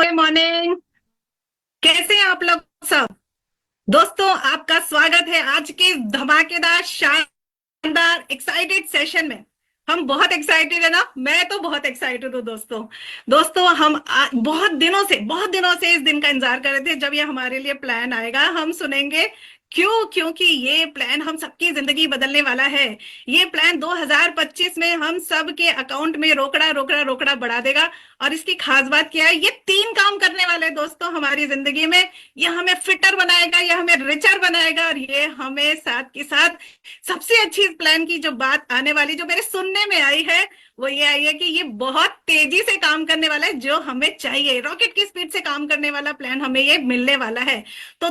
Good morning. कैसे हैं आप लोग सब? दोस्तों, आपका स्वागत है आज के धमाकेदार शानदार एक्साइटेड सेशन में। हम बहुत एक्साइटेड है ना, मैं तो बहुत एक्साइटेड हूँ दोस्तों। दोस्तों, हम बहुत दिनों से इस दिन का इंतजार कर रहे थे जब ये हमारे लिए प्लान आएगा। हम सुनेंगे क्यों, क्योंकि ये प्लान हम सबकी जिंदगी बदलने वाला है। ये प्लान 2025 में हम सब के अकाउंट में रोकड़ा रोकड़ा रोकड़ा बढ़ा देगा। और इसकी खास बात क्या है, ये तीन काम करने वाले हैं दोस्तों हमारी जिंदगी में। ये हमें फिटर बनाएगा, ये हमें रिचर बनाएगा, और ये हमें साथ के साथ सबसे अच्छी इस प्लान की जो बात आने वाली, जो मेरे सुनने में आई है, वो ये आई है कि ये बहुत तेजी से काम करने वाला है। जो हमें चाहिए, रॉकेट की स्पीड से काम करने वाला प्लान हमें ये मिलने वाला है। तो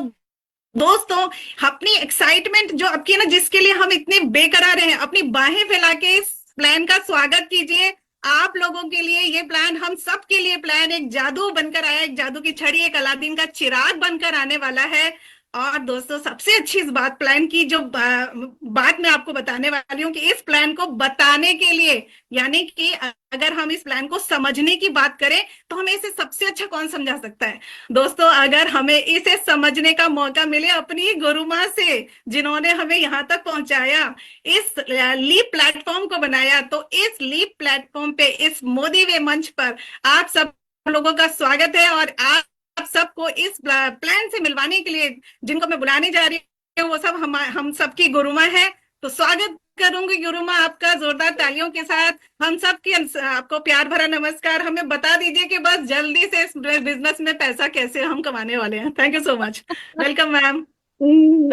दोस्तों, अपनी एक्साइटमेंट जो आपकी है ना, जिसके लिए हम इतने बेकरार हैं, अपनी बाहें फैला के इस प्लान का स्वागत कीजिए। आप लोगों के लिए ये प्लान, हम सब के लिए प्लान एक जादू बनकर आया, एक जादू की छड़ी, एक अलादीन का चिराग बनकर आने वाला है। और दोस्तों, सबसे अच्छी इस बात प्लान की जो बात मैं आपको बताने वाली हूँ कि इस प्लान को बताने के लिए, यानी कि अगर हम इस प्लान को समझने की बात करें तो हमें इसे सबसे अच्छा कौन समझा सकता है? दोस्तों, अगर हमें इसे समझने का मौका मिले अपनी गुरु माँ से, जिन्होंने हमें यहाँ तक पहुंचाया, इस लीप प्लेटफॉर्म को बनाया, तो इस लीप प्लेटफॉर्म पे, इस मोदी वे मंच पर आप सब लोगों का स्वागत है। और आप सबको इस प्लान से मिलवाने के लिए जिनको मैं बुलाने जा रही हूँ, वो सब हम सबकी गुरु माँ है। तो स्वागत करूंगी गुरु माँ आपका जोरदार तालियों के साथ। हम सब की आपको प्यार भरा नमस्कार। हमें बता दीजिए कि बस जल्दी से इस बिजनेस में पैसा कैसे हम कमाने वाले हैं। Thank you so much. Welcome ma'am.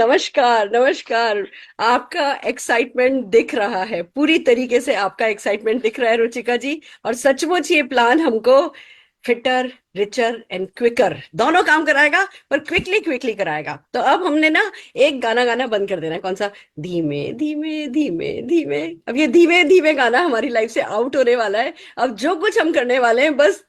नमस्कार नमस्कार। आपका एक्साइटमेंट दिख रहा है, पूरी तरीके से आपका एक्साइटमेंट दिख रहा है रुचिका जी। और सचमुच ये प्लान हमको फिटर, रिचर एंड क्विकर दोनों काम कराएगा, पर क्विकली क्विकली कराएगा। तो अब हमने ना एक गाना गाना बंद कर देना है। कौन सा? धीमे धीमे धीमे धीमे। अब ये धीमे धीमे गाना हमारी लाइफ से आउट होने वाला है। अब जो कुछ हम करने वाले हैं, बस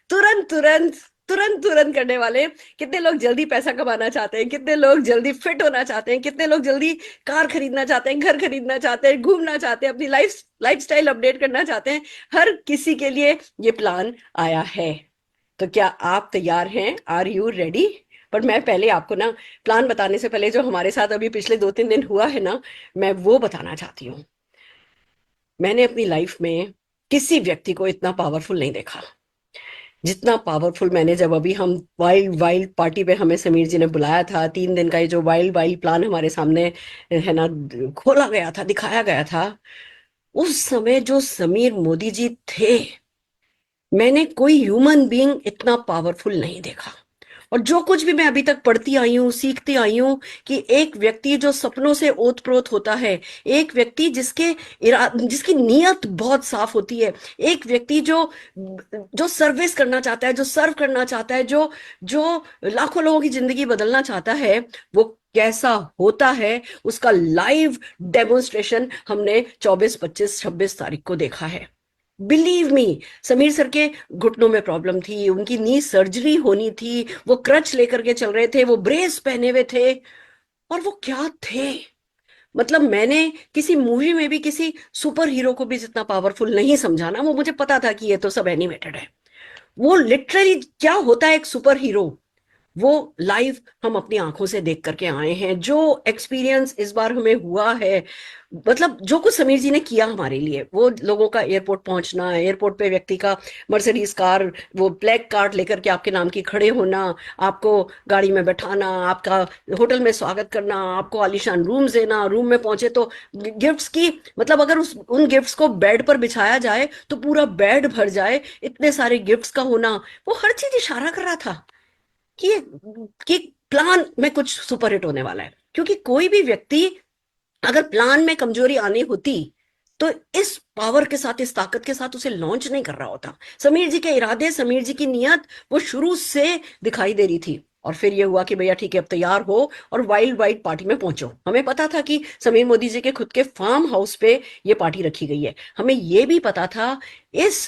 तुरंत तुरंत तुरंत तुरंत करने वाले हैं। कितने लोग जल्दी पैसा कमाना चाहते हैं, कितने लोग जल्दी फिट होना चाहते हैं, कितने लोग जल्दी कार खरीदना चाहते हैं, घर खरीदना चाहते हैं, घूमना चाहते हैं, अपनी लाइफस्टाइल अपडेट करना चाहते हैं। हर किसी के लिए ये प्लान आया है। तो क्या आप तैयार हैं? Are you ready? पर मैं पहले आपको ना, प्लान बताने से पहले जो हमारे साथ अभी पिछले 2-3 दिन हुआ है ना, मैं वो बताना चाहती हूँ। मैंने अपनी लाइफ में किसी व्यक्ति को इतना पावरफुल नहीं देखा जितना पावरफुल मैंने, जब अभी हम वाइल्ड वाइल्ड पार्टी पे हमें समीर जी ने बुलाया था। 3 दिन का ये जो वाइल्ड वाइल्ड प्लान हमारे सामने है ना, खोला गया था, दिखाया गया था। उस समय जो समीर मोदी जी थे, मैंने कोई ह्यूमन बीइंग इतना पावरफुल नहीं देखा। और जो कुछ भी मैं अभी तक पढ़ती आई हूँ, सीखती आई हूँ, कि एक व्यक्ति जो सपनों से ओतप्रोत होता है, एक व्यक्ति जिसकी नीयत बहुत साफ होती है, एक व्यक्ति जो जो सर्विस करना चाहता है, जो सर्व करना चाहता है, जो जो लाखों लोगों की जिंदगी बदलना चाहता है, वो कैसा होता है, उसका लाइव डेमोन्स्ट्रेशन हमने 24, 25, 26 तारीख को देखा है। बिलीव मी, समीर सर के घुटनों में प्रॉब्लम थी, उनकी नी सर्जरी होनी थी, वो क्रच लेकर के चल रहे थे, वो ब्रेस पहने हुए थे। और वो क्या थे, मतलब मैंने किसी मूवी में भी किसी सुपर हीरो को भी जितना पावरफुल नहीं समझा ना। वो मुझे पता था कि ये तो सब एनिमेटेड है। वो लिटरली क्या होता है एक सुपर हीरो, वो लाइव हम अपनी आंखों से देख करके आए हैं। जो एक्सपीरियंस इस बार हमें हुआ है, मतलब जो कुछ समीर जी ने किया हमारे लिए, वो लोगों का एयरपोर्ट पहुंचना, एयरपोर्ट पे व्यक्ति का मर्सिडीज कार, वो ब्लैक कार्ड लेकर के आपके नाम की खड़े होना, आपको गाड़ी में बैठाना, आपका होटल में स्वागत करना, आपको आलीशान रूम्स देना, रूम में पहुंचे तो गिफ्ट्स की, मतलब अगर उन गिफ्ट्स को बेड पर बिछाया जाए तो पूरा बेड भर जाए, इतने सारे गिफ्ट्स का होना। वो हर चीज इशारा कर रहा था कि कि प्लान में कुछ सुपर हिट होने वाला है। क्योंकि कोई भी व्यक्ति अगर प्लान में कमजोरी आनी होती तो इस पावर के साथ, इस ताकत के साथ उसे लॉन्च नहीं कर रहा होता। समीर जी के इरादे, समीर जी की नियत वो शुरू से दिखाई दे रही थी। और फिर ये हुआ कि भैया ठीक है, अब तैयार हो और वाइल्ड वाइल्ड पार्टी में पहुंचो। हमें पता था कि समीर मोदी जी के खुद के फार्म हाउस पे ये पार्टी रखी गई है। हमें ये भी पता था इस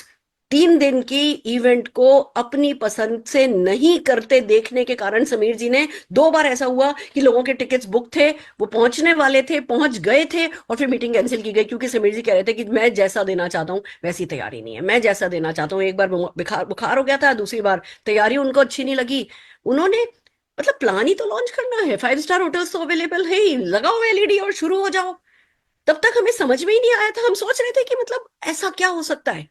3 दिन की इवेंट को अपनी पसंद से नहीं करते देखने के कारण समीर जी ने 2 बार ऐसा हुआ कि लोगों के टिकट्स बुक थे, वो पहुंचने वाले थे, पहुंच गए थे और फिर मीटिंग कैंसिल की गई क्योंकि समीर जी कह रहे थे कि मैं जैसा देना चाहता हूं वैसी तैयारी नहीं है, मैं जैसा देना चाहता हूँ। एक बार बुखार बुखार हो गया था, दूसरी बार तैयारी उनको अच्छी नहीं लगी। उन्होंने मतलब प्लान ही तो लॉन्च करना है, 5 स्टार होटल्स तो अवेलेबल है ही, लगाओ एलईडी और शुरू हो जाओ। तब तक हमें समझ में ही नहीं आया था, हम सोच रहे थे कि मतलब ऐसा क्या हो सकता है।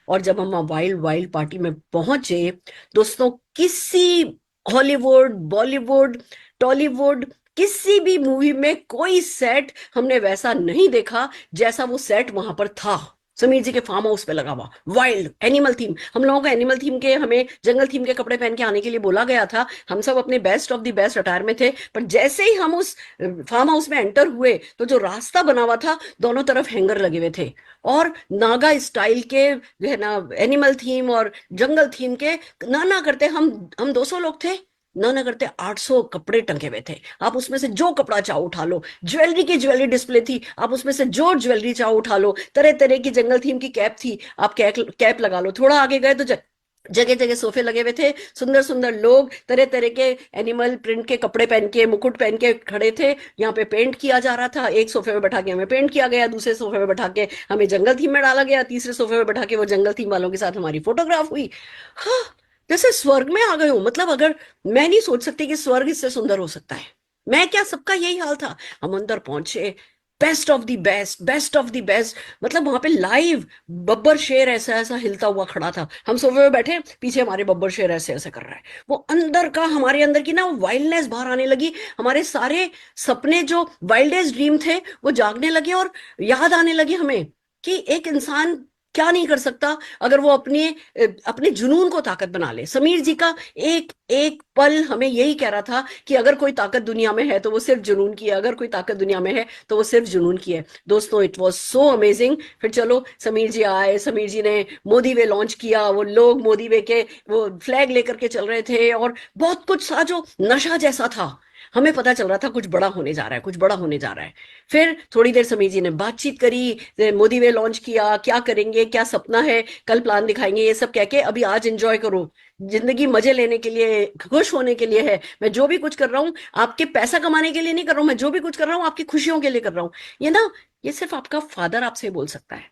और जब हम वाइल्ड वाइल्ड पार्टी में पहुंचे दोस्तों, किसी हॉलीवुड, बॉलीवुड, टॉलीवुड, किसी भी मूवी में कोई सेट हमने वैसा नहीं देखा जैसा वो सेट वहां पर था। समीर जी के फार्म हाउस पे लगा हुआ वाइल्ड एनिमल थीम। हम लोगों को एनिमल थीम के, हमें जंगल थीम के कपड़े पहन के आने के लिए बोला गया था। हम सब अपने best of the best attire में थे, पर जैसे ही हम उस फार्म हाउस में एंटर हुए तो जो रास्ता बना हुआ था, दोनों तरफ हैंगर लगे हुए थे और नागा स्टाइल के जो है ना एनिमल थीम और जंगल थीम के, ना ना करते हम 200 लोग थे, ना ना करते 800 कपड़े टंगे हुए थे। आप उसमें से जो कपड़ा चाहो उठा लो, ज्वेलरी की ज्वेलरी डिस्प्ले थी, आप उसमें से जो ज्वेलरी चाहो उठा लो, तरह तरह की जंगल थीम की कैप थी, आप कैप लगा लो। थोड़ा आगे गए तो जगह जगह सोफे लगे हुए थे, सुंदर सुंदर लोग तरह तरह के एनिमल प्रिंट के कपड़े पहन के, मुकुट पहन के खड़े थे। यहाँ पे पेंट किया जा रहा था, एक सोफे में बैठा के हमें पेंट किया गया, दूसरे सोफे में बैठा के हमें जंगल थीम में डाला गया, तीसरे सोफे में बैठा के वो जंगल थीम वालों के साथ हमारी फोटोग्राफ हुई। हाँ, जैसे स्वर्ग में आ गए हो। मतलब अगर मैं नहीं सोच सकती कि स्वर्ग इससे सुंदर हो सकता है, मैं क्या, सबका यही हाल था। हम अंदर पहुंचे, best of the best, best of the best. मतलब वहां पे लाइव बब्बर शेर ऐसा ऐसा हिलता हुआ खड़ा था, हम सोफे में बैठे, पीछे हमारे बब्बर शेर ऐसे ऐसे कर रहा है। वो अंदर का, हमारे अंदर की ना वो वाइल्डनेस बाहर आने लगी, हमारे सारे सपने जो वाइल्डेस्ट ड्रीम थे वो जागने लगे और याद आने लगे हमें कि एक इंसान क्या नहीं कर सकता अगर वो अपने जुनून को ताकत बना ले। समीर जी का एक एक पल हमें यही कह रहा था कि अगर कोई ताकत दुनिया में है तो वो सिर्फ जुनून की है, अगर कोई ताकत दुनिया में है तो वो सिर्फ जुनून की है। दोस्तों, इट वॉज सो अमेजिंग। फिर चलो समीर जी आए, समीर जी ने मोदी वे लॉन्च किया, वो लोग मोदी वे के वो फ्लैग लेकर के चल रहे थे और बहुत कुछ था जो नशा जैसा था। हमें पता चल रहा था कुछ बड़ा होने जा रहा है, कुछ बड़ा होने जा रहा है। फिर थोड़ी देर समीर जी ने बातचीत करी, मोदी वे लॉन्च किया, क्या करेंगे, क्या सपना है, कल प्लान दिखाएंगे, ये सब कह के अभी आज एंजॉय करो, जिंदगी मजे लेने के लिए, खुश होने के लिए है। मैं जो भी कुछ कर रहा हूँ आपके पैसा कमाने के लिए नहीं कर रहा हूँ, मैं जो भी कुछ कर रहा हूँ आपकी खुशियों के लिए कर रहा हूँ। ये ना, ये सिर्फ आपका फादर आपसे बोल सकता है,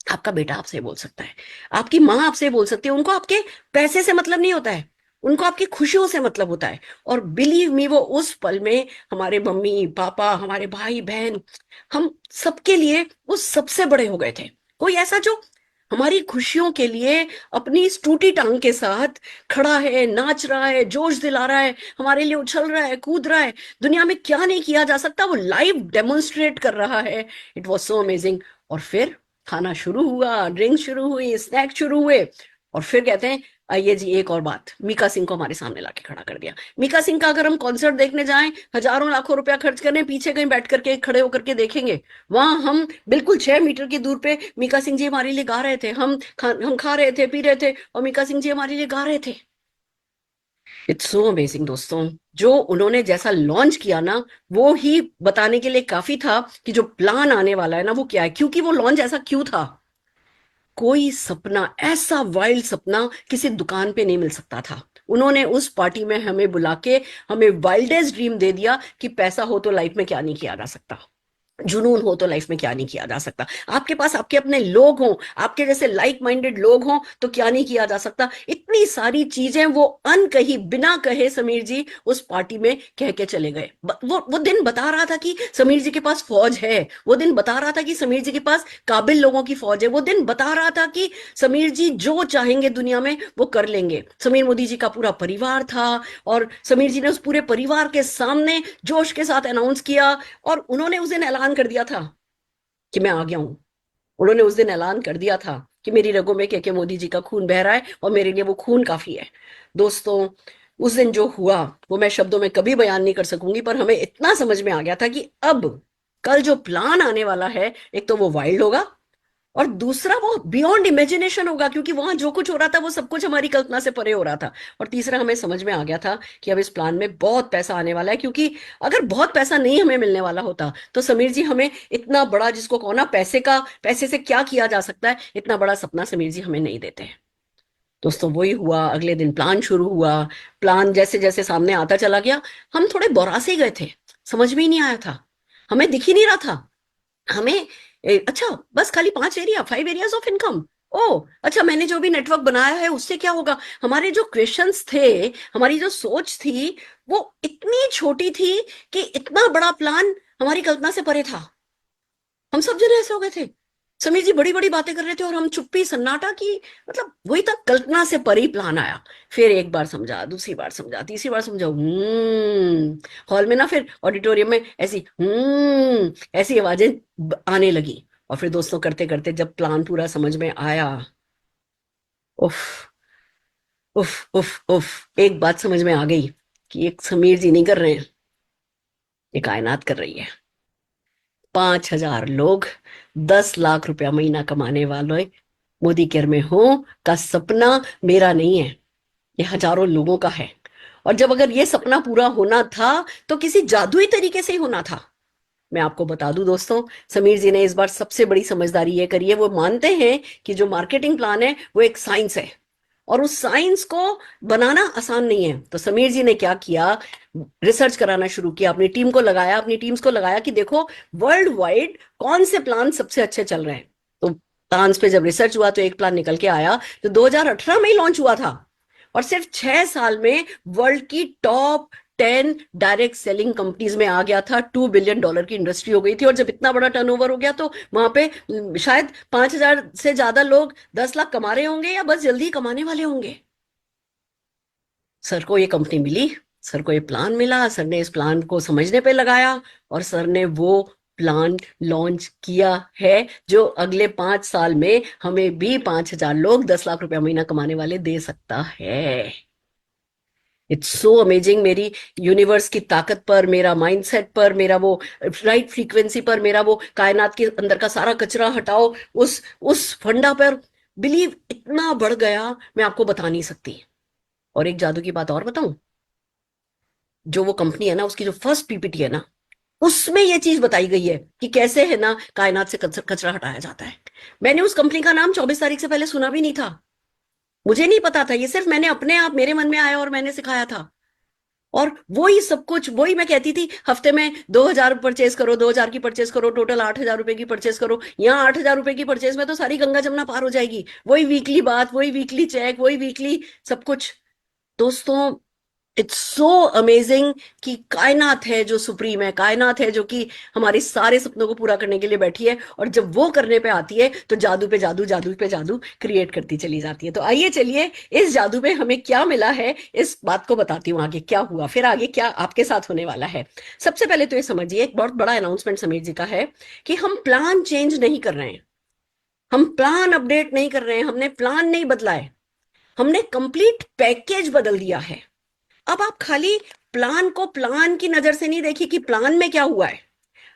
आपका बेटा आपसे बोल सकता है, आपकी माँ आपसे बोल सकती है। उनको आपके पैसे से मतलब नहीं होता है, उनको आपकी खुशियों से मतलब होता है। और बिलीव मी, वो उस पल में हमारे मम्मी पापा, हमारे भाई बहन, हम सबके लिए वो सबसे बड़े हो गए थे। कोई ऐसा जो हमारी खुशियों के लिए अपनी इस टूटी टांग के साथ खड़ा है, नाच रहा है, जोश दिला रहा है, हमारे लिए उछल रहा है, कूद रहा है, दुनिया में क्या नहीं किया जा सकता वो लाइव डेमोन्स्ट्रेट कर रहा है। It was so amazing. और फिर खाना शुरू हुआ, ड्रिंक शुरू हुई, स्नैक शुरू हुए, और फिर कहते हैं आइए जी एक और बात, मीका सिंह को हमारे सामने लाके खड़ा कर दिया। मीका सिंह का अगर हम कॉन्सर्ट देखने जाएं, हजारों लाखों रुपया खर्च करें, पीछे कहीं बैठ करके खड़े होकर के देखेंगे, वहां हम बिल्कुल 6 मीटर की दूर पे मीका सिंह जी हमारे लिए गा रहे थे, हम खा रहे थे, पी रहे थे, और मीका सिंह जी हमारे लिए गा रहे थे। इट्स सो अमेजिंग दोस्तों। जो उन्होंने जैसा लॉन्च किया ना, वो ही बताने के लिए काफी था कि जो प्लान आने वाला है ना वो क्या है, क्योंकि वो लॉन्च ऐसा क्यों था। कोई सपना, ऐसा वाइल्ड सपना किसी दुकान पे नहीं मिल सकता था। उन्होंने उस पार्टी में हमें बुला के हमें वाइल्डेस्ट ड्रीम दे दिया कि पैसा हो तो लाइफ में क्या नहीं किया जा सकता, जुनून हो तो लाइफ में क्या नहीं किया जा सकता, आपके पास आपके अपने लोग हों, आपके जैसे लाइक माइंडेड लोग हों तो क्या नहीं किया जा सकता। इतनी सारी चीजें वो अनकही, बिना कहे समीर जी उस पार्टी में कह के चले गए। वो दिन बता रहा था कि समीर जी के पास फौज है, वो दिन बता रहा था कि समीर जी के पास काबिल लोगों की फौज है, वो दिन बता रहा था कि समीर जी जो चाहेंगे दुनिया में वो कर लेंगे। समीर मोदी जी का पूरा परिवार था और समीर जी ने उस पूरे परिवार के सामने जोश के साथ अनाउंस किया, और उन्होंने उस दिन ऐलान कर दिया था कि मैं आ गया हूं। उन्होंने उस दिन ऐलान कर दिया था कि मेरी रगों में के मोदी जी का खून बह रहा है और मेरे लिए वो खून काफी है। दोस्तों, उस दिन जो हुआ वो मैं शब्दों में कभी बयान नहीं कर सकूंगी, पर हमें इतना समझ में आ गया था कि अब कल जो प्लान आने वाला है, एक तो वो वाइल्ड होगा, और दूसरा वो बियॉन्ड इमेजिनेशन होगा, क्योंकि वहां जो कुछ हो रहा था वो सब कुछ हमारी कल्पना से परे हो रहा था। और तीसरा, हमें समझ में आ गया था कि अब इस प्लान में बहुत पैसा आने वाला है, क्योंकि अगर बहुत पैसा नहीं हमें मिलने वाला होता तो समीर जी हमें इतना बड़ा, जिसको कहो ना पैसे से क्या किया जा सकता है, इतना बड़ा सपना समीर जी हमें नहीं देते। दोस्तों वही हुआ, अगले दिन प्लान शुरू हुआ। प्लान जैसे जैसे सामने आता चला गया, हम थोड़े बोरासे गए थे, समझ में ही नहीं आया था, हमें दिख ही नहीं रहा था। हमें अच्छा, बस खाली 5 एरिया, 5 एरियाज ऑफ इनकम। ओ अच्छा, मैंने जो भी नेटवर्क बनाया है उससे क्या होगा? हमारे जो क्वेश्चंस थे, हमारी जो सोच थी, वो इतनी छोटी थी कि इतना बड़ा प्लान हमारी कल्पना से परे था। हम सब जने ऐसे हो गए थे, समीर जी बड़ी बड़ी बातें कर रहे थे और हम चुप्पी सन्नाटा की, मतलब वही तक कल्पना से परे प्लान आया। फिर एक बार समझा, दूसरी बार समझा, तीसरी बार समझा, हॉल में ना, फिर ऑडिटोरियम में ऐसी ऐसी आवाजें आने लगी। और फिर दोस्तों करते करते जब प्लान पूरा समझ में आया, उफ उफ उफ उफ, एक बात समझ में आ गई कि एक समीर जी नहीं कर रहे हैं, ये कायनात कर रही है। 5,000 लोग, 10 लाख रुपया महीना कमाने वाले मोदी केयर में हो का सपना मेरा नहीं है, ये हजारों लोगों का है। और जब अगर ये सपना पूरा होना था तो किसी जादुई तरीके से ही होना था। मैं आपको बता दूं दोस्तों, समीर जी ने इस बार सबसे बड़ी समझदारी ये करी है, वो मानते हैं कि जो मार्केटिंग प्लान है वो एक साइंस है, और उस साइंस को बनाना आसान नहीं है। तो समीर जी ने क्या किया, रिसर्च कराना शुरू किया, अपनी टीम को लगाया, अपनी टीम्स को लगाया कि देखो वर्ल्ड वाइड कौन से प्लान सबसे अच्छे चल रहे हैं। तो प्लान्स पे जब रिसर्च हुआ तो एक प्लान निकल के आया जो 2018 में ही लॉन्च हुआ था, और सिर्फ 6 साल में वर्ल्ड की टॉप 10 डायरेक्ट सेलिंग कंपनीज में आ गया था। $2 बिलियन की इंडस्ट्री हो गई थी, और जब इतना बड़ा टर्नओवर हो गया तो वहां पे शायद 5,000 से ज्यादा लोग 10 लाख कमा रहे होंगे या बस जल्दी ही कमाने वाले होंगे। सर को ये कंपनी मिली, सर को ये प्लान मिला, सर ने इस प्लान को समझने पे लगाया, और सर ने वो प्लान लॉन्च किया है जो अगले 5 साल में हमें भी 5,000 लोग 10 लाख रुपया महीना कमाने वाले दे सकता है। It's so amazing. मेरी यूनिवर्स की ताकत पर, मेरा माइंडसेट पर, मेरा वो राइट फ्रीक्वेंसी पर, मेरा वो कायनात के अंदर का सारा कचरा हटाओ, उस फंडा पर बिलीव इतना बढ़ गया, मैं आपको बता नहीं सकती। और एक जादू की बात और बताऊं, जो वो कंपनी है ना, उसकी जो फर्स्ट पीपीटी है ना, उसमें ये चीज बताई गई है कि कैसे है ना कायनात से कचरा हटाया जाता है। मैंने उस कंपनी का नाम 24 तारीख से पहले सुना भी नहीं था, मुझे नहीं पता था, ये सिर्फ मैंने अपने आप मेरे मन में आया और मैंने सिखाया था। और वही सब कुछ, वही मैं कहती थी, हफ्ते में 2,000 परचेज करो, 2,000 की परचेज करो, टोटल 8,000 रुपए की परचेज करो। यहाँ 8,000 रुपए की परचेज में तो सारी गंगा जमुना पार हो जाएगी। वही वीकली बात, वही वीकली चेक, वही वीकली सब कुछ। दोस्तों इट्स सो अमेजिंग कि कायनात है जो सुप्रीम है, कायनात है जो कि हमारे सारे सपनों को पूरा करने के लिए बैठी है, और जब वो करने पे आती है तो जादू पे जादू, जादू पे जादू क्रिएट करती चली जाती है। तो आइए चलिए, इस जादू पे हमें क्या मिला है इस बात को बताती हूँ, आगे क्या हुआ, फिर आगे क्या आपके साथ होने वाला है। सबसे पहले तो ये समझिए, एक बहुत बड़ा अनाउंसमेंट समीर जी का है कि हम प्लान चेंज नहीं कर रहे हैं, हम प्लान अपडेट नहीं कर रहे हैं, हमने प्लान नहीं बदला है, हमने कंप्लीट पैकेज बदल दिया है। अब आप खाली प्लान को प्लान की नजर से नहीं देखिए कि प्लान में क्या हुआ है,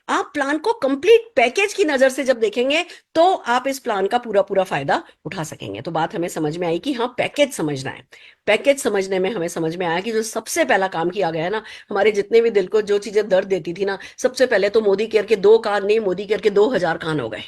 आप प्लान को कंप्लीट पैकेज की नजर से जब देखेंगे तो आप इस प्लान का पूरा पूरा फायदा उठा सकेंगे। तो बात हमें समझ में आई कि हाँ, पैकेज समझना है। पैकेज समझने में हमें समझ में आया कि जो सबसे पहला काम किया गया है ना, हमारे जितने भी दिल को जो चीजें दर्द देती थी ना, सबसे पहले तो मोदी केयर के 2 कान नहीं, मोदी केयर के 2,000 कान हो गए।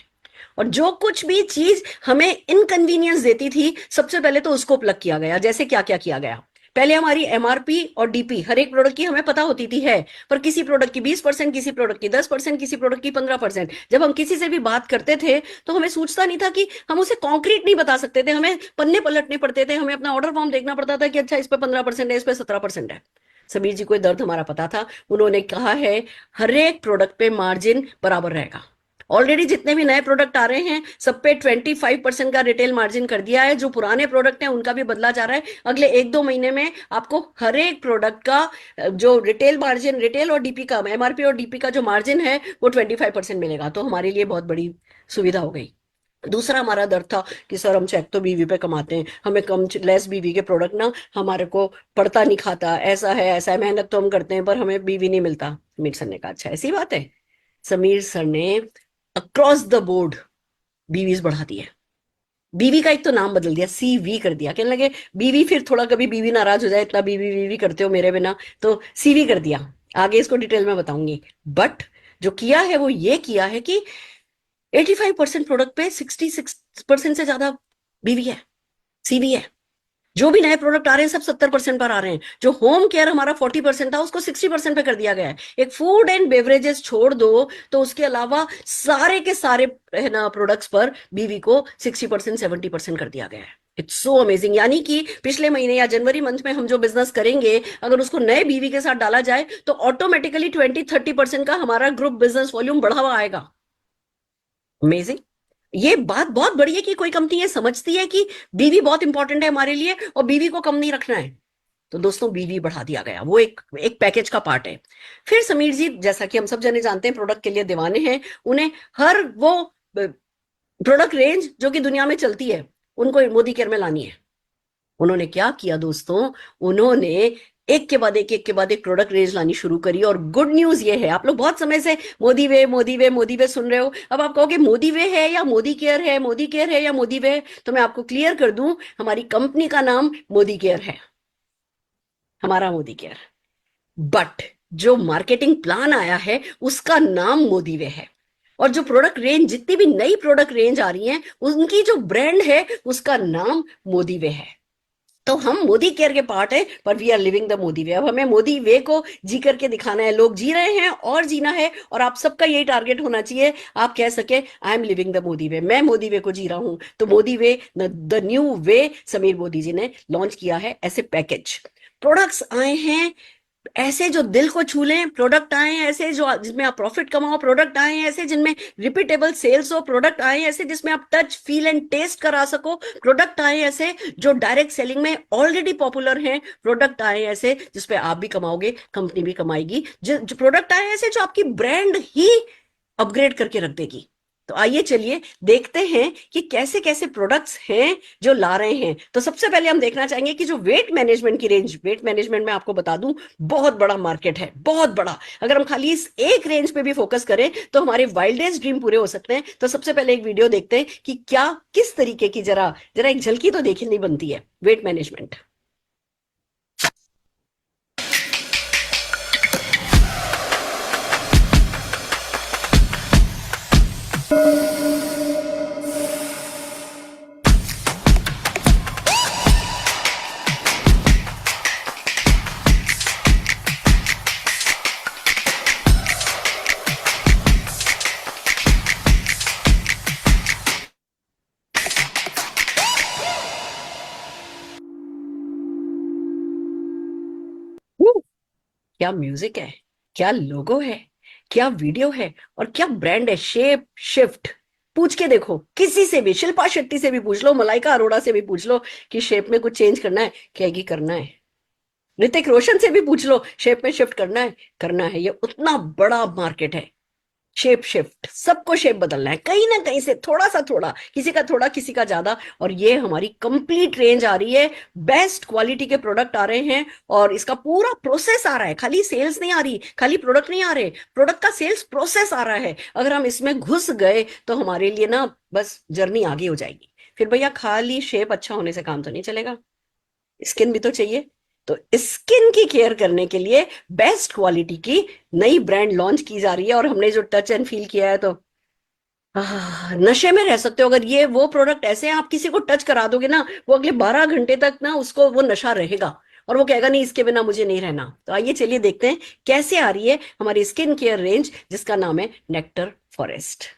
और जो कुछ भी चीज हमें इनकन्वीनियंस देती थी, सबसे पहले तो उसको प्लग किया गया। जैसे क्या क्या किया गया, पहले हमारी एमआरपी और डीपी हर एक प्रोडक्ट की हमें पता होती थी है, पर किसी प्रोडक्ट की 20%, किसी प्रोडक्ट की 10%, किसी प्रोडक्ट की 15%। जब हम किसी से भी बात करते थे तो हमें सूझता नहीं था कि हम उसे कॉन्क्रीट नहीं बता सकते थे, हमें पन्ने पलटने पड़ते थे, हमें अपना ऑर्डर फॉर्म देखना पड़ता था कि अच्छा इस पे 15% है, इस पे 17% है। समीर जी को दर्द हमारा पता था, उन्होंने कहा है हर एक प्रोडक्ट पे मार्जिन बराबर रहेगा। ऑलरेडी जितने भी नए प्रोडक्ट आ रहे हैं सब पे 25% का रिटेल मार्जिन कर दिया है, जो पुराने प्रोडक्ट हैं उनका भी बदला जा रहा है। अगले 1-2 महीने में आपको हर एक प्रोडक्ट का जो रिटेल मार्जिन, रिटेल और डीपी का, एमआरपी और डीपी का जो मार्जिन है वो 25% मिलेगा। तो हमारे लिए बहुत बड़ी सुविधा हो गई। दूसरा हमारा डर था कि सर हम चेक तो बीवी पे कमाते हैं, हमें कम लेस बीवी के प्रोडक्ट ना हमारे को पड़ता नहीं खाता, ऐसा है, मेहनत तो हम करते हैं पर हमें बीवी नहीं मिलता। समीर सर ने कहा अच्छा ऐसी बात है। समीर सर ने अक्रॉस द बोर्ड बीवीज बढ़ा दी है। बीवी का एक तो नाम बदल दिया, सीवी कर दिया, कहने लगे बीवी, फिर थोड़ा कभी बीवी नाराज हो जाए, इतना बीवी बीवी करते हो मेरे बिना, तो सीवी कर दिया। आगे इसको डिटेल में बताऊंगी। बट जो किया है वो ये किया है कि 85% प्रोडक्ट पे 66% से ज्यादा बीवी है, सीवी है। जो भी नए प्रोडक्ट आ रहे हैं सब 70% पर आ रहे हैं। जो होम केयर हमारा 40% था उसको 60% पे कर दिया गया है। एक फूड एंड बेवरेजेस छोड़ दो तो उसके अलावा सारे के सारे है ना प्रोडक्ट्स पर बीवी को 60% 70% कर दिया गया है। It's so amazing. यानी कि पिछले महीने या जनवरी मंथ में हम जो बिजनेस करेंगे अगर उसको नए बीवी के साथ डाला जाए तो ऑटोमेटिकली 20-30% का हमारा ग्रुप बिजनेस वॉल्यूम बढ़ा हुआ आएगा। अमेजिंग। ये बात बहुत बड़ी है कि कोई कंपनी ये समझती है कि बीवी बहुत इंपॉर्टेंट है हमारे लिए और बीवी को कम नहीं रखना है। तो दोस्तों बीवी बढ़ा दिया गया, वो एक एक पैकेज का पार्ट है। फिर समीर जी, जैसा कि हम सब जने जानते हैं प्रोडक्ट के लिए दीवाने हैं, उन्हें हर वो प्रोडक्ट रेंज जो कि दुनिया में चलती है उनको मोदी केयर में लानी है। उन्होंने क्या किया दोस्तों, उन्होंने एक के बाद एक प्रोडक्ट रेंज लानी शुरू करी। और गुड न्यूज ये है, आप लोग बहुत समय से मोदी वे मोदी वे मोदी वे सुन रहे हो। अब आप कहोगे मोदी वे है या मोदी केयर है, मोदी केयर है या मोदी वे है, तो मैं आपको क्लियर कर दूं, हमारी कंपनी का नाम मोदी केयर है, हमारा मोदी केयर। बट जो मार्केटिंग प्लान आया है उसका नाम मोदी वे है। और जो प्रोडक्ट रेंज, जितनी भी नई प्रोडक्ट रेंज आ रही है उनकी जो ब्रांड है उसका नाम मोदी वे है। तो हम मोदी केयर के पार्ट है पर we are living the Modi way. अब हमें मोदी वे को जी करके दिखाना है। लोग जी रहे हैं और जीना है, और आप सबका यही टारगेट होना चाहिए, आप कह सके I am living the Modi way, मैं मोदी वे को जी रहा हूं। तो Modi way, the new way, Sameer Modi ji ने लॉन्च किया है ऐसे पैकेज। प्रोडक्ट्स आए हैं ऐसे जो दिल को छू लें, प्रोडक्ट आए हैं ऐसे जो जिसमें आप प्रॉफिट कमाओ, प्रोडक्ट आए हैं ऐसे जिनमें रिपीटेबल सेल्स हो, प्रोडक्ट आए हैं ऐसे जिसमें आप टच फील एंड टेस्ट करा सको, प्रोडक्ट आए हैं ऐसे जो डायरेक्ट सेलिंग में ऑलरेडी पॉपुलर हैं, प्रोडक्ट आए हैं ऐसे जिसपे आप भी कमाओगे, कंपनी भी कमाएगी, जो प्रोडक्ट आए हैं ऐसे जो आपकी ब्रांड ही अपग्रेड करके रख देगी। तो आइए चलिए देखते हैं कि कैसे कैसे प्रोडक्ट्स हैं जो ला रहे हैं। तो सबसे पहले हम देखना चाहेंगे कि जो वेट मैनेजमेंट की रेंज, वेट मैनेजमेंट में आपको बता दूं बहुत बड़ा मार्केट है, बहुत बड़ा। अगर हम खाली इस एक रेंज पे भी फोकस करें तो हमारे वाइल्डेस्ट ड्रीम पूरे हो सकते हैं। तो सबसे पहले एक वीडियो देखते हैं कि क्या किस तरीके की, जरा जरा एक झलकी तो देखनी बनती है वेट मैनेजमेंट। क्या म्यूजिक है, क्या लोगो है, क्या वीडियो है और क्या ब्रांड है। शेप शिफ्ट, पूछ के देखो किसी से भी, शिल्पा शेट्टी से भी पूछ लो, मलाइका अरोड़ा से भी पूछ लो कि शेप में कुछ चेंज करना है, कहेगी करना है। ऋतिक रोशन से भी पूछ लो शेप में शिफ्ट करना है, करना है। ये उतना बड़ा मार्केट है। शेप शिफ्ट, सबको शेप बदलना है कहीं ना कहीं से, थोड़ा सा थोड़ा, किसी का थोड़ा किसी का ज्यादा। और ये हमारी कंप्लीट रेंज आ रही है, बेस्ट क्वालिटी के प्रोडक्ट आ रहे हैं और इसका पूरा प्रोसेस आ रहा है। खाली सेल्स नहीं आ रही, खाली प्रोडक्ट नहीं आ रहे, प्रोडक्ट का सेल्स प्रोसेस आ रहा है। अगर हम इसमें घुस गए तो हमारे लिए ना बस जर्नी आगे हो जाएगी। फिर भैया खाली शेप अच्छा होने से काम तो नहीं चलेगा, स्किन भी तो चाहिए। तो स्किन की केयर करने के लिए बेस्ट क्वालिटी की नई ब्रांड लॉन्च की जा रही है। और हमने जो टच एंड फील किया है तो नशे में रह सकते हो। अगर ये वो प्रोडक्ट ऐसे हैं, आप किसी को टच करा दोगे ना, वो अगले 12 घंटे तक ना उसको वो नशा रहेगा और वो कहेगा नहीं इसके बिना मुझे नहीं रहना। तो आइए चलिए देखते हैं कैसे आ रही है हमारी स्किन केयर रेंज जिसका नाम है नेक्टर फॉरेस्ट।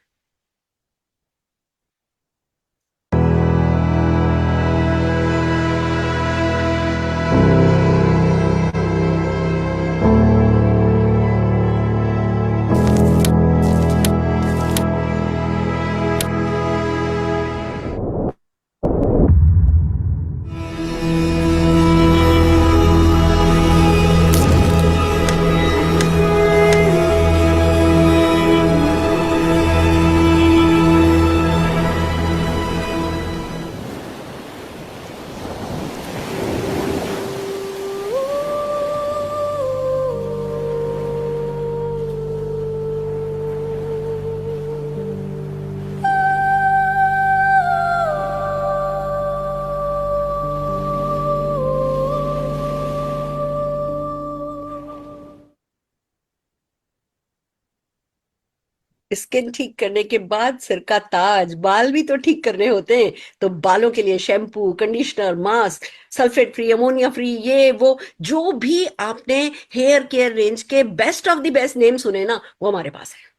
स्किन ठीक करने के बाद सिर का ताज, बाल भी तो ठीक करने होते हैं। तो बालों के लिए shampoo, conditioner, mask, sulphate free, ammonia free, ये वो जो भी आपने हेयर केयर रेंज के best of the best name सुने ना, वो हमारे पास है।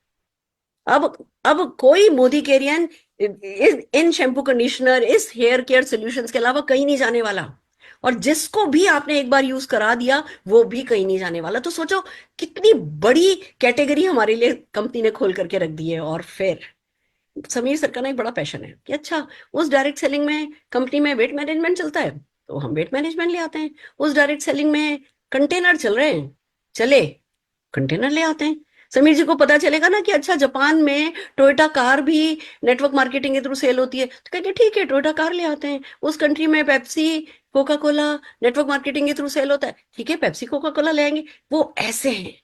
अब कोई मोदी केरियन इन शैम्पू, कंडीशनर, इस हेयर केयर सॉल्यूशंस के अलावा कहीं नहीं जाने वाला। और जिसको भी आपने एक बार यूज करा दिया वो भी कहीं नहीं जाने वाला। तो सोचो कितनी बड़ी कैटेगरी हमारे लिए कंपनी ने खोल करके रख दी है। और फिर समीर सर का ना एक बड़ा पैशन है कि अच्छा, उस डायरेक्ट सेलिंग में कंपनी में वेट मैनेजमेंट चलता है तो हम वेट मैनेजमेंट ले आते हैं। उस डायरेक्ट सेलिंग में कंटेनर चल रहे हैं, चले कंटेनर ले आते हैं। समीर जी को पता चलेगा ना कि अच्छा, जापान में टोयोटा कार भी नेटवर्क मार्केटिंग के थ्रू सेल होती है, तो कहेंगे ठीक है टोयोटा कार ले आते हैं। उस कंट्री में Pepsi, Coca Cola network marketing के थ्रू सेल होता है, ठीक है पेप्सी कोका कोला ले आएंगे। वो ऐसे हैं,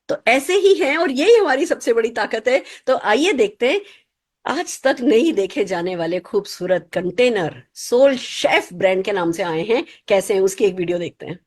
तो ऐसे ही हैं और यही हमारी सबसे बड़ी ताकत है। तो आइए देखते हैं आज तक नहीं देखे जाने वाले खूबसूरत कंटेनर सोल शेफ ब्रांड के नाम से आए हैं, कैसे हैं उसकी एक वीडियो देखते हैं।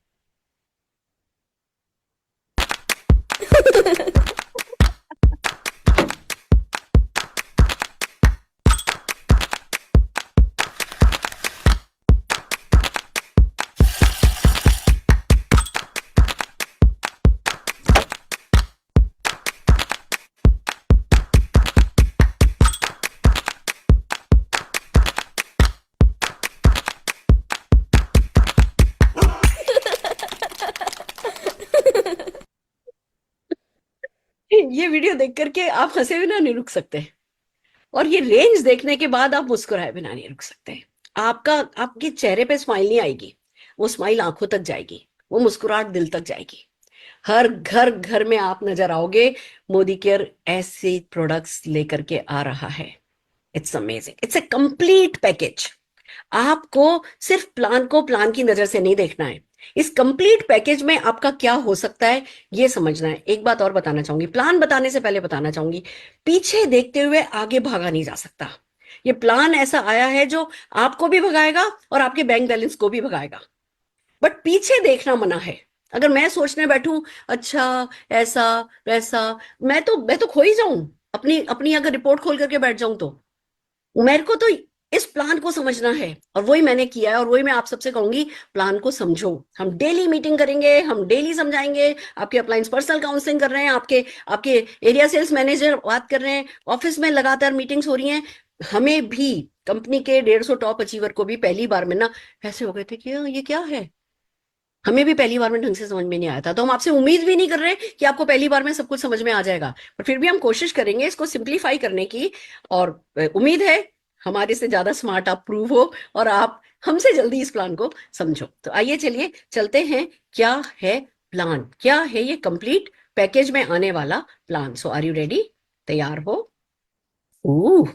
ये वीडियो देख करके आप हंसे बिना नहीं रुक सकते, और ये रेंज देखने के बाद आप मुस्कुराए बिना नहीं रुक सकते। आपका आपके चेहरे पे स्माइल नहीं आएगी, वो स्माइल आंखों तक जाएगी, वो मुस्कुराहट दिल तक जाएगी। हर घर घर में आप नजर आओगे। मोदी केयर ऐसे प्रोडक्ट्स लेकर के आ रहा है। It's amazing, it's a complete package. आपको सिर्फ प्लान को प्लान की नजर से नहीं देखना है, इस कंप्लीट पैकेज में आपका क्या हो सकता है ये समझना है। एक बात और बताना चाहूंगी, प्लान बताने से पहले बताना चाहूंगी, पीछे देखते हुए आगे भागा नहीं जा सकता। ये प्लान ऐसा आया है जो आपको भी भगाएगा और आपके बैंक बैलेंस को भी भगाएगा, बट पीछे देखना मना है। अगर मैं सोचने बैठूं अच्छा ऐसा वैसा, मैं तो खो ही जाऊं। अपनी अपनी अगर रिपोर्ट खोल करके बैठ जाऊं तो मेरे को तो इस प्लान को समझना है, और वही मैंने किया है और वही मैं आप सबसे कहूंगी, प्लान को समझो। हम डेली मीटिंग करेंगे, हम डेली समझाएंगे। आपके अप्लायंस पर्सनल काउंसलिंग कर रहे हैं, आपके आपके एरिया सेल्स मैनेजर बात कर रहे हैं, ऑफिस में लगातार मीटिंग्स हो रही हैं। हमें भी कंपनी के 150 टॉप अचीवर को भी पहली बार में ना ऐसे हो गए थे कि ये क्या है, हमें भी पहली बार में ढंग से समझ में नहीं आया था। तो हम आपसे उम्मीद भी नहीं कर रहे कि आपको पहली बार में सब कुछ समझ में आ जाएगा, पर फिर भी हम कोशिश करेंगे इसको सिंप्लीफाई करने की। और उम्मीद है हमारे से ज्यादा स्मार्ट आप प्रूव हो और आप हमसे जल्दी इस प्लान को समझो। तो आइए चलिए चलते हैं, क्या है प्लान, क्या है ये कंप्लीट पैकेज में आने वाला plan. So are you ready? तैयार हो? ओह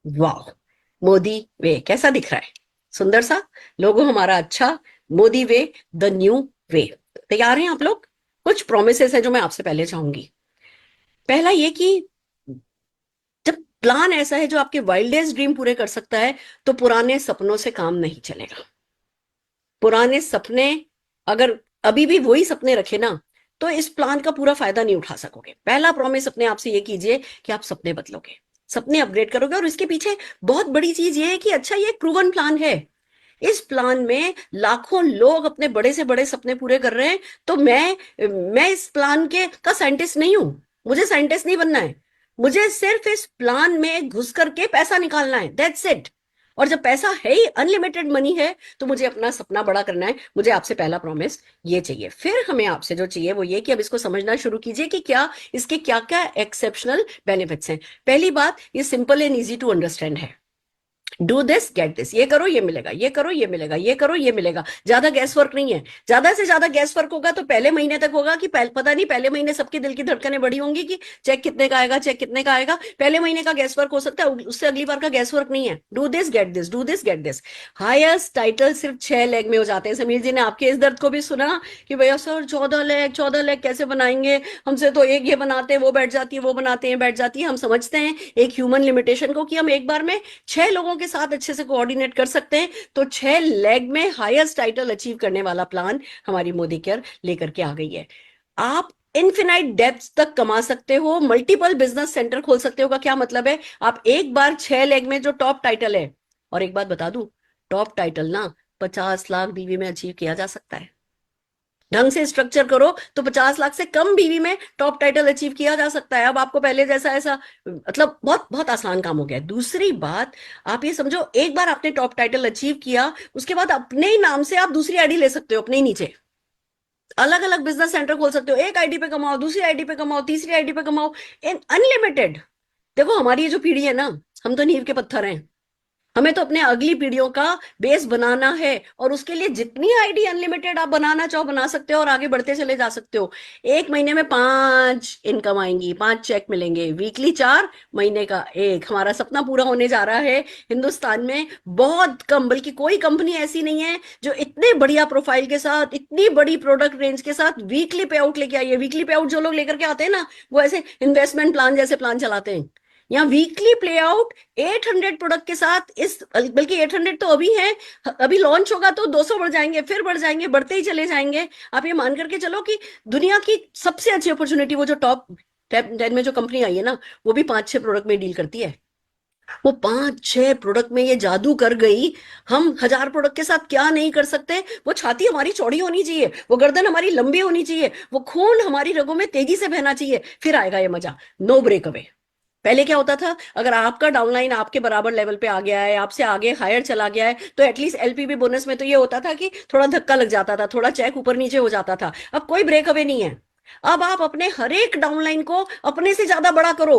वाह, मोदी वे कैसा दिख रहा है, सुंदर सा लोगो हमारा। अच्छा, मोदी वे, द न्यू वे। तैयार हैं आप लोग? कुछ प्रोमिसेस है जो मैं आपसे पहले चाहूंगी। पहला ये कि जब प्लान ऐसा है जो आपके वाइल्डेस्ट ड्रीम पूरे कर सकता है, तो पुराने सपनों से काम नहीं चलेगा। पुराने सपने, अगर अभी भी वही सपने रखे ना, तो इस प्लान का पूरा फायदा नहीं उठा सकोगे। पहला प्रॉमिस अपने आप से ये कीजिए कि आप सपने बदलोगे, सपने अपग्रेड करोगे। और इसके पीछे बहुत बड़ी चीज ये है कि अच्छा, ये एक प्रूवन प्लान है। इस प्लान में लाखों लोग अपने बड़े से बड़े सपने पूरे कर रहे हैं। तो मैं इस प्लान के का साइंटिस्ट नहीं हूं, मुझे साइंटिस्ट नहीं बनना है। मुझे सिर्फ इस प्लान में घुस करके पैसा निकालना है, दैट्स इट। और जब पैसा है ही, अनलिमिटेड मनी है, तो मुझे अपना सपना बड़ा करना है। मुझे आपसे पहला प्रॉमिस ये चाहिए। फिर हमें आपसे जो चाहिए वो ये कि अब इसको समझना शुरू कीजिए कि क्या इसके क्या क्या एक्सेप्शनल बेनिफिट्स हैं। पहली बात, ये simple and easy to understand है। डू दिस गेट दिस, ये करो ये मिलेगा, ये करो ये मिलेगा, ये करो ये मिलेगा। ज्यादा गैस वर्क नहीं है। ज्यादा से ज्यादा गैस वर्क होगा तो पहले महीने तक होगा कि पता नहीं, पहले महीने सबके दिल की धड़कनें बड़ी होंगी कि चेक कितने का आएगा, चेक कितने का आएगा। पहले महीने का गैस वर्क हो सकता है, उससे अगली बार का गैस वर्क नहीं है। Do this get this, do this get this. Highest title सिर्फ 6 लेग में हो जाते हैं। समीर जी ने आपके इस दर्द को भी सुना कि भैया सर 14 लेग कैसे बनाएंगे, हमसे तो एक ये बनाते हैं वो बैठ जाती है, वो बनाते हैं बैठ जाती है। हम समझते हैं एक ह्यूमन लिमिटेशन को कि हम एक बार में 6 लोगों के साथ अच्छे से कोऑर्डिनेट कर सकते हैं। तो 6 लेग में हाईएस्ट टाइटल अचीव करने वाला प्लान हमारी मोदी केयर लेकर के आ गई है। आप इनफिनाइट डेप्थ तक कमा सकते हो, मल्टीपल बिजनेस सेंटर खोल सकते हो। का क्या मतलब है? आप एक बार 6 लेग में जो टॉप टाइटल है, और एक बात बता दूं, टॉप टाइटल ना 50 लाख बीवी में अचीव किया जा सकता है। ढंग से स्ट्रक्चर करो तो 50 लाख से कम बीवी में टॉप टाइटल अचीव किया जा सकता है। अब आपको पहले जैसा ऐसा मतलब बहुत बहुत आसान काम हो गया है। दूसरी बात, आप ये समझो, एक बार आपने टॉप टाइटल अचीव किया, उसके बाद अपने ही नाम से आप दूसरी आईडी ले सकते हो, अपने ही नीचे अलग अलग बिजनेस सेंटर खोल सकते हो। एक आईडी पे कमाओ, दूसरी आईडी पे कमाओ, तीसरी आईडी पे कमाओ, इन अनलिमिटेड। देखो हमारी ये जो पीढ़ी है ना, हम तो नींव के पत्थर हैं। हमें तो अपने अगली पीढ़ियों का बेस बनाना है, और उसके लिए जितनी आईडी अनलिमिटेड आप बनाना चाहो बना सकते हो और आगे बढ़ते चले जा सकते हो। एक महीने में 5 इनकम आएंगी, 5 चेक मिलेंगे, वीकली 4, महीने का 1। हमारा सपना पूरा होने जा रहा है। हिंदुस्तान में बहुत कम, बल्कि कोई कंपनी ऐसी नहीं है जो इतने बढ़िया प्रोफाइल के साथ, इतनी बड़ी प्रोडक्ट रेंज के साथ वीकली पे आउट लेके आई है। वीकली पे आउट जो लोग लेकर के आते हैं ना, वो ऐसे इन्वेस्टमेंट प्लान जैसे प्लान चलाते हैं। यहाँ वीकली प्ले आउट 800 प्रोडक्ट के साथ, इस बल्कि 800 तो अभी है, अभी लॉन्च होगा तो 200 बढ़ जाएंगे, फिर बढ़ जाएंगे, बढ़ते ही चले जाएंगे। आप ये मान करके चलो कि दुनिया की सबसे अच्छी अपॉर्चुनिटी, वो जो टॉप 10 में जो कंपनी आई है ना, वो भी 5-6 प्रोडक्ट में डील करती है। वो 5-6 प्रोडक्ट में ये जादू कर गई। हम 1000 प्रोडक्ट के साथ क्या नहीं कर सकते। वो छाती हमारी चौड़ी होनी चाहिए, वो गर्दन हमारी लंबी होनी चाहिए, वो खून हमारी रगों में तेजी से बहना चाहिए, फिर आएगा ये मजा। No break away. पहले क्या होता था, अगर आपका डाउनलाइन आपके बराबर लेवल पे आ गया है, आपसे आगे हायर चला गया है, तो एटलीस्ट एलपीबी बोनस में तो ये होता था कि थोड़ा धक्का लग जाता था, थोड़ा चेक ऊपर नीचे हो जाता था। अब कोई ब्रेक अवे नहीं है। अब आप अपने हर एक डाउनलाइन को अपने से ज्यादा बड़ा करो,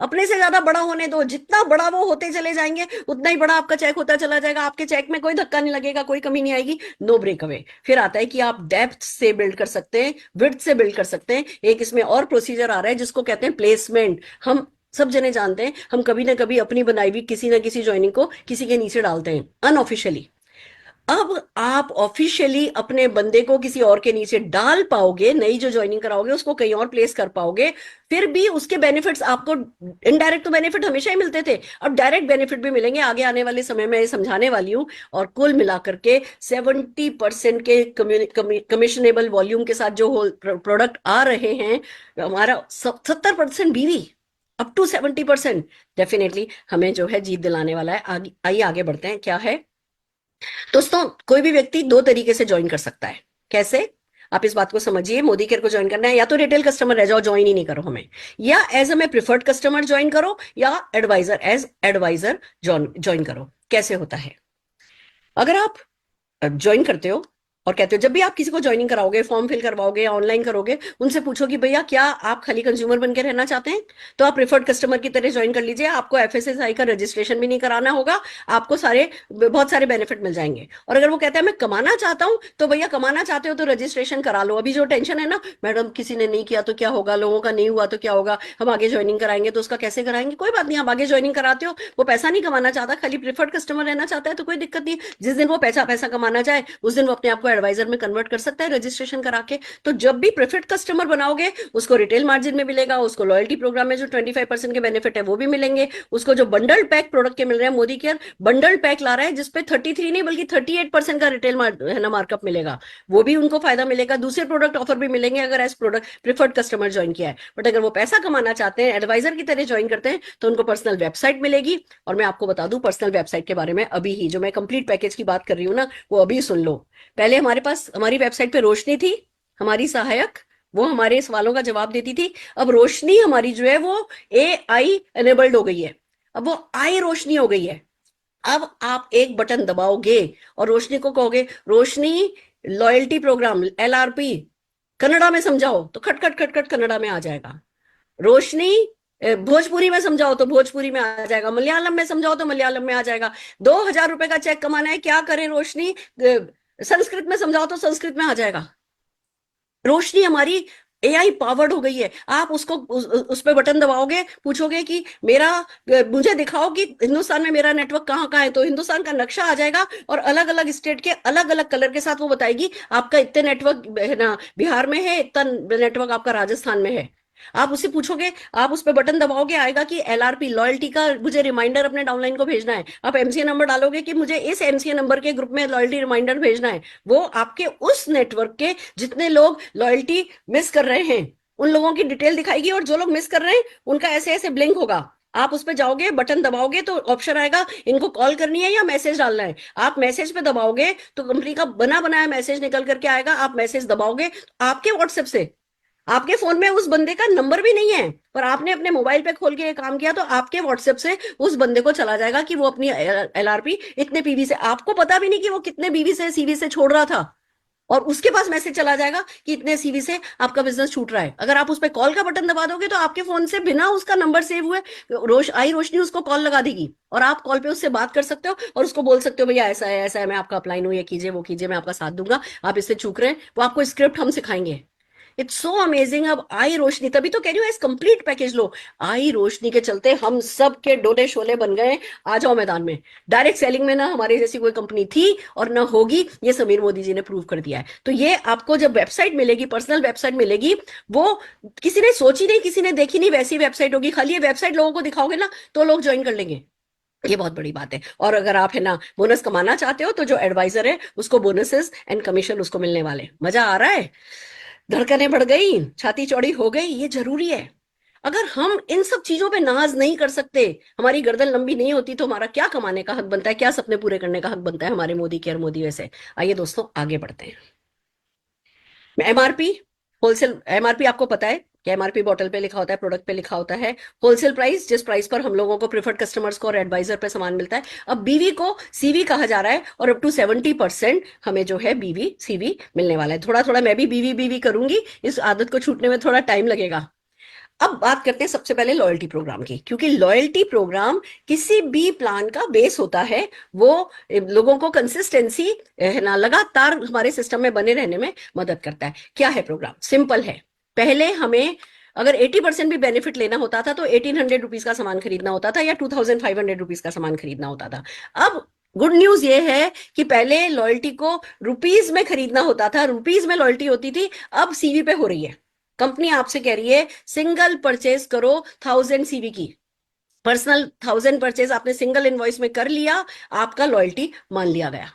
अपने से ज्यादा बड़ा होने दो। जितना बड़ा वो होते चले जाएंगे, उतना ही बड़ा आपका चेक होता चला जाएगा। आपके चेक में कोई धक्का नहीं लगेगा, कोई कमी नहीं आएगी। No break away. फिर आता है कि आप डेप्थ से बिल्ड कर सकते हैं, विड्थ से बिल्ड कर सकते हैं। एक इसमें और प्रोसीजर आ रहा है जिसको कहते हैं प्लेसमेंट। हम सब जने जानते हैं, हम कभी ना कभी अपनी बनाई हुई किसी ना किसी ज्वाइनिंग को किसी के नीचे डालते हैं अनऑफिशियली। अब आप ऑफिशियली अपने बंदे को किसी और के नीचे डाल पाओगे, नई जो ज्वाइनिंग कराओगे उसको कहीं और प्लेस कर पाओगे। फिर भी उसके बेनिफिट्स आपको, इनडायरेक्ट तो बेनिफिट हमेशा ही मिलते थे, अब डायरेक्ट बेनिफिट भी मिलेंगे आगे आने वाले समय में, ये समझाने वाली हूँ। और कुल मिलाकर के 70% के कमीशनेबल वॉल्यूम के साथ जो होल प्रोडक्ट आ रहे हैं, हमारा 70% बीवी, अप टू 70%, डेफिनेटली हमें जो है जीत दिलाने वाला है। आगे आइए आगे बढ़ते हैं। क्या है दोस्तों, कोई भी व्यक्ति 2 तरीके से ज्वाइन कर सकता है। कैसे? आप इस बात को समझिए, मोदी केयर को ज्वाइन करना है, या तो रिटेल कस्टमर रह जाओ, ज्वाइन ही नहीं करो हमें, या as a preferred customer join करो, या एडवाइजर एज एडवाइजर ज्वाइन करो। कैसे होता है? अगर आप ज्वाइन करते हो और कहते हो, जब भी आप किसी को ज्वाइनिंग कराओगे, फॉर्म फिल करवाओगे या ऑनलाइन करोगे, उनसे पूछो कि भैया क्या आप खाली कंज्यूमर बन के रहना चाहते हैं? तो आप प्रिफर्ड कस्टमर की तरह ज्वाइन कर लीजिए। आपको एफएसएसआई का रजिस्ट्रेशन भी नहीं कराना होगा, आपको बहुत सारे बेनिफिट मिल जाएंगे। और अगर वो कहता है मैं कमाना चाहता हूं, तो भैया कमाना चाहते हो तो रजिस्ट्रेशन करा लो। अभी जो टेंशन है ना, मैडम किसी ने नहीं किया तो क्या होगा, लोगों का नहीं हुआ तो क्या होगा, हम आगे ज्वाइनिंग कराएंगे तो उसका कैसे कराएंगे? कोई बात नहीं, आप आगे ज्वाइनिंग कराते हो, वो पैसा नहीं कमाना चाहता, खाली प्रिफर्ड कस्टमर रहना चाहता है, तो कोई दिक्कत नहीं। जिस दिन वो पैसा पैसा कमाना चाहे, उस दिन वो अपने आप को एडवाइजर में कन्वर्ट कर सकता है रजिस्ट्रेशन करा के। तो जब भी प्रेफर्ड कस्टमर बनाओगे, उसको रिटेल मार्जिन में मिलेगा, उसको लॉयल्टी प्रोग्राम में जो 25% के बेनिफिट है वो भी मिलेंगे, उसको जो बंडल पैक प्रोडक्ट के मिल रहे हैं, मोदी केयर बंडल पैक ला रहा है जिसपे 33 नहीं बल्कि 38% का रिटेल है ना मार्कअप मिलेगा, वो भी उनको फायदा मिलेगा। दूसरे प्रोडक्ट ऑफर भी मिलेंगे अगर as product preferred customer join किया है। बट अगर वो पैसा कमाना चाहते हैं, एडवाइजर की तरह ज्वाइन करते हैं, तो उनको पर्सनल वेबसाइट मिलेगी। और मैं आपको बता दूं पर्सनल वेबसाइट के बारे में, अभी ही जो मैं कंप्लीट पैकेज की बात कर रही हूँ ना, वो अभी सुन लो। पहले हमारे पास हमारी वेबसाइट पे रोशनी थी, हमारी सहायक, वो हमारे सवालों का जवाब देती थी। अब रोशनी हमारी जो है वो AI एनेबल्ड हो गई है, अब वो आई रोशनी हो गई है। अब आप एक बटन दबाओगे और रोशनी को कहोगे, रोशनी लॉयल्टी प्रोग्राम LRP कन्नड़ा में समझाओ, तो खट खट खट खट कन्नड़ा में आ जाएगा। रोशनी भोजपुरी में समझाओ तो भोजपुरी में आ जाएगा, मलयालम में समझाओ तो मलयालम में आ जाएगा। 2000 रुपए का चेक कमाना है, क्या करें रोशनी? संस्कृत में समझाओ तो संस्कृत में आ जाएगा। रोशनी हमारी AI पावर्ड हो गई है। आप उसको उस पे बटन दबाओगे, पूछोगे कि मुझे दिखाओ कि हिंदुस्तान में मेरा नेटवर्क कहाँ कहाँ है, तो हिंदुस्तान का नक्शा आ जाएगा और अलग अलग स्टेट के अलग अलग कलर के साथ वो बताएगी आपका इतने नेटवर्क है ना बिहार में है, इतना नेटवर्क आपका राजस्थान में है। आप उससे पूछोगे, आप उस पर बटन दबाओगे, आएगा कि LRP लॉयल्टी का मुझे रिमाइंडर अपने डाउनलाइन को भेजना है। आप MCA नंबर डालोगे कि मुझे इस MCA नंबर के ग्रुप में लॉयल्टी रिमाइंडर भेजना है। वो आपके उस नेटवर्क के जितने लोग लॉयल्टी मिस कर रहे हैं, उन लोगों की डिटेल दिखाएगी, और जो लोग मिस कर रहे हैं उनका ऐसे ऐसे ब्लिंक होगा। आप उस पर जाओगे, बटन दबाओगे तो ऑप्शन आएगा इनको कॉल करनी है या मैसेज डालना है। आप मैसेज पे दबाओगे तो कंपनी का बना बनाया मैसेज निकल करके आएगा। आप मैसेज दबाओगे तो आपके व्हाट्सएप से, आपके फोन में उस बंदे का नंबर भी नहीं है, पर आपने अपने मोबाइल पे खोल के ये काम किया, तो आपके व्हाट्सएप से उस बंदे को चला जाएगा कि वो अपनी एलआरपी इतने पीवी से, आपको पता भी नहीं कि वो कितने बीवी से सीवी से छोड़ रहा था, और उसके पास मैसेज चला जाएगा कि इतने सीवी से आपका बिजनेस छूट रहा है। अगर आप उस पर कॉल का बटन दबा दोगे तो आपके फोन से बिना उसका नंबर सेव हुए आई रोशनी उसको कॉल लगा देगी, और आप कॉल पे उससे बात कर सकते हो और उसको बोल सकते हो भैया ऐसा है ऐसा है, मैं आपका अपलाइन हूँ, ये कीजिए वो कीजिए, मैं आपका साथ दूंगा, आप इससे चूक रहे हैं। वो आपको स्क्रिप्ट हम सिखाएंगे। It's so amazing. अब आई रोशनी, तभी तो कह रही हूँ इस कंप्लीट पैकेज लो। आई रोशनी के चलते हम सब के डोले शोले बन गए। आ जाओ मैदान में। डायरेक्ट सेलिंग में ना हमारे जैसी कोई कंपनी थी और ना होगी, ये समीर मोदी जी ने प्रूव कर दिया है। तो ये आपको जब वेबसाइट मिलेगी, पर्सनल वेबसाइट मिलेगी, वो किसी ने सोची नहीं, किसी ने देखी नहीं, वैसी वेबसाइट होगी। खाली ये वेबसाइट लोगों को दिखाओगे ना तो लोग ज्वाइन कर लेंगे। ये बहुत बड़ी बात है। और अगर आप है ना बोनस कमाना चाहते हो तो जो एडवाइजर है उसको बोनसेस एंड कमीशन उसको मिलने वाले। मजा आ रहा है? धड़कनें बढ़ गई, छाती चौड़ी हो गई, ये जरूरी है। अगर हम इन सब चीजों पे नाज नहीं कर सकते, हमारी गर्दन लंबी नहीं होती, तो हमारा क्या कमाने का हक बनता है, क्या सपने पूरे करने का हक बनता है हमारे मोदी के और मोदी वैसे। आइए दोस्तों आगे बढ़ते हैं। एमआरपी, होलसेल एमआरपी आपको पता है कि एमआरपी बॉटल पे लिखा होता है, प्रोडक्ट पे लिखा होता है। होलसेल प्राइस, जिस प्राइस पर हम लोगों को, प्रिफर्ड कस्टमर्स को और एडवाइजर पे सामान मिलता है। अब बीवी को सीवी कहा जा रहा है, और अप टू 70% हमें जो है बीवी सीवी मिलने वाला है। थोड़ा थोड़ा मैं भी बीवी बीवी करूंगी, इस आदत को छूटने में थोड़ा टाइम लगेगा। अब बात करते हैं सबसे पहले लॉयल्टी प्रोग्राम की, क्योंकि लॉयल्टी प्रोग्राम किसी भी प्लान का बेस होता है। वो लोगों को कंसिस्टेंसी है ना, लगातार हमारे सिस्टम में बने रहने में मदद करता है। क्या है प्रोग्राम? सिंपल है। पहले हमें अगर 80% भी बेनिफिट लेना होता था तो 1800 रुपीज का सामान खरीदना होता था, या 2500 रुपीज का सामान खरीदना होता था। अब गुड न्यूज ये है कि पहले लॉयल्टी को रुपीज में खरीदना होता था, रुपीज में लॉयल्टी होती थी, अब सीवी पे हो रही है। कंपनी आपसे कह रही है सिंगल परचेज करो 1000 सीवी की, पर्सनल 1000 परचेज आपने सिंगल इनवॉइस में कर लिया, आपका लॉयल्टी मान लिया गया।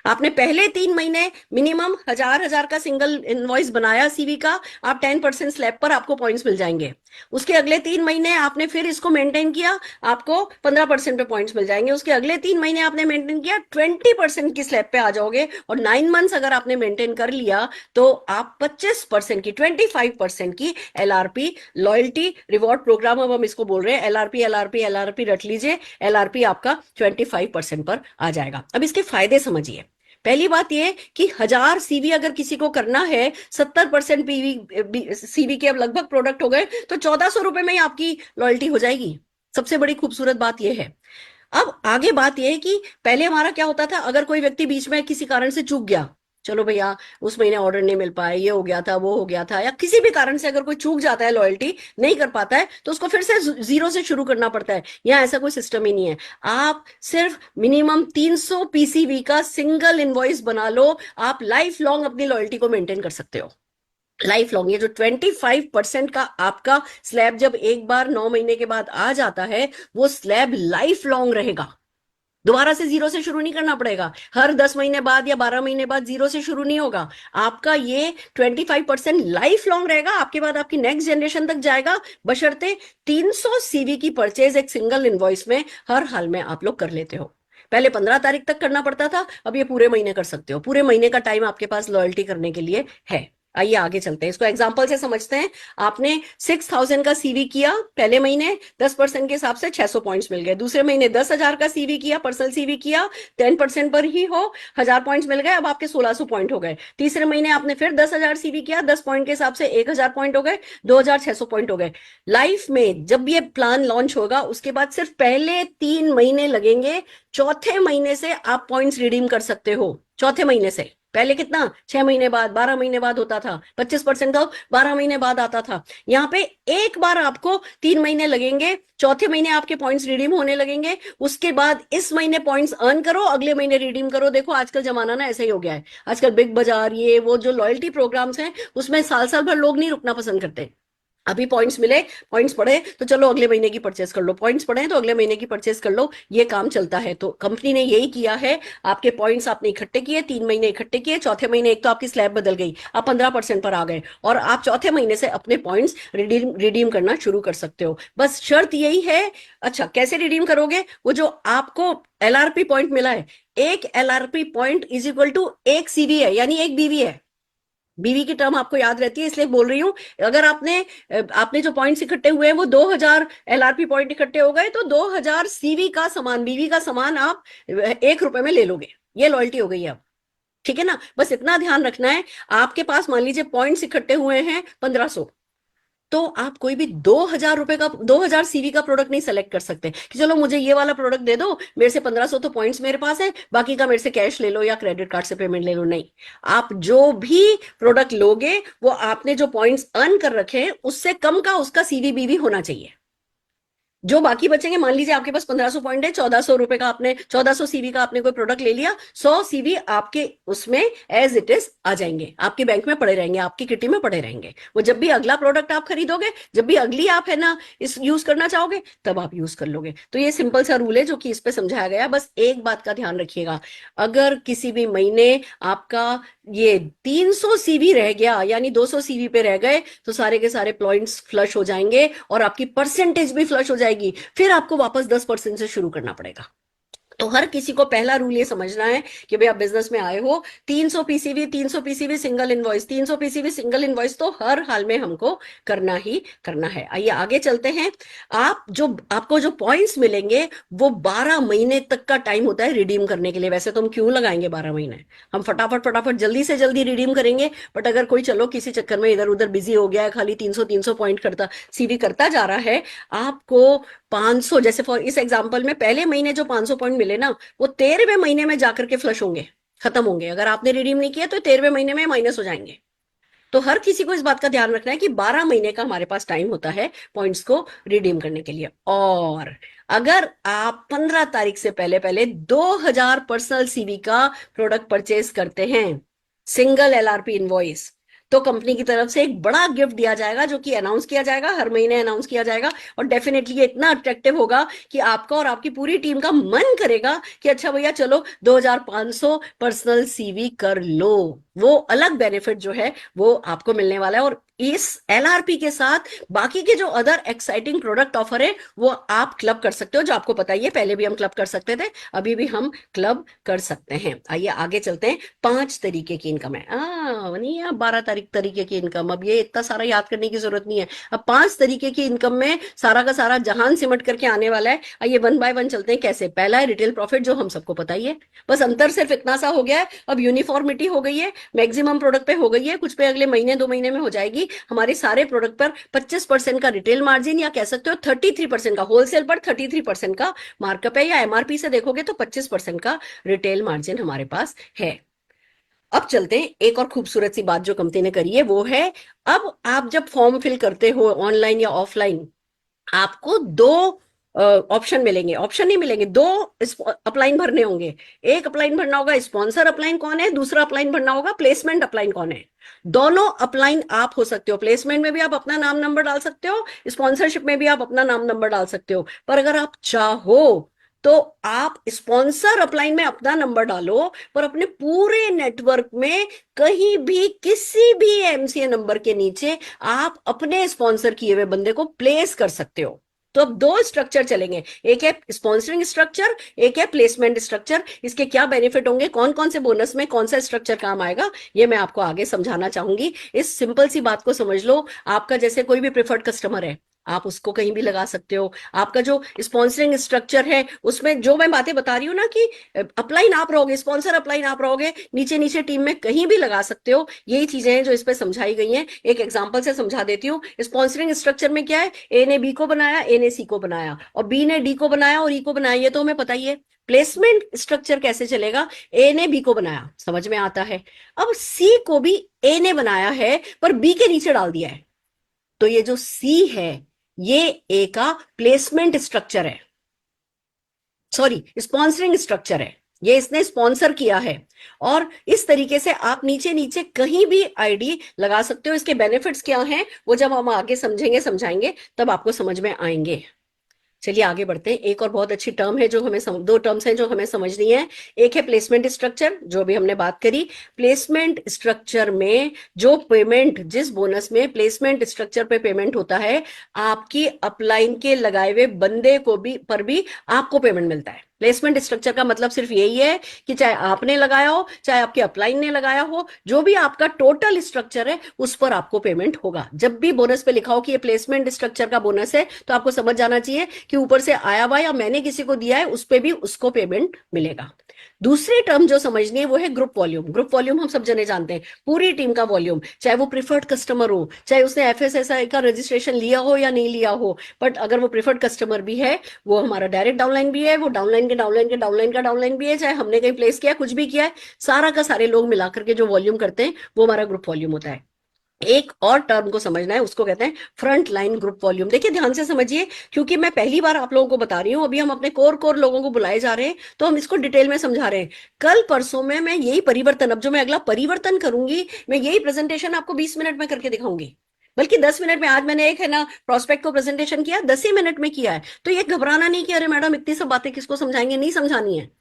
आपने पहले 3 महीने मिनिमम 1000 का सिंगल इनवॉइस बनाया सीवी का, आप 10% स्लैब पर आपको पॉइंट्स मिल जाएंगे। उसके अगले 3 महीने आपने फिर इसको मेंटेन किया, आपको 15% पे पॉइंट्स मिल जाएंगे। उसके अगले 3 महीने आपने मेंटेन किया, 20% की स्लैब पे आ जाओगे। और 9 मंथ्स अगर आपने मेंटेन कर लिया तो आप 25% की, 25% की एलआरपी, लॉयल्टी रिवॉर्ड प्रोग्राम, अब हम इसको बोल रहे हैं एलआरपी, एलआरपी एलआरपी रट लीजिए, एलआरपी आपका 25% पर आ जाएगा। अब इसके फायदे समझिए। पहली बात यह कि 1000 सीवी अगर किसी को करना है, 70% पीवी सीवी के अब लगभग प्रोडक्ट हो गए, तो 1400 रुपए में ही आपकी लॉयल्टी हो जाएगी। सबसे बड़ी खूबसूरत बात यह है। अब आगे बात यह है कि पहले हमारा क्या होता था, अगर कोई व्यक्ति बीच में किसी कारण से चूक गया, चलो भैया उस महीने ऑर्डर नहीं मिल पाया, ये हो गया था वो हो गया था, या किसी भी कारण से अगर कोई चूक जाता है, लॉयल्टी नहीं कर पाता है, तो उसको फिर से जीरो से शुरू करना पड़ता है। यहाँ ऐसा कोई सिस्टम ही नहीं है। आप सिर्फ मिनिमम 300 पीसीवी का सिंगल इनवॉइस बना लो, आप लाइफ लॉन्ग अपनी लॉयल्टी को मेंटेन कर सकते हो। Life long. ये जो 25% का आपका स्लैब जब एक बार 9 महीने के बाद आ जाता है, वो स्लैब लाइफ लॉन्ग रहेगा। दोबारा से जीरो से शुरू नहीं करना पड़ेगा, हर 10 महीने बाद या 12 महीने बाद जीरो से शुरू नहीं होगा। आपका ये 25% लाइफ लॉन्ग रहेगा, आपके बाद आपकी नेक्स्ट जनरेशन तक जाएगा, बशर्ते 300 सीवी की परचेज एक सिंगल इनवॉइस में हर हाल में आप लोग कर लेते हो। पहले 15 तारीख तक करना पड़ता था, अब ये पूरे महीने कर सकते हो। पूरे महीने का टाइम आपके पास लॉयल्टी करने के लिए है। आइए आगे चलते हैं, इसको एग्जांपल से समझते हैं। आपने 6000 का सीवी किया पहले महीने, 10% के हिसाब से 600 पॉइंट्स मिल गए। दूसरे महीने 10,000 का सीवी किया, पर्सनल सीवी किया, 10% पर ही हो, 1000 पॉइंट्स मिल गए, अब आपके 1600 पॉइंट हो गए। तीसरे महीने आपने फिर 10,000 सीवी किया, 10 पॉइंट के हिसाब से 1000 पॉइंट हो गए, 2600 पॉइंट हो गए। लाइफ में जब ये प्लान लॉन्च होगा उसके बाद सिर्फ पहले 3 महीने लगेंगे, चौथे महीने से आप पॉइंट्स रिडीम कर सकते हो। चौथे महीने से, पहले कितना 6 महीने बाद, 12 महीने बाद होता था, 25% का 12 महीने बाद आता था। यहाँ पे एक बार आपको 3 महीने लगेंगे, चौथे महीने आपके पॉइंट्स रिडीम होने लगेंगे। उसके बाद इस महीने पॉइंट्स अर्न करो, अगले महीने रिडीम करो। देखो आजकल जमाना ना ऐसा ही हो गया है। आजकल बिग बाजार, ये वो जो लॉयल्टी प्रोग्राम्स हैं उसमें साल साल भर लोग नहीं रुकना पसंद करते। अभी पॉइंट्स मिले, पॉइंट्स पढ़े तो चलो अगले महीने की परचेस कर लो, पॉइंट्स पढ़े तो अगले महीने की परचेस कर लो, ये काम चलता है। तो कंपनी ने यही किया है, आपके पॉइंट्स आपने इकट्ठे किए, 3 महीने इकट्ठे किए, चौथे महीने एक तो आपकी स्लैब बदल गई, आप 15% पर आ गए, और आप चौथे महीने से अपने पॉइंट्स रिडीम करना शुरू कर सकते हो। बस शर्त यही है। अच्छा, कैसे रिडीम करोगे? वो जो आपको एलआरपी पॉइंट मिला है, एक LRP point is equal to एक सीवी है, यानी एक बीवी है। बीवी की टर्म आपको याद रहती है, इसलिए बोल रही हूं। अगर आपने जो पॉइंट्स इकट्ठे हुए हैं वो 2000 एलआरपी पॉइंट इकट्ठे हो गए, तो 2000 सीवी का सामान, बीवी का सामान आप 1 रुपए में ले लोगे। ये लॉयल्टी हो गई अब, ठीक है ना? बस इतना ध्यान रखना है। आपके पास मान लीजिए पॉइंट्स इकट्ठे हुए हैं 1500, तो आप कोई भी 2000 रुपए का, 2000 सीवी का प्रोडक्ट नहीं सेलेक्ट कर सकते कि चलो मुझे ये वाला प्रोडक्ट दे दो, मेरे से 1500 तो पॉइंट्स मेरे पास है, बाकी का मेरे से कैश ले लो या क्रेडिट कार्ड से पेमेंट ले लो। नहीं, आप जो भी प्रोडक्ट लोगे वो आपने जो पॉइंट्स अर्न कर रखे हैं उससे कम का उसका सीवी बीवी होना चाहिए। जो बाकी बचेंगे, मान लीजिए आपके पास 1500 पॉइंट है, 1400 रुपए का आपने, 1400 सीवी का आपने कोई प्रोडक्ट ले लिया, 100 सीवी आपके उसमें एज इट इज आ जाएंगे, आपके बैंक में पड़े रहेंगे, आपकी किटी में पड़े रहेंगे। वो जब भी अगला प्रोडक्ट आप खरीदोगे, जब भी अगली आप है ना इस यूज करना चाहोगे, तब आप यूज कर लोगे। तो ये सिंपल सा रूल है जो कि इस पे समझाया गया। बस एक बात का ध्यान रखिएगा, अगर किसी भी महीने आपका ये 300 सीवी रह गया, यानी 200 सीवी पे रह गए, तो सारे के सारे पॉइंट्स फ्लश हो जाएंगे और आपकी परसेंटेज भी फ्लश हो जाएगी। फिर आपको वापस 10% से शुरू करना पड़ेगा। तो हर किसी को पहला रूल ये समझना है कि भाई आप बिजनेस में आए हो, 300 PCV, 300 PCV single invoice, 300 PCV single invoice तो हर हाल में हमको करना ही करना है। आइए आगे चलते हैं। आपको जो पॉइंट्स मिलेंगे वो 12 महीने तक का टाइम होता है रिडीम करने के लिए। वैसे तो हम क्यों लगाएंगे 12 महीने, हम फटाफट फटाफट जल्दी से जल्दी रिडीम करेंगे। बट अगर कोई चलो किसी चक्कर में इधर उधर बिजी हो गया है, खाली 300 पॉइंट करता सीवी करता जा रहा है, आपको 500, जैसे फॉर इस एग्जांपल में पहले महीने जो 500 पॉइंट मिले ना, वो 13वें महीने में जाकर के फ्लश होंगे, खत्म होंगे। अगर आपने रिडीम नहीं किया तो 13वें महीने में माइनस हो जाएंगे। तो हर किसी को इस बात का ध्यान रखना है कि 12 महीने का हमारे पास टाइम होता है पॉइंट्स को रिडीम करने के लिए। और अगर आप 15 तारीख से पहले पहले 2000 पर्सनल सीवी का प्रोडक्ट परचेज करते हैं, सिंगल एलआरपी इनवॉइस, तो कंपनी की तरफ से एक बड़ा गिफ्ट दिया जाएगा, जो कि अनाउंस किया जाएगा, हर महीने अनाउंस किया जाएगा। और डेफिनेटली ये इतना अट्रैक्टिव होगा कि आपका और आपकी पूरी टीम का मन करेगा कि अच्छा भैया चलो 2500 पर्सनल सीवी कर लो। वो अलग बेनिफिट जो है वो आपको मिलने वाला है। और इस एलआरपी के साथ बाकी के जो अदर एक्साइटिंग प्रोडक्ट ऑफर है वो आप क्लब कर सकते हो, जो आपको पता ही है, पहले भी हम क्लब कर सकते थे, अभी भी हम क्लब कर सकते हैं। आइए आगे चलते हैं। 5 तरीके की इनकम है, नहीं 12 तरीके की इनकम। अब ये इतना सारा याद करने की जरूरत नहीं है। अब 5 तरीके की इनकम में सारा का सारा जहान सिमट करके आने वाला है। आइए वन बाय वन चलते हैं। कैसे? पहला है रिटेल प्रॉफिट, जो हम सबको पता ही है। बस अंतर सिर्फ इतना सा हो गया है, अब यूनिफॉर्मिटी हो गई है, मैक्सिमम प्रोडक्ट पे हो गई है, कुछ पे अगले महीने 2 महीने में हो जाएगी। हमारे सारे प्रोडक्ट पर 25% का रिटेल मार्जिन, या कह सकते हो 33% का, होलसेल पर 33% का मार्कअप है, या एमआरपी से देखोगे तो 25% का रिटेल मार्जिन हमारे पास है। अब चलते हैं, एक और खूबसूरत सी बात जो कंपनी ने करी है वो है, अब आप जब फॉर्म फिल करते हो ऑनलाइन या ऑफलाइन, आपको 2 ऑप्शन मिलेंगे, ऑप्शन नहीं मिलेंगे, 2 अपलाइन भरने होंगे। एक अपलाइन भरना होगा स्पॉन्सर अपलाइन कौन है, दूसरा अपलाइन भरना होगा प्लेसमेंट अपलाइन कौन है। दोनों अपलाइन आप हो सकते हो, प्लेसमेंट में भी आप अपना नाम नंबर डाल सकते हो, स्पॉन्सरशिप में भी आप अपना नाम नंबर डाल सकते हो। पर अगर आप चाहो तो आप स्पॉन्सर अपलाइन में अपना नंबर डालो, पर अपने पूरे नेटवर्क में कहीं भी किसी भी एमसीए नंबर के नीचे आप अपने स्पॉन्सर किए हुए बंदे को प्लेस कर सकते हो। तो अब 2 स्ट्रक्चर चलेंगे, एक है स्पॉन्सरिंग स्ट्रक्चर, एक है प्लेसमेंट स्ट्रक्चर। इसके क्या बेनिफिट होंगे, कौन कौन से बोनस में कौन सा स्ट्रक्चर काम आएगा, ये मैं आपको आगे समझाना चाहूंगी। इस सिंपल सी बात को समझ लो, आपका जैसे कोई भी प्रिफर्ड कस्टमर है, आप उसको कहीं भी लगा सकते हो। आपका जो स्पॉन्सरिंग स्ट्रक्चर है उसमें जो मैं बातें बता रही हूँ ना, कि अपलाइन आप रहोगे, स्पॉन्सर अपलाइन आप रहोगे, नीचे नीचे टीम में कहीं भी लगा सकते हो। यही चीजें हैं जो इस पे समझाई गई हैं। एक एग्जांपल से समझा देती हूँ। स्पॉन्सरिंग स्ट्रक्चर में क्या है, ए ने बी को बनाया, ए ने सी को बनाया, और बी ने डी को बनाया और ई को बनाया, ये तो हमें पता ही है। प्लेसमेंट स्ट्रक्चर कैसे चलेगा, ए ने बी को बनाया, समझ में आता है। अब सी को भी ए ने बनाया है पर बी के नीचे डाल दिया है, तो ये जो सी है ये ए का प्लेसमेंट स्ट्रक्चर है, सॉरी स्पॉन्सरिंग स्ट्रक्चर है। ये इसने स्पॉन्सर किया है। और इस तरीके से आप नीचे नीचे कहीं भी आईडी लगा सकते हो। इसके बेनिफिट्स क्या हैं वो जब हम आगे समझेंगे समझाएंगे तब आपको समझ में आएंगे। चलिए आगे बढ़ते हैं। एक और बहुत अच्छी टर्म है जो हमें दो टर्म्स हैं जो हमें समझनी है। एक है प्लेसमेंट स्ट्रक्चर, जो भी हमने बात करी। प्लेसमेंट स्ट्रक्चर में जो पेमेंट, जिस बोनस में प्लेसमेंट स्ट्रक्चर पे पेमेंट होता है, आपकी अपलाइन के लगाए हुए बंदे को भी पर भी आपको पेमेंट मिलता है। प्लेसमेंट स्ट्रक्चर का मतलब सिर्फ यही है कि चाहे आपने लगाया हो चाहे आपके अपलाइन ने लगाया हो, जो भी आपका टोटल स्ट्रक्चर है उस पर आपको पेमेंट होगा। जब भी बोनस पे लिखा हो कि ये प्लेसमेंट स्ट्रक्चर का बोनस है तो आपको समझ जाना चाहिए कि ऊपर से आया हुआ या मैंने किसी को दिया है उस पे भी उसको पेमेंट मिलेगा। दूसरी टर्म जो समझनी है वो है ग्रुप वॉल्यूम। ग्रुप वॉल्यूम हम सब जने जानते हैं, पूरी टीम का वॉल्यूम, चाहे वो प्रिफर्ड कस्टमर हो, चाहे उसने एफएसएसआई का रजिस्ट्रेशन लिया हो या नहीं लिया हो, बट अगर वो प्रिफर्ड कस्टमर भी है, वो हमारा डायरेक्ट डाउनलाइन भी है, वो डाउनलाइन के डाउनलाइन के डाउनलाइन का डाउनलाइन भी है, चाहे हमने कहीं प्लेस किया कुछ भी किया है, सारा का सारे लोग मिलाकर के जो वॉल्यूम करते हैं वो हमारा ग्रुप वॉल्यूम होता है। एक और टर्म को समझना है, उसको कहते हैं फ्रंट लाइन ग्रुप वॉल्यूम। देखिए ध्यान से समझिए, क्योंकि मैं पहली बार आप लोगों को बता रही हूं, अभी हम अपने कोर कोर लोगों को बुलाए जा रहे हैं तो हम इसको डिटेल में समझा रहे हैं। कल परसों में मैं यही परिवर्तन, अब जो मैं अगला परिवर्तन करूंगी, मैं यही प्रेजेंटेशन आपको 20 मिनट में करके दिखाऊंगी, बल्कि 10 मिनट में। आज मैंने एक है ना प्रोस्पेक्ट को प्रेजेंटेशन किया 10 ही मिनट में किया है। तो ये घबराना नहीं कि अरे मैडम इतनी सब बातें किसको समझाएंगे, नहीं समझानी है।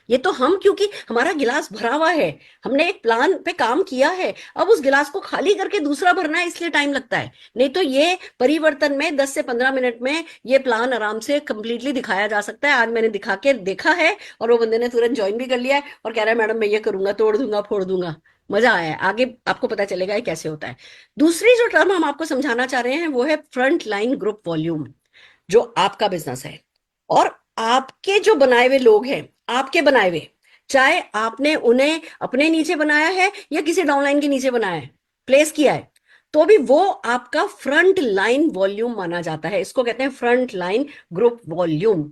ये तो हम, क्योंकि हमारा गिलास भरा हुआ है, हमने एक प्लान पे काम किया है, अब उस गिलास को खाली करके दूसरा भरना है, इसलिए टाइम लगता है। नहीं तो ये परिवर्तन में 10 से 15 मिनट में ये प्लान आराम से कंप्लीटली दिखाया जा सकता है। आज मैंने दिखा के देखा है और वो बंदे ने तुरंत ज्वाइन भी कर लिया है और कह रहा है मैडम मैं ये करूंगा, तोड़ दूंगा फोड़ दूंगा। मजा आया है, आगे आपको पता चलेगा ये कैसे होता है। दूसरी जो टर्म हम आपको समझाना चाह रहे हैं वो है फ्रंट लाइन ग्रुप वॉल्यूम। जो आपका बिजनेस है और आपके जो बनाए हुए लोग हैं, आपके बनाए हुए, चाहे आपने उन्हें अपने नीचे बनाया है या किसी डाउनलाइन के नीचे बनाया है, प्लेस किया है, तो भी वो आपका फ्रंट लाइन वॉल्यूम माना जाता है। इसको कहते हैं front line group volume.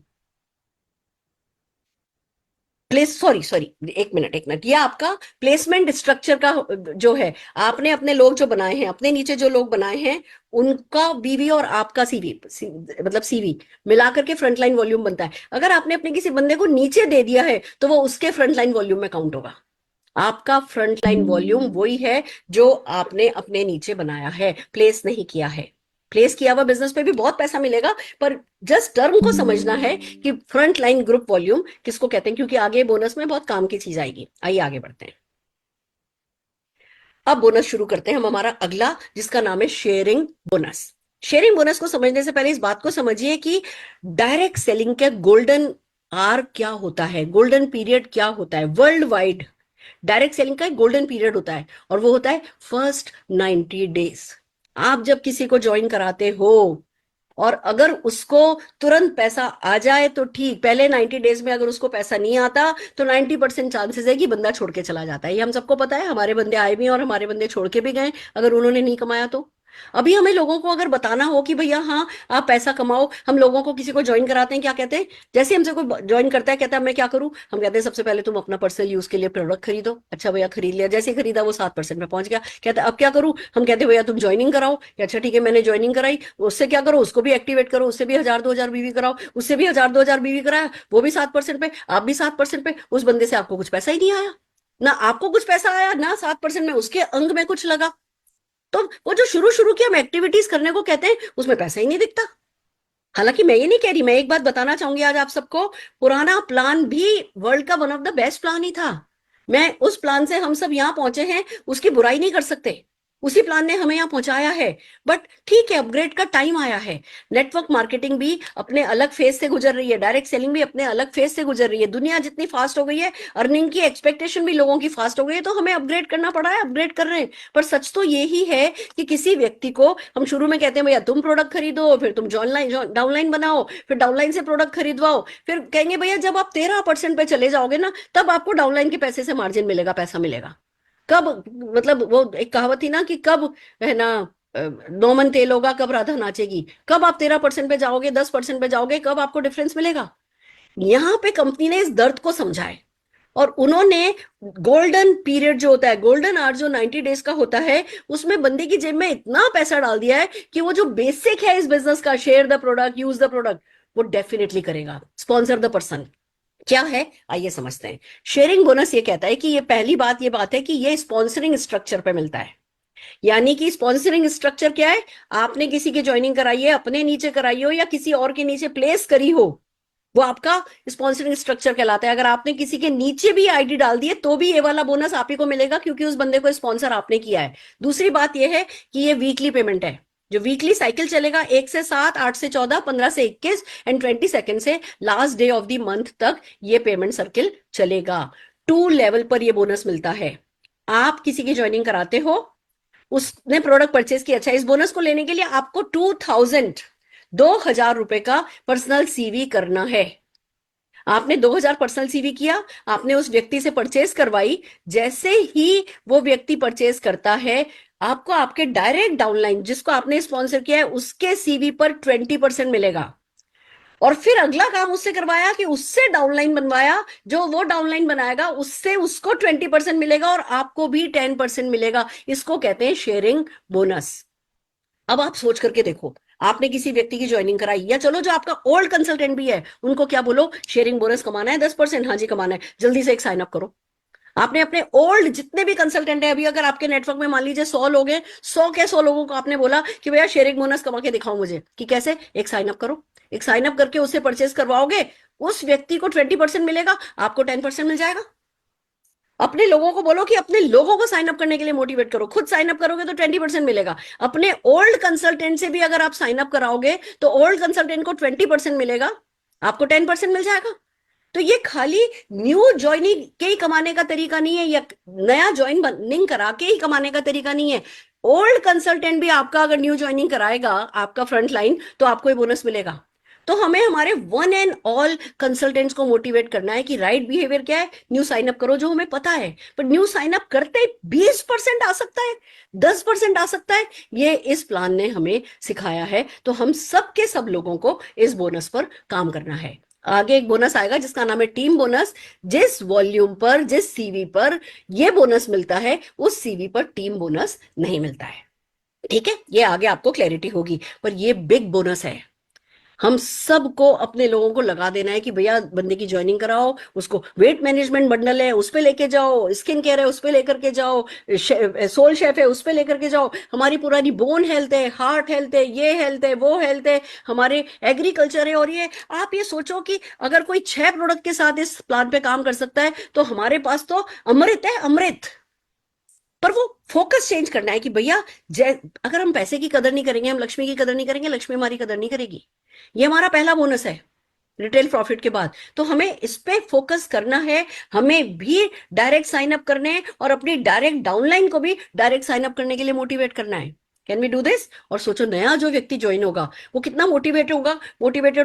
Place sorry sorry एक मिनट, ये आपका प्लेसमेंट स्ट्रक्चर का जो है, आपने अपने लोग जो बनाए हैं, अपने नीचे जो लोग बनाए हैं, उनका बीवी और आपका सीवी मतलब सीवी मिलाकर के फ्रंट लाइन वॉल्यूम बनता है। अगर आपने अपने किसी बंदे को नीचे दे दिया है तो वो उसके फ्रंट लाइन वॉल्यूम में काउंट होगा। आपका फ्रंट लाइन वॉल्यूम वही है जो आपने अपने नीचे बनाया है, प्लेस नहीं किया है। प्लेस किया हुआ बिजनेस पे भी बहुत पैसा मिलेगा, पर जस्ट टर्म को समझना है कि फ्रंट लाइन ग्रुप वॉल्यूम किसको कहते हैं, क्योंकि आगे बोनस में बहुत काम की चीज आएगी। आइए आगे बढ़ते हैं। अब बोनस शुरू करते हैं हम हमारा अगला, जिसका नाम है शेयरिंग बोनस। शेयरिंग बोनस को समझने से पहले इस बात को समझिए कि डायरेक्ट सेलिंग के गोल्डन आर क्या होता है, गोल्डन पीरियड क्या होता है। वर्ल्ड वाइड डायरेक्ट सेलिंग का एक गोल्डन पीरियड होता है और वो होता है फर्स्ट 90 डेज। आप जब किसी को ज्वाइन कराते हो और अगर उसको तुरंत पैसा आ जाए तो ठीक, पहले 90 डेज में अगर उसको पैसा नहीं आता तो 90% चांसेस है कि बंदा छोड़ के चला जाता है। ये हम सबको पता है, हमारे बंदे आए भी हैं और हमारे बंदे छोड़ के भी गए अगर उन्होंने नहीं कमाया तो। अभी हमें लोगों को अगर बताना हो कि भैया हाँ आप पैसा कमाओ, हम लोगों को किसी को ज्वाइन कराते हैं, क्या कहते हैं, जैसे हमसे कोई ज्वाइन करता है कहता है मैं क्या करूं, हम कहते हैं सबसे पहले तुम अपना पर्सनल यूज के लिए प्रोडक्ट खरीदो। अच्छा भैया खरीद लिया, जैसे ही खरीदा वो 7% में पहुंच गया, कहता है अब क्या करूं, हम कहते हैं भैया तुम ज्वाइनिंग कराओ। अच्छा ठीक है मैंने ज्वाइनिंग कराई, उससे क्या करो, उसको भी एक्टिवेट करो, उससे भी 1000-2000 बीवी कराओ, उससे भी 1000-2000 बीवी कराया, वो भी 7% पे, आप भी 7% पे। उस बंदे से आपको कुछ पैसा ही नहीं आया, ना आपको कुछ पैसा आया ना 7% में उसके अंग में कुछ लगा। तो वो जो शुरू शुरू की हम एक्टिविटीज करने को कहते हैं उसमें पैसा ही नहीं दिखता। हालांकि मैं ये नहीं कह रही, मैं एक बात बताना चाहूंगी आज आप सबको, पुराना प्लान भी वर्ल्ड का one of the best plan ही था। मैं उस प्लान से हम सब यहां पहुंचे हैं उसकी बुराई नहीं कर सकते, उसी प्लान ने हमें यहां पहुंचाया है। बट ठीक है, अपग्रेड का टाइम आया है। नेटवर्क मार्केटिंग भी अपने अलग फेज से गुजर रही है, डायरेक्ट सेलिंग भी अपने अलग फेज से गुजर रही है। दुनिया जितनी फास्ट हो गई है, अर्निंग की एक्सपेक्टेशन भी लोगों की फास्ट हो गई है, तो हमें अपग्रेड करना पड़ा है, अपग्रेड कर रहे हैं। पर सच तो यही है कि किसी व्यक्ति को हम शुरू में कहते हैं भैया तुम प्रोडक्ट खरीदो, फिर तुम डाउनलाइन बनाओ, फिर डाउनलाइन से प्रोडक्ट खरीदवाओ, फिर कहेंगे भैया जब आप 13% पे चले जाओगे ना तब आपको डाउनलाइन के पैसे से मार्जिन मिलेगा, पैसा मिलेगा। कब, मतलब वो एक कहावत थी ना कि कब है ना नौमन तेल होगा कब राधा नाचेगी। कब आप 13% पे जाओगे, 10% पे जाओगे, कब आपको डिफरेंस मिलेगा। यहां पे कंपनी ने इस दर्द को समझा है और उन्होंने गोल्डन पीरियड जो होता है, गोल्डन आवर जो 90 डेज का होता है, उसमें बंदे की जेब में इतना पैसा डाल दिया है कि वो जो बेसिक है इस बिजनेस का, share the product, use the product, वो डेफिनेटली करेगा। स्पॉन्सर द पर्सन, क्या है, आइए समझते हैं। शेयरिंग बोनस ये कहता है कि ये पहली बात, ये बात है कि ये स्पॉन्सरिंग स्ट्रक्चर पे मिलता है। यानी कि स्पॉन्सरिंग स्ट्रक्चर क्या है, आपने किसी की ज्वाइनिंग कराई है, अपने नीचे कराई हो या किसी और के नीचे प्लेस करी हो, वो आपका स्पॉन्सरिंग स्ट्रक्चर कहलाता है। अगर आपने किसी के नीचे भी आईडी डाल दी है तो भी ये वाला बोनस आप ही को मिलेगा, क्योंकि उस बंदे को स्पॉन्सर आपने किया है। दूसरी बात ये है कि ये वीकली पेमेंट है, जो वीकली साइकिल चलेगा, 1 से 7, 8 से 14, 15 से 21 एंड 22 से last day of the month तक ये पेमेंट सर्किल चलेगा। 2 लेवल पर ये बोनस मिलता है। आप किसी की ज्वाइनिंग कराते हो, उसने प्रोडक्ट परचेज किया, अच्छा, इस बोनस को लेने के लिए आपको 2,000 का पर्सनल सीवी करना है। आपने 2,000 पर्सनल सीवी किया, आपने उस व्यक्ति से परचेज करवाई। जैसे ही वो व्यक्ति परचेज करता है, आपको आपके डायरेक्ट डाउनलाइन जिसको आपने स्पॉन्सर किया है उसके सीवी पर 20% मिलेगा। और फिर अगला काम उससे करवाया कि उससे डाउनलाइन बनवाया, जो वो डाउनलाइन बनाएगा उससे उसको 20% मिलेगा और आपको भी 10% मिलेगा। इसको कहते हैं शेयरिंग बोनस। अब आप सोच करके देखो, आपने किसी व्यक्ति की ज्वाइनिंग कराई, या चलो जो आपका ओल्ड कंसल्टेंट भी है उनको क्या बोलो, शेयरिंग बोनस कमाना है 10%, हाँ जी कमाना है, जल्दी से एक साइन अप करो। आपने अपने ओल्ड जितने भी कंसल्टेंट है, अभी अगर आपके नेटवर्क में मान लीजिए 100 लोग हैं, 100 लोगों को आपने बोला कि भैया शेयरिंग बोनस कमा के दिखाओ मुझे, कि कैसे, एक साइन अप करो। एक साइन अप करके उससे परचेज करवाओगे, उस व्यक्ति को 20% मिलेगा, आपको 10% मिल जाएगा। अपने लोगों को बोलो कि अपने लोगों को साइन अप करने के लिए मोटिवेट करो, खुद साइन अप करोगे तो 20% मिलेगा। अपने ओल्ड कंसल्टेंट से भी अगर आप साइन अप कराओगे तो ओल्ड कंसल्टेंट को 20% मिलेगा, आपको 10% मिल जाएगा। तो ये खाली न्यू ज्वाइनिंग के ही कमाने का तरीका नहीं है, या नया ज्वाइनिंग करा के ही कमाने का तरीका नहीं है। ओल्ड कंसल्टेंट भी आपका अगर न्यू ज्वाइनिंग कराएगा, आपका फ्रंट लाइन, तो आपको ये बोनस मिलेगा। तो हमें हमारे वन एंड ऑल कंसल्टेंट्स को मोटिवेट करना है कि राइट बिहेवियर क्या है, न्यू साइन अप करो, जो हमें पता है। पर न्यू साइन अप करते 20% आ सकता है, 10% आ सकता है, ये इस प्लान ने हमें सिखाया है। तो हम सब के सब लोगों को इस बोनस पर काम करना है। आगे एक बोनस आएगा जिसका नाम है टीम बोनस। जिस वॉल्यूम पर, जिस सीवी पर ये बोनस मिलता है, उस सीवी पर टीम बोनस नहीं मिलता है। ठीक है, ये आगे आपको क्लैरिटी होगी। पर ये बिग बोनस है, हम सबको अपने लोगों को लगा देना है कि भैया बंदे की ज्वाइनिंग कराओ, उसको वेट मैनेजमेंट बंडल है उस पे लेके जाओ, स्किन केयर है उस पे लेकर के जाओ, सोल शेफ है उस पे लेकर के जाओ, हमारी पुरानी बोन हेल्थ है, हार्ट हेल्थ है, ये हेल्थ है, वो हेल्थ है, हमारे एग्रीकल्चर है। और ये आप ये सोचो कि अगर कोई 6 प्रोडक्ट के साथ इस प्लान पे काम कर सकता है, तो हमारे पास तो अमृत है, अमृत। पर वो फोकस चेंज करना है कि भैया, अगर हम पैसे की कदर नहीं करेंगे, हम लक्ष्मी की कदर नहीं करेंगे, लक्ष्मी हमारी कदर नहीं करेगी। ये हमारा पहला बोनस है रिटेल प्रॉफिट के बाद। तो हमें इस पे फोकस करना है, हमें भी डायरेक्ट साइन अप करने हैं और अपनी डायरेक्ट डाउनलाइन को भी डायरेक्ट साइन अप करने के लिए मोटिवेट करना है। Can we do this? और सोचो, नया जो व्यक्ति ज्वाइन होगा वो कितना मोटिवेटेड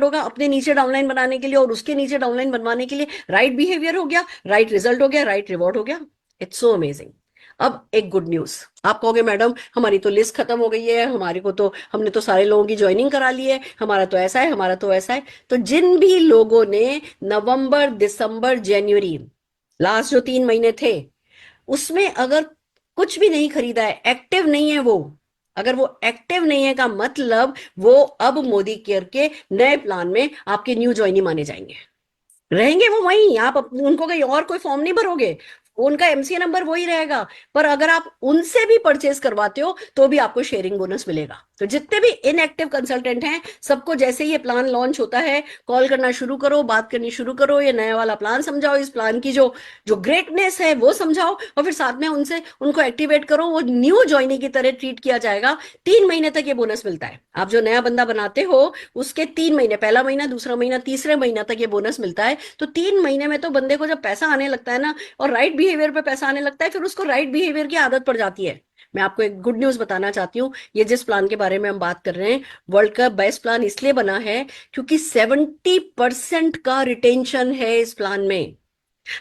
होगा अपने नीचे डाउनलाइन बनाने के लिए और उसके नीचे डाउनलाइन बनवाने के लिए। राइट बिहेवियर हो गया, राइट रिजल्ट हो गया, राइट रिवॉर्ड हो गया। It's so amazing. अब एक गुड न्यूज, आप कहोगे मैडम हमारी तो लिस्ट खत्म हो गई है, हमारे को तो, हमने तो सारे लोगों की ज्वाइनिंग करा ली है, हमारा तो ऐसा है, हमारा तो ऐसा है। तो जिन भी लोगों ने नवंबर, दिसंबर, जनवरी, लास्ट जो 3 महीने थे, उसमें अगर कुछ भी नहीं खरीदा है, एक्टिव नहीं है वो, अगर वो एक्टिव नहीं है का मतलब वो अब मोदी केयर के नए प्लान में आपके न्यू ज्वाइनी माने जाएंगे, रहेंगे वो वहीं। आप उनको कहीं और कोई फॉर्म नहीं भरोगे, उनका एमसीए नंबर वही रहेगा। पर अगर आप उनसे भी परचेज करवाते हो तो भी आपको शेयरिंग बोनस मिलेगा। तो जितने भी इनएक्टिव कंसल्टेंट हैं, सबको जैसे ही ये प्लान लॉन्च होता है, कॉल करना शुरू करो, बात करनी शुरू करो, ये नया वाला प्लान समझाओ, इस प्लान की जो जो ग्रेटनेस है वो समझाओ, और फिर साथ में उनसे उनको एक्टिवेट करो। वो न्यू ज्वाइनिंग की तरह ट्रीट किया जाएगा। 3 महीने तक ये बोनस मिलता है। आप जो नया बंदा बनाते हो उसके 3 महीने, पहला महीना, दूसरा महीना, तीसरे महीना तक ये बोनस मिलता है। तो 3 महीने में तो बंदे को जब पैसा आने लगता है ना, और राइट बिहेवियर पे पैसा आने लगता है, फिर उसको राइट बिहेवियर की आदत पड़ जाती है। मैं आपको एक गुड न्यूज बताना चाहती हूँ। ये जिस प्लान के बारे में हम बात कर रहे हैं, वर्ल्ड का बेस्ट प्लान इसलिए बना है क्योंकि 70% का रिटेंशन है इस प्लान में।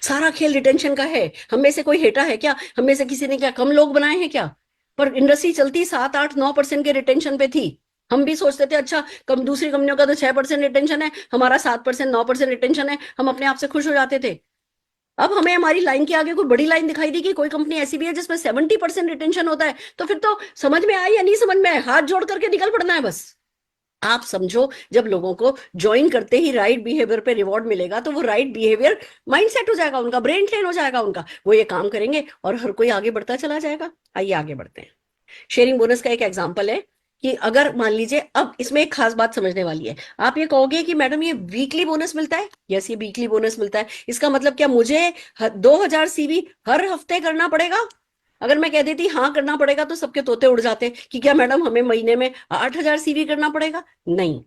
सारा खेल रिटेंशन का है। हम में से कोई हेटा है क्या? हम में से किसी ने क्या कम लोग बनाए हैं क्या? पर इंडस्ट्री चलती 7, 8, 9% के रिटेंशन पे थी। हम भी सोचते थे अच्छा, कम दूसरी कंपनियों का तो 6% रिटेंशन है, हमारा 7%, 9% रिटेंशन है, हम अपने आप से खुश हो जाते थे। अब हमें हमारी लाइन के आगे कोई बड़ी लाइन दिखाई दी कि कोई कंपनी ऐसी भी है जिसमें 70% रिटेंशन होता है, तो फिर तो समझ में आए या नहीं समझ में आए, हाथ जोड़ करके निकल पड़ना है बस। आप समझो, जब लोगों को ज्वाइन करते ही राइट बिहेवियर पे रिवॉर्ड मिलेगा तो वो राइट बिहेवियर माइंडसेट हो जाएगा, उनका ब्रेन ट्रेन हो जाएगा, उनका वो ये काम करेंगे और हर कोई आगे बढ़ता चला जाएगा। आइए आगे बढ़ते हैं। शेयरिंग बोनस का एक एग्जांपल है कि अगर मान लीजिए, अब इसमें एक खास बात समझने वाली है। आप ये कहोगे कि मैडम ये वीकली बोनस मिलता है? यस, ये वीकली बोनस मिलता है। इसका मतलब क्या मुझे 2,000 CV हर हफ्ते करना पड़ेगा? अगर मैं कह देती हाँ करना पड़ेगा तो सबके तोते उड़ जाते कि क्या मैडम हमें महीने में 8,000 CV करना पड़ेगा? नहीं,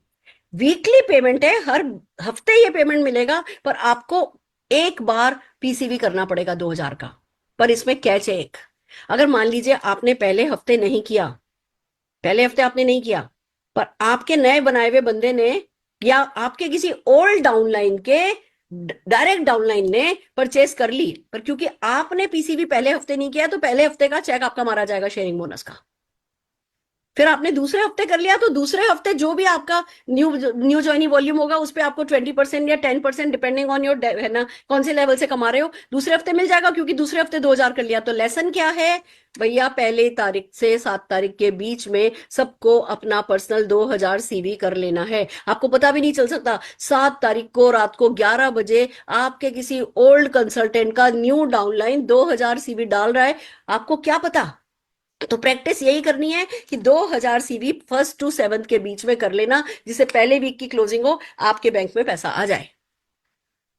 वीकली पेमेंट है, हर हफ्ते ये पेमेंट मिलेगा, पर आपको एक बार PCV करना पड़ेगा 2,000 का। पर इसमें कैच है एक, अगर मान लीजिए आपने पहले हफ्ते नहीं किया, पहले हफ्ते आपने नहीं किया, पर आपके नए बनाए हुए बंदे ने या आपके किसी ओल्ड डाउनलाइन के डायरेक्ट डाउनलाइन ने परचेस कर ली, पर क्योंकि आपने PCV पहले हफ्ते नहीं किया तो पहले हफ्ते का चेक आपका मारा जाएगा शेयरिंग बोनस का। फिर आपने दूसरे हफ्ते कर लिया तो दूसरे हफ्ते जो भी आपका न्यू ज्वाइनिंग वॉल्यूम होगा उस पर आपको 20% या 10% डिपेंडिंग ऑन योर, है ना, कौन से लेवल से कमा रहे हो, दूसरे हफ्ते मिल जाएगा, क्योंकि दूसरे हफ्ते 2,000 कर लिया। तो लेसन क्या है भैया? पहले तारीख से 7 तारीख के बीच में सबको अपना पर्सनल 2,000 CV कर लेना है। आपको पता भी नहीं चल सकता 7 तारीख को रात को 11 बजे आपके किसी ओल्ड कंसल्टेंट का न्यू डाउनलाइन 2,000 CV डाल रहा है, आपको क्या पता? तो प्रैक्टिस यही करनी है कि 2,000 CV 1st to 7th के बीच में कर लेना, जिससे पहले वीक की क्लोजिंग हो आपके बैंक में पैसा आ जाए।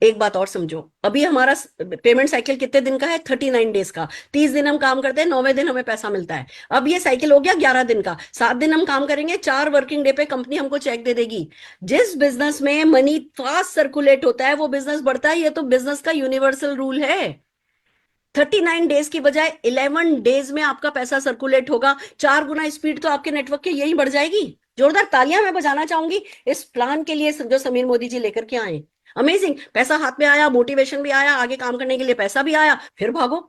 एक बात और समझो, अभी हमारा पेमेंट साइकिल कितने दिन का है? 39 डेज का। 30 दिन हम काम करते हैं, 9वें दिन हमें पैसा मिलता है। अब ये साइकिल हो गया 11 दिन का। 7 दिन हम काम करेंगे, 4 वर्किंग डे पे कंपनी हमको चेक दे देगी। जिस बिजनेस में मनी फास्ट सर्कुलेट होता है वो बिजनेस बढ़ता है, ये तो बिजनेस का यूनिवर्सल रूल है। 39 डेज की बजाय 11 डेज में आपका पैसा सर्कुलेट होगा। 4 गुना स्पीड तो आपके नेटवर्क की यही बढ़ जाएगी। जोरदार तालियां मैं बजाना चाहूंगी इस प्लान के लिए जो समीर मोदी जी लेकर के आए। अमेजिंग, पैसा हाथ में आया, मोटिवेशन भी आया, आगे काम करने के लिए पैसा भी आया, फिर भागो।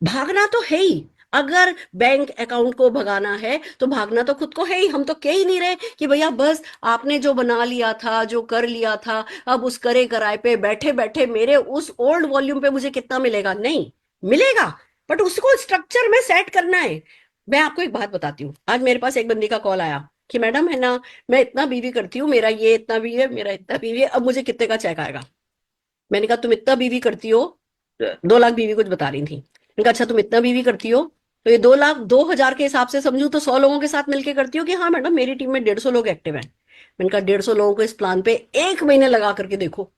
भागना तो है ही। अगर बैंक अकाउंट को भगाना है तो भागना तो खुद को है ही। हम तो कह ही नहीं रहे कि भैया बस आपने जो बना लिया था, जो कर लिया था, अब उस करे कराए पे बैठे बैठे मेरे उस ओल्ड वॉल्यूम पे मुझे कितना मिलेगा। नहीं मिलेगा, बट उसको स्ट्रक्चर में सेट करना है। मैं आपको एक बात बताती हूँ। आज मेरे पास एक बंदी का कॉल आया कि मैडम, है ना, मैं इतना बीवी करती हूँ, मेरा ये इतना बीवी है, मेरा इतना बीवी है, अब मुझे कितने का चेक आएगा? मैंने कहा तुम इतना बीवी करती हो, 2 लाख बीवी कुछ बता रही थी। मैंने कहा अच्छा तुम इतना बीवी करती हो तो ये 2 लाख 2,000 के हिसाब से समझू तो 100 लोगों के साथ मिलकर करती हो कि हाँ मैडम मेरी टीम में 150 लोग एक्टिव हैं। मैंने कहा 150 लोगों को इस प्लान पे 1 महीने लगा करके देखो,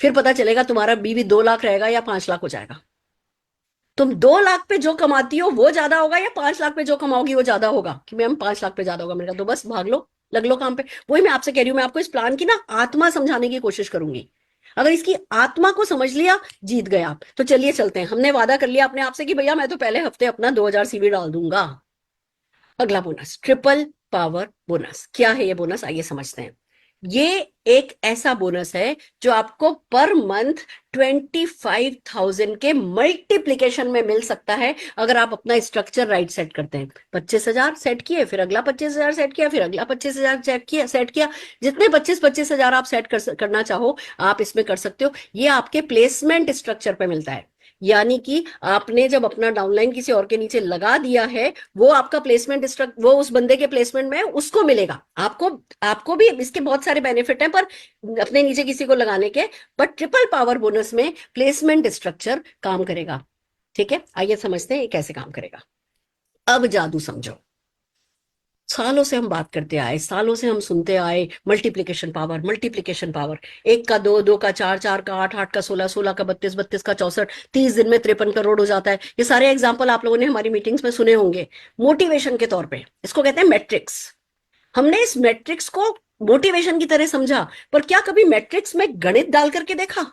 फिर पता चलेगा तुम्हारा बीवी 2 लाख रहेगा या 5 लाख हो जाएगा। तुम 2 लाख पे जो कमाती हो वो ज्यादा होगा या 5 लाख पे जो कमाओगी वो ज्यादा होगा? कि मैम 5 लाख पे ज्यादा होगा। मैंने कहा तो बस भाग लो, लग लो काम पे। वही मैं आपसे कह रही हूँ, मैं आपको इस प्लान की ना आत्मा समझाने की कोशिश करूंगी। अगर इसकी आत्मा को समझ लिया, जीत गए आप। तो चलिए चलते हैं। हमने वादा कर लिया अपने आप से कि भैया मैं तो पहले हफ्ते अपना 2,000 CV डाल दूंगा। अगला बोनस, ट्रिपल पावर बोनस। क्या है ये बोनस? आइए समझते हैं। ये एक ऐसा बोनस है जो आपको पर मंथ 25,000 के मल्टीप्लीकेशन में मिल सकता है, अगर आप अपना स्ट्रक्चर राइट सेट करते हैं। 25,000 सेट किए, फिर अगला 25,000 सेट किया, फिर अगला 25,000 सेट किया। जितने 25,000 आप सेट करना चाहो आप इसमें कर सकते हो। ये आपके प्लेसमेंट स्ट्रक्चर पे मिलता है। यानी कि आपने जब अपना डाउनलाइन किसी और के नीचे लगा दिया है, वो आपका प्लेसमेंट वो उस बंदे के प्लेसमेंट में उसको मिलेगा। आपको आपको भी इसके बहुत सारे बेनिफिट हैं, पर अपने नीचे किसी को लगाने के। बट ट्रिपल पावर बोनस में प्लेसमेंट स्ट्रक्चर काम करेगा। ठीक है, आइए समझते हैं ये कैसे काम करेगा। अब जादू समझो। सालों से हम बात करते आए, सालों से हम सुनते आए, मल्टीप्लिकेशन पावर, मल्टीप्लिकेशन पावर। 1 का 2, 2 का 4, 4 का 8, 8 का 16, 16 का 32, 32 का 64, 30 दिन में 53 करोड़ हो जाता है। ये सारे एग्जाम्पल आप लोगों ने हमारी मीटिंग्स में सुने होंगे मोटिवेशन के तौर पे। इसको कहते हैं मैट्रिक्स। हमने इस मैट्रिक्स को मोटिवेशन की तरह समझा, पर क्या कभी मैट्रिक्स में गणित डाल करके देखा?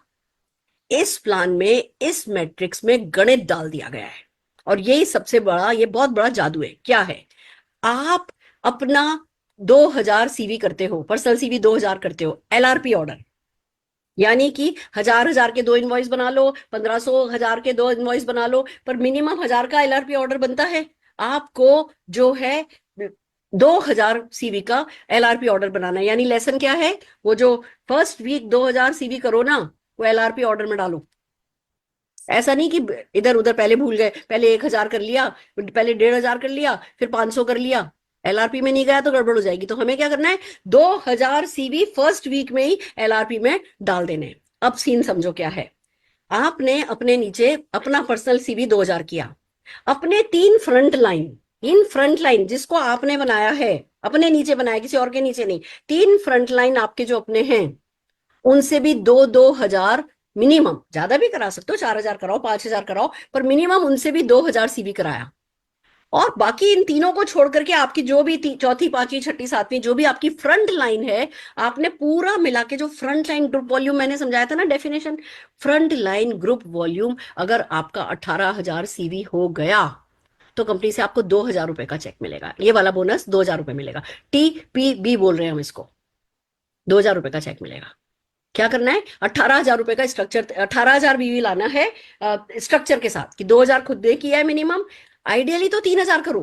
इस प्लान में इस मैट्रिक्स में गणित डाल दिया गया है, और यही सबसे बड़ा, ये बहुत बड़ा जादू है। क्या है? आप अपना 2,000 CV करते हो, पर्सनल CV 2,000 करते हो, LRP ऑर्डर, यानी कि 1,000 के 2 इनवॉइस बना लो, 1,500 के 2 इनवॉइस बना लो, पर मिनिमम 1,000 का LRP ऑर्डर बनता है। आपको जो है 2,000 CV का LRP ऑर्डर बनाना है। यानी लेसन क्या है? वो जो फर्स्ट वीक 2,000 CV करो ना, वो LRP ऑर्डर में डालो। ऐसा नहीं कि इधर उधर पहले भूल गए, पहले 1,000 कर लिया, पहले 1,500 कर लिया, फिर 500 कर लिया। एलआरपी में नहीं गया तो गड़बड़ हो जाएगी। तो हमें क्या करना है, 2000 सीवी फर्स्ट वीक में ही एलआरपी में डाल देने हैं। अब सीन समझो क्या है। आपने अपने नीचे अपना पर्सनल सीवी 2000 किया, अपने 3 front line, in front line जिसको आपने बनाया है, अपने नीचे बनाया, किसी और के नीचे नहीं, 3 फ्रंट लाइन आपके जो अपने हैं, उनसे भी 2-2 हजार मिनिमम, ज्यादा भी करा सकते हो, 4000 कराओ, 5000 कराओ, पर मिनिमम उनसे भी 2000 सीवी कराया। और बाकी इन तीनों को छोड़ करके आपकी जो भी चौथी, पांचवी, छठी, सातवीं जो भी आपकी फ्रंट लाइन है, आपने पूरा मिला के, जो फ्रंट लाइन ग्रुप वॉल्यूम मैंने समझाया था ना definition, front line group volume अगर आपका 18,000 सीवी हो गया तो कंपनी से आपको 2000 रुपए का चेक मिलेगा। ये वाला बोनस 2000 रुपए मिलेगा। TPB बोल रहे हैं हम इसको, 2000 रुपए का चेक मिलेगा। क्या करना है, 18,000 रुपए का स्ट्रक्चर, 18,000 बीवी लाना है स्ट्रक्चर के साथ, कि 2000 खुद दे किया है मिनिमम, आइडियली तो 3000 करो,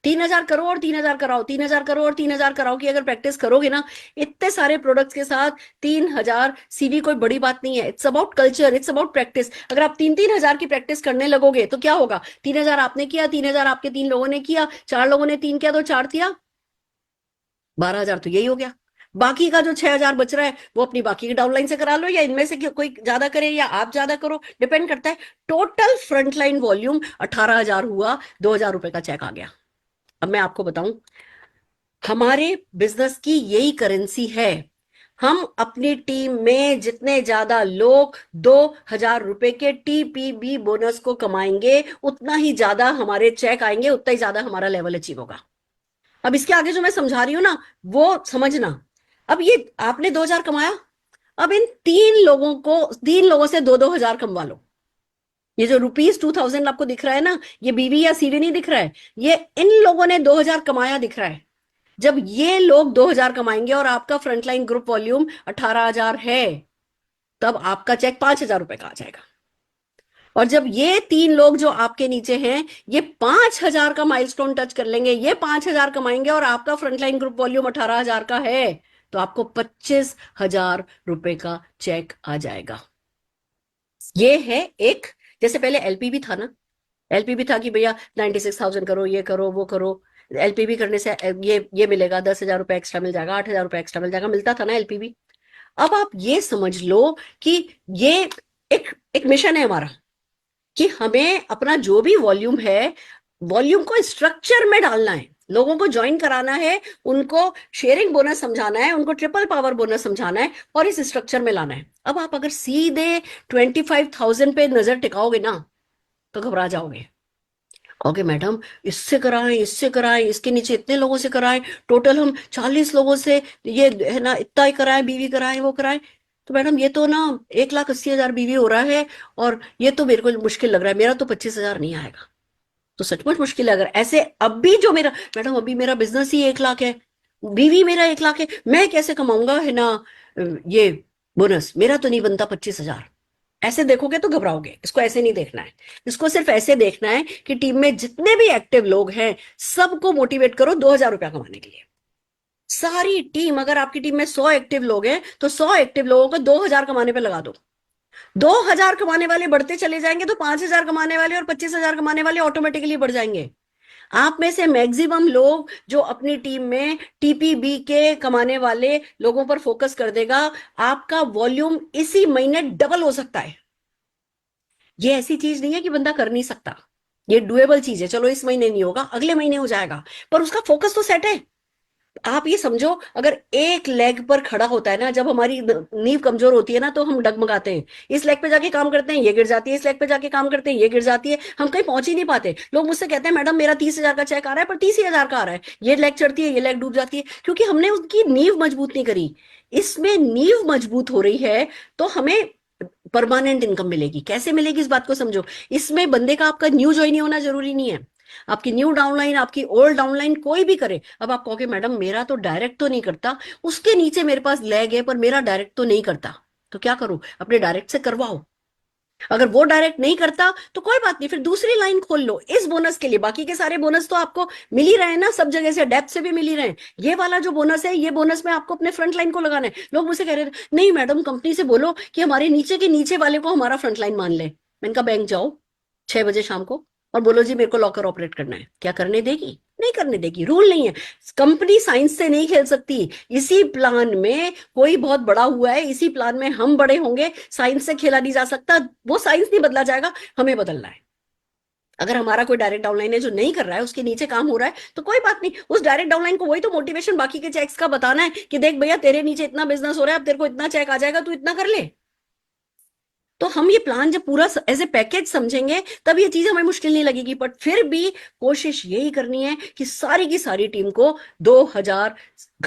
3000 करो और 3000 कराओ, 3000 करो और 3000 कराओ की अगर प्रैक्टिस करोगे ना, इतने सारे प्रोडक्ट्स के साथ 3000 सीवी कोई बड़ी बात नहीं है। It's about culture, it's about practice. अगर आप 3-3 हजार की प्रैक्टिस करने लगोगे तो क्या होगा, 3000 आपने किया, 3000 आपके 3 लोगों ने किया, 4 लोगों ने 3 किया तो 4 किया 12,000, तो यही हो गया। बाकी का जो 6,000 बच रहा है वो अपनी बाकी की डाउनलाइन से करा लो, या इनमें से कोई ज्यादा करे या आप ज्यादा करो, डिपेंड करता है। टोटल फ्रंटलाइन वॉल्यूम 18,000 हुआ, 2000 रुपए का चेक आ गया। अब मैं आपको बताऊं, हमारे बिजनेस की यही करेंसी है। हम अपनी टीम में जितने ज्यादा लोग 2,000 रुपए के TPB बोनस को कमाएंगे, उतना ही ज्यादा हमारे चेक आएंगे, उतना ही ज्यादा हमारा लेवल अचीव होगा। अब इसके आगे जो मैं समझा रही हूं ना, वो समझना। अब ये आपने 2000 कमाया, अब इन 3 लोगों से 2-2 हजार कमवा लो। ये जो ₹2000 आपको दिख रहा है ना, ये बीवी या सीवी नहीं दिख रहा है, ये इन लोगों ने 2000 कमाया दिख रहा है। जब ये लोग 2000 कमाएंगे और आपका फ्रंटलाइन ग्रुप वॉल्यूम 18,000 है, तब आपका चेक 5,000 रुपए का आ जाएगा। और जब ये 3 लोग जो आपके नीचे हैं, ये 5,000 का माइलस्टोन टच कर लेंगे, ये 5,000 कमाएंगे और आपका फ्रंटलाइन ग्रुप वॉल्यूम 18,000 का है, तो आपको 25,000 रुपए का चेक आ जाएगा। ये है एक, जैसे पहले एलपीबी था ना, एलपीबी था कि भैया 96,000 करो, ये करो, वो करो। एलपीबी करने से ये मिलेगा, 10,000 रुपए एक्स्ट्रा मिल जाएगा, 8,000 रुपए एक्स्ट्रा मिल जाएगा, मिलता था ना एलपीबी। अब आप ये समझ लो कि ये एक एक मिशन है हमारा, कि हमें अपना जो भी वॉल्यूम है, वॉल्यूम को स्ट्रक्चर में डालना है, लोगों को ज्वाइन कराना है, उनको शेयरिंग बोनस समझाना है, उनको ट्रिपल पावर बोनस समझाना है और इस स्ट्रक्चर में लाना है। अब आप अगर सीधे 25,000 पे नजर टिकाओगे ना, तो घबरा जाओगे। ओके मैडम, इससे कराएं, इससे कराएं, इसके नीचे इतने लोगों से कराएं, टोटल हम 40 लोगों से ये है ना, इतना ही कराएं, बीवी कराएं, वो कराएं। तो मैडम ये तो ना 1,80,000 बीवी हो रहा है, और ये तो मेरे को मुश्किल लग रहा है, मेरा तो 25,000 नहीं आएगा। तो सचमुच मुश्किल है। अगर ऐसे अब भी जो मेरा, मैडम अभी मेरा बिजनेस ही 1 लाख है, बीवी मेरा 1 लाख है, मैं कैसे कमाऊंगा है ना ये बोनस, मेरा तो नहीं बनता 25,000। ऐसे देखोगे तो घबराओगे। इसको ऐसे नहीं देखना है, इसको सिर्फ ऐसे देखना है कि टीम में जितने भी एक्टिव लोग हैं, सबको मोटिवेट करो 2,000 रुपया कमाने के लिए। सारी टीम, अगर आपकी टीम में 100 एक्टिव लोग हैं तो 100 एक्टिव लोगों को 2,000 कमाने पे लगा दो। 2,000 कमाने वाले बढ़ते चले जाएंगे तो 5,000 कमाने वाले और 25,000 कमाने वाले ऑटोमेटिकली बढ़ जाएंगे। आप में से मैक्सिमम लोग जो अपनी टीम में TPB के कमाने वाले लोगों पर फोकस कर देगा, आपका वॉल्यूम इसी महीने डबल हो सकता है। ये ऐसी चीज नहीं है कि बंदा कर नहीं सकता, ये डुएबल चीज है। चलो इस महीने नहीं होगा, अगले महीने हो जाएगा, पर उसका फोकस तो सेट है। आप ये समझो, अगर एक लेग पर खड़ा होता है ना, जब हमारी नींव कमजोर होती है ना, तो हम डगमगाते हैं। इस लेग पे जाके काम करते हैं, ये गिर जाती है, इस लेग पे जाके काम करते हैं, ये गिर जाती है, हम कहीं पहुंच ही नहीं पाते। लोग मुझसे कहते हैं मैडम मेरा 30,000 का चेक आ रहा है, पर 30,000 का आ रहा है, ये लेग चढ़ती है, ये लेग डूब जाती है, क्योंकि हमने उसकी नींव मजबूत नहीं करी। इसमें नींव मजबूत हो रही है तो हमें परमानेंट इनकम मिलेगी। कैसे मिलेगी इस बात को समझो। इसमें बंदे का आपका न्यू ज्वाइन होना जरूरी नहीं है, आपकी न्यू डाउनलाइन, आपकी ओल्ड डाउनलाइन कोई भी करे। अब आप कहोगे मैडम मेरा तो डायरेक्ट तो नहीं करता, उसके नीचे मेरे पास लैग है, पर मेरा डायरेक्ट तो नहीं करता, तो क्या करूं, अपने डायरेक्ट से करवाओ। अगर वो डायरेक्ट नहीं करता तो कोई बात नहीं, फिर दूसरी लाइन खोल लो इस बोनस के लिए। बाकी के सारे बोनस तो आपको मिल ही रहे हैं ना, सब जगह से, डेप्थ से भी मिल ही रहे हैं। ये वाला जो बोनस है, ये बोनस में आपको अपने फ्रंट लाइन को लगाना है। लोग मुझसे कह रहे थे नहीं मैडम कंपनी से बोलो कि हमारे नीचे के नीचे वाले को हमारा फ्रंट लाइन मान ले। मैंने कहा बैंक जाओ 6 बजे शाम को और बोलो जी मेरे को लॉकर ऑपरेट करना है, क्या करने देगी? नहीं करने देगी, रूल नहीं है। कंपनी साइंस से नहीं खेल सकती। इसी प्लान में कोई बहुत बड़ा हुआ है, इसी प्लान में हम बड़े होंगे, साइंस से खेला नहीं जा सकता। वो साइंस नहीं बदला जाएगा, हमें बदलना है। अगर हमारा कोई डायरेक्ट डाउनलाइन है जो नहीं कर रहा है, उसके नीचे काम हो रहा है, तो कोई बात नहीं, उस डायरेक्ट डाउनलाइन को वही तो मोटिवेशन बाकी के चेक्स का बताना है कि देख भैया तेरे नीचे इतना बिजनेस हो रहा है, अब तेरे को इतना चेक आ जाएगा, तू इतना कर ले। तो हम ये प्लान जब पूरा एज ए पैकेज समझेंगे तब ये चीज हमें मुश्किल नहीं लगेगी। बट फिर भी कोशिश यही करनी है कि सारी की सारी टीम को 2,000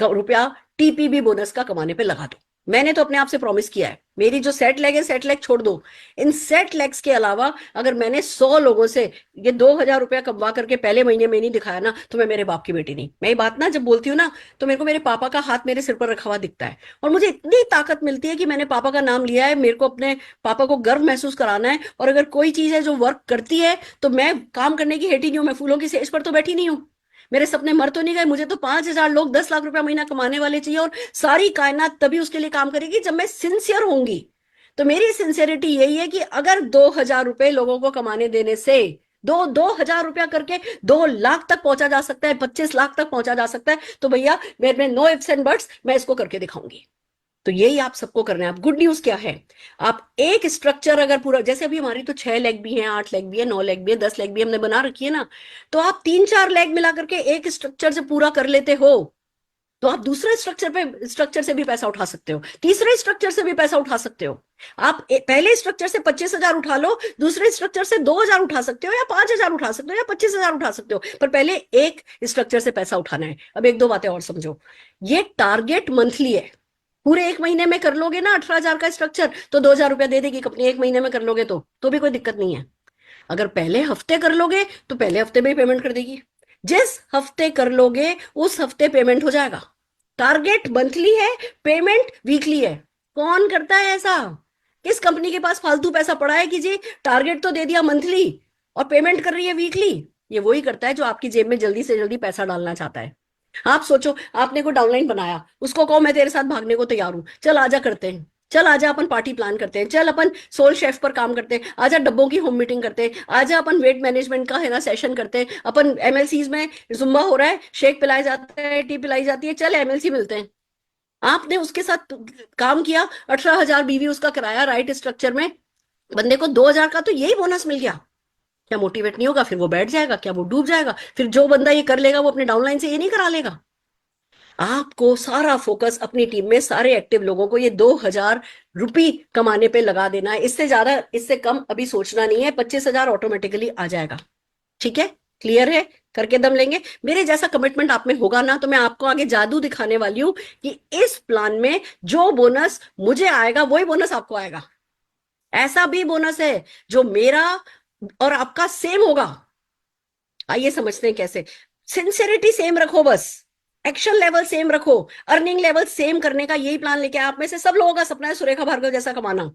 रुपया टीपीबी बोनस का कमाने पे लगा दो। मैंने तो अपने आप से प्रॉमिस किया है, मेरी जो सेट लेग है, सेट लेग छोड़ दो, इन सेट लेग्स के अलावा अगर मैंने 100 लोगों से ये 2,000 रुपया कमा करके पहले महीने में नहीं दिखाया ना, तो मैं मेरे बाप की बेटी नहीं। मैं ये बात ना जब बोलती हूँ ना, तो मेरे को मेरे पापा का हाथ मेरे सिर पर रखा हुआ दिखता है, और मुझे इतनी ताकत मिलती है कि मैंने पापा का नाम लिया है। मेरे को अपने पापा को गर्व महसूस कराना है, और अगर कोई चीज है जो वर्क करती है तो मैं काम करने की हेटी नहीं हूं। मैं फूलों की सेज पर तो बैठी नहीं हूँ, मेरे सपने मर तो नहीं गए। मुझे तो 5,000 लोग 10 लाख रुपया महीना कमाने वाले चाहिए, और सारी कायनात तभी उसके लिए काम करेगी जब मैं सिंसियर होंगी। तो मेरी सिंसियरिटी यही है कि अगर 2,000 रुपए लोगों को कमाने देने से 2,000 रुपया करके 2 लाख तक पहुंचा जा सकता है, 25 लाख तक पहुंचा जा सकता है, तो भैया मेरे नो इफ्स एंड बट्स, मैं इसको करके दिखाऊंगी। तो यही आप सबको करना है। आप गुड न्यूज क्या है, आप एक स्ट्रक्चर अगर पूरा, जैसे अभी हमारी तो 6 लेग भी है, 8 लेग भी है, 9 लेग भी है, 10 लेग भी हमने बना रखी है ना, तो आप 3-4 लेग मिला करके एक स्ट्रक्चर से पूरा कर लेते हो, तो आप दूसरे स्ट्रक्चर से भी पैसा उठा सकते हो, तीसरे स्ट्रक्चर से भी पैसा उठा सकते हो। आप पहले स्ट्रक्चर से 25,000 उठा लो, दूसरे स्ट्रक्चर से 2,000 उठा सकते हो, या 5,000 उठा सकते हो, या 25,000 उठा सकते हो, पर पहले एक स्ट्रक्चर से पैसा उठाना है। अब एक दो बातें और समझो, ये टारगेट मंथली है। पूरे एक महीने में कर लोगे ना 18,000 का स्ट्रक्चर, तो 2,000 रुपया दे देगी कंपनी। एक महीने में कर लोगे तो भी कोई दिक्कत नहीं है। अगर पहले हफ्ते कर लोगे तो पहले हफ्ते में ही पेमेंट कर देगी। जिस हफ्ते कर लोगे उस हफ्ते पेमेंट हो जाएगा। टारगेट मंथली है, पेमेंट वीकली है। कौन करता है ऐसा? किस कंपनी के पास फालतू पैसा पड़ा है कि जी टारगेट तो दे दिया मंथली और पेमेंट कर रही है वीकली? ये वही करता है जो आपकी जेब में जल्दी से जल्दी पैसा डालना चाहता है। आप सोचो, आपने कोई डाउनलाइन बनाया, उसको कहो मैं तेरे साथ भागने को तैयार हूं, चल आजा करते हैं, चल आजा अपन पार्टी प्लान करते हैं, चल अपन सोल शेफ पर काम करते हैं, आजा डब्बों की होम मीटिंग करते हैं, आजा अपन वेट मैनेजमेंट का है ना सेशन करते हैं, अपन एमएलसीज में जुम्बा हो रहा है, शेक पिलाया जाता है, टी पिलाई जाती है, चल एमएलसी मिलते हैं। आपने उसके साथ काम किया, 18,000 बीवी उसका कराया राइट स्ट्रक्चर में, बंदे को 2,000 का तो यही बोनस मिल गया। क्या मोटिवेट नहीं होगा? फिर वो बैठ जाएगा? क्या वो डूब जाएगा? फिर जो बंदा ये कर लेगा वो अपने डाउनलाइन से ये नहीं करा लेगा? आपको सारा फोकस अपनी टीम में सारे एक्टिव लोगों को ये 2,000 रुपये कमाने पे लगा देना है। इससे ज्यादा इससे कम अभी सोचना नहीं है। 25,000 ऑटोमेटिकली आ जाएगा। ठीक है? क्लियर है? करके दम लेंगे। मेरे जैसा कमिटमेंट आप में होगा ना, तो मैं आपको आगे जादू दिखाने वाली हूं कि इस प्लान में जो बोनस मुझे आएगा वही बोनस आपको आएगा। ऐसा भी बोनस है जो मेरा और आपका सेम होगा। आइए समझते हैं कैसे। सिंसियरिटी सेम रखो, बस एक्शन लेवल सेम रखो, अर्निंग लेवल सेम करने का यही प्लान लेके आप में से सब लोगों का सपना है सुरेखा भार्गव जैसा कमाना।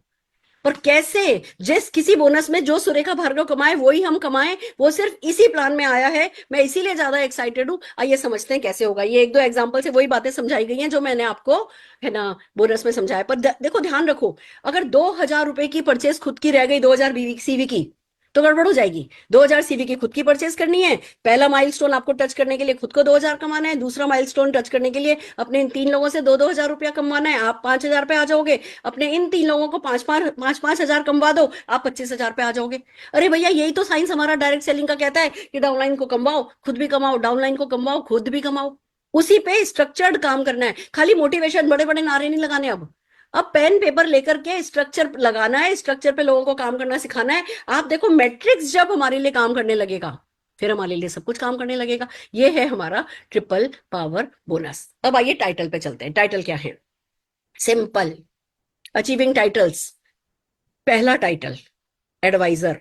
पर कैसे? जिस किसी बोनस में जो सुरेखा भार्गव कमाए वही हम कमाएं, वो सिर्फ इसी प्लान में आया है। मैं इसीलिए ज्यादा एक्साइटेड हूं। आइए समझते हैं कैसे होगा। ये एक दो एग्जांपल से वही बातें समझाई गई हैं जो मैंने आपको है ना बोनस में समझाया। पर देखो, ध्यान रखो, अगर 2,000 रुपए की परचेज खुद की रह गई, 2,000 सीवी की, तो गड़बड़ हो जाएगी। 2,000 सीवी की खुद की परचेज करनी है। पहला माइलस्टोन आपको टच करने के लिए खुद को 2,000 कमाना है। दूसरा माइलस्टोन टच करने के लिए अपने इन 3 लोगों से 2-2 हजार रुपया कमाना है। आप 5,000 पे आ जाओगे। अपने इन 3 लोगों को 5,000 कमवा दो, आप 25,000 पे आ जाओगे। अरे भैया, यही तो साइंस हमारा डायरेक्ट सेलिंग का कहता है कि डाउनलाइन को कमवाओ खुद भी कमाओ, डाउनलाइन को कमवाओ खुद भी कमाओ। उसी पे स्ट्रक्चर्ड काम करना है। खाली मोटिवेशन, बड़े बड़े नारे नहीं लगाने। अब पेन पेपर लेकर के स्ट्रक्चर लगाना है, स्ट्रक्चर पे लोगों को काम करना सिखाना है। आप देखो, मैट्रिक्स जब हमारे लिए काम करने लगेगा, फिर हमारे लिए सब कुछ काम करने लगेगा। ये है हमारा ट्रिपल पावर बोनस। अब आइए टाइटल पे चलते हैं। टाइटल क्या है? Simple, achieving titles. पहला टाइटल एडवाइजर।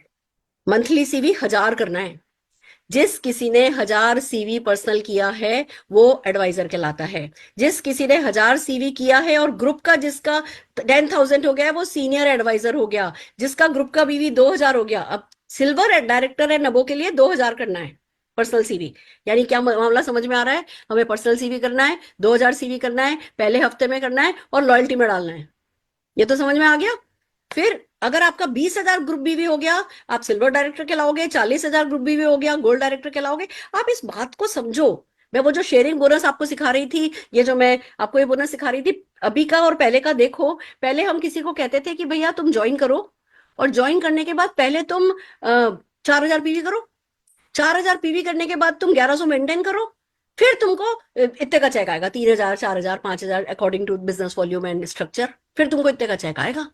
मंथली सीवी 1,000 करना है। जिस किसी ने 1,000 सीवी पर्सनल किया है वो एडवाइजर कहलाता है। जिस किसी ने 1,000 सीवी किया है और ग्रुप का जिसका 10,000 हो गया है वो सीनियर एडवाइजर हो गया। जिसका ग्रुप का बीवी 2,000 हो गया, अब सिल्वर डायरेक्टर है नबो के लिए 2,000 करना है पर्सनल सीवी। यानी क्या मामला समझ में आ रहा है? हमें पर्सनल सीवी करना है, 2,000 सीवी करना है, पहले हफ्ते में करना है और लॉयल्टी में डालना है। ये तो समझ में आ गया। फिर अगर आपका 20,000 ग्रुप बीवी हो गया, आप सिल्वर डायरेक्टर कहलाओगे, 40,000 ग्रुप बीवी हो गया, गोल्ड डायरेक्टर कहलाओगे। आप इस बात को समझो। मैं वो जो शेयरिंग बोनस आपको सिखा रही थी, ये जो मैं आपको ये बोनस सिखा रही थी, अभी का और पहले का देखो। पहले हम किसी को कहते थे कि भैया तुम ज्वाइन करो, और ज्वाइन करने के बाद पहले तुम 4,000 पीवी करो, 4,000 पीवी करने के बाद तुम 1,100 मेंटेन करो, फिर तुमको इतने का चेक आएगा, 3,000, 4,000, 5,000 according to business volume and structure. फिर तुमको इतने का चेक आएगा।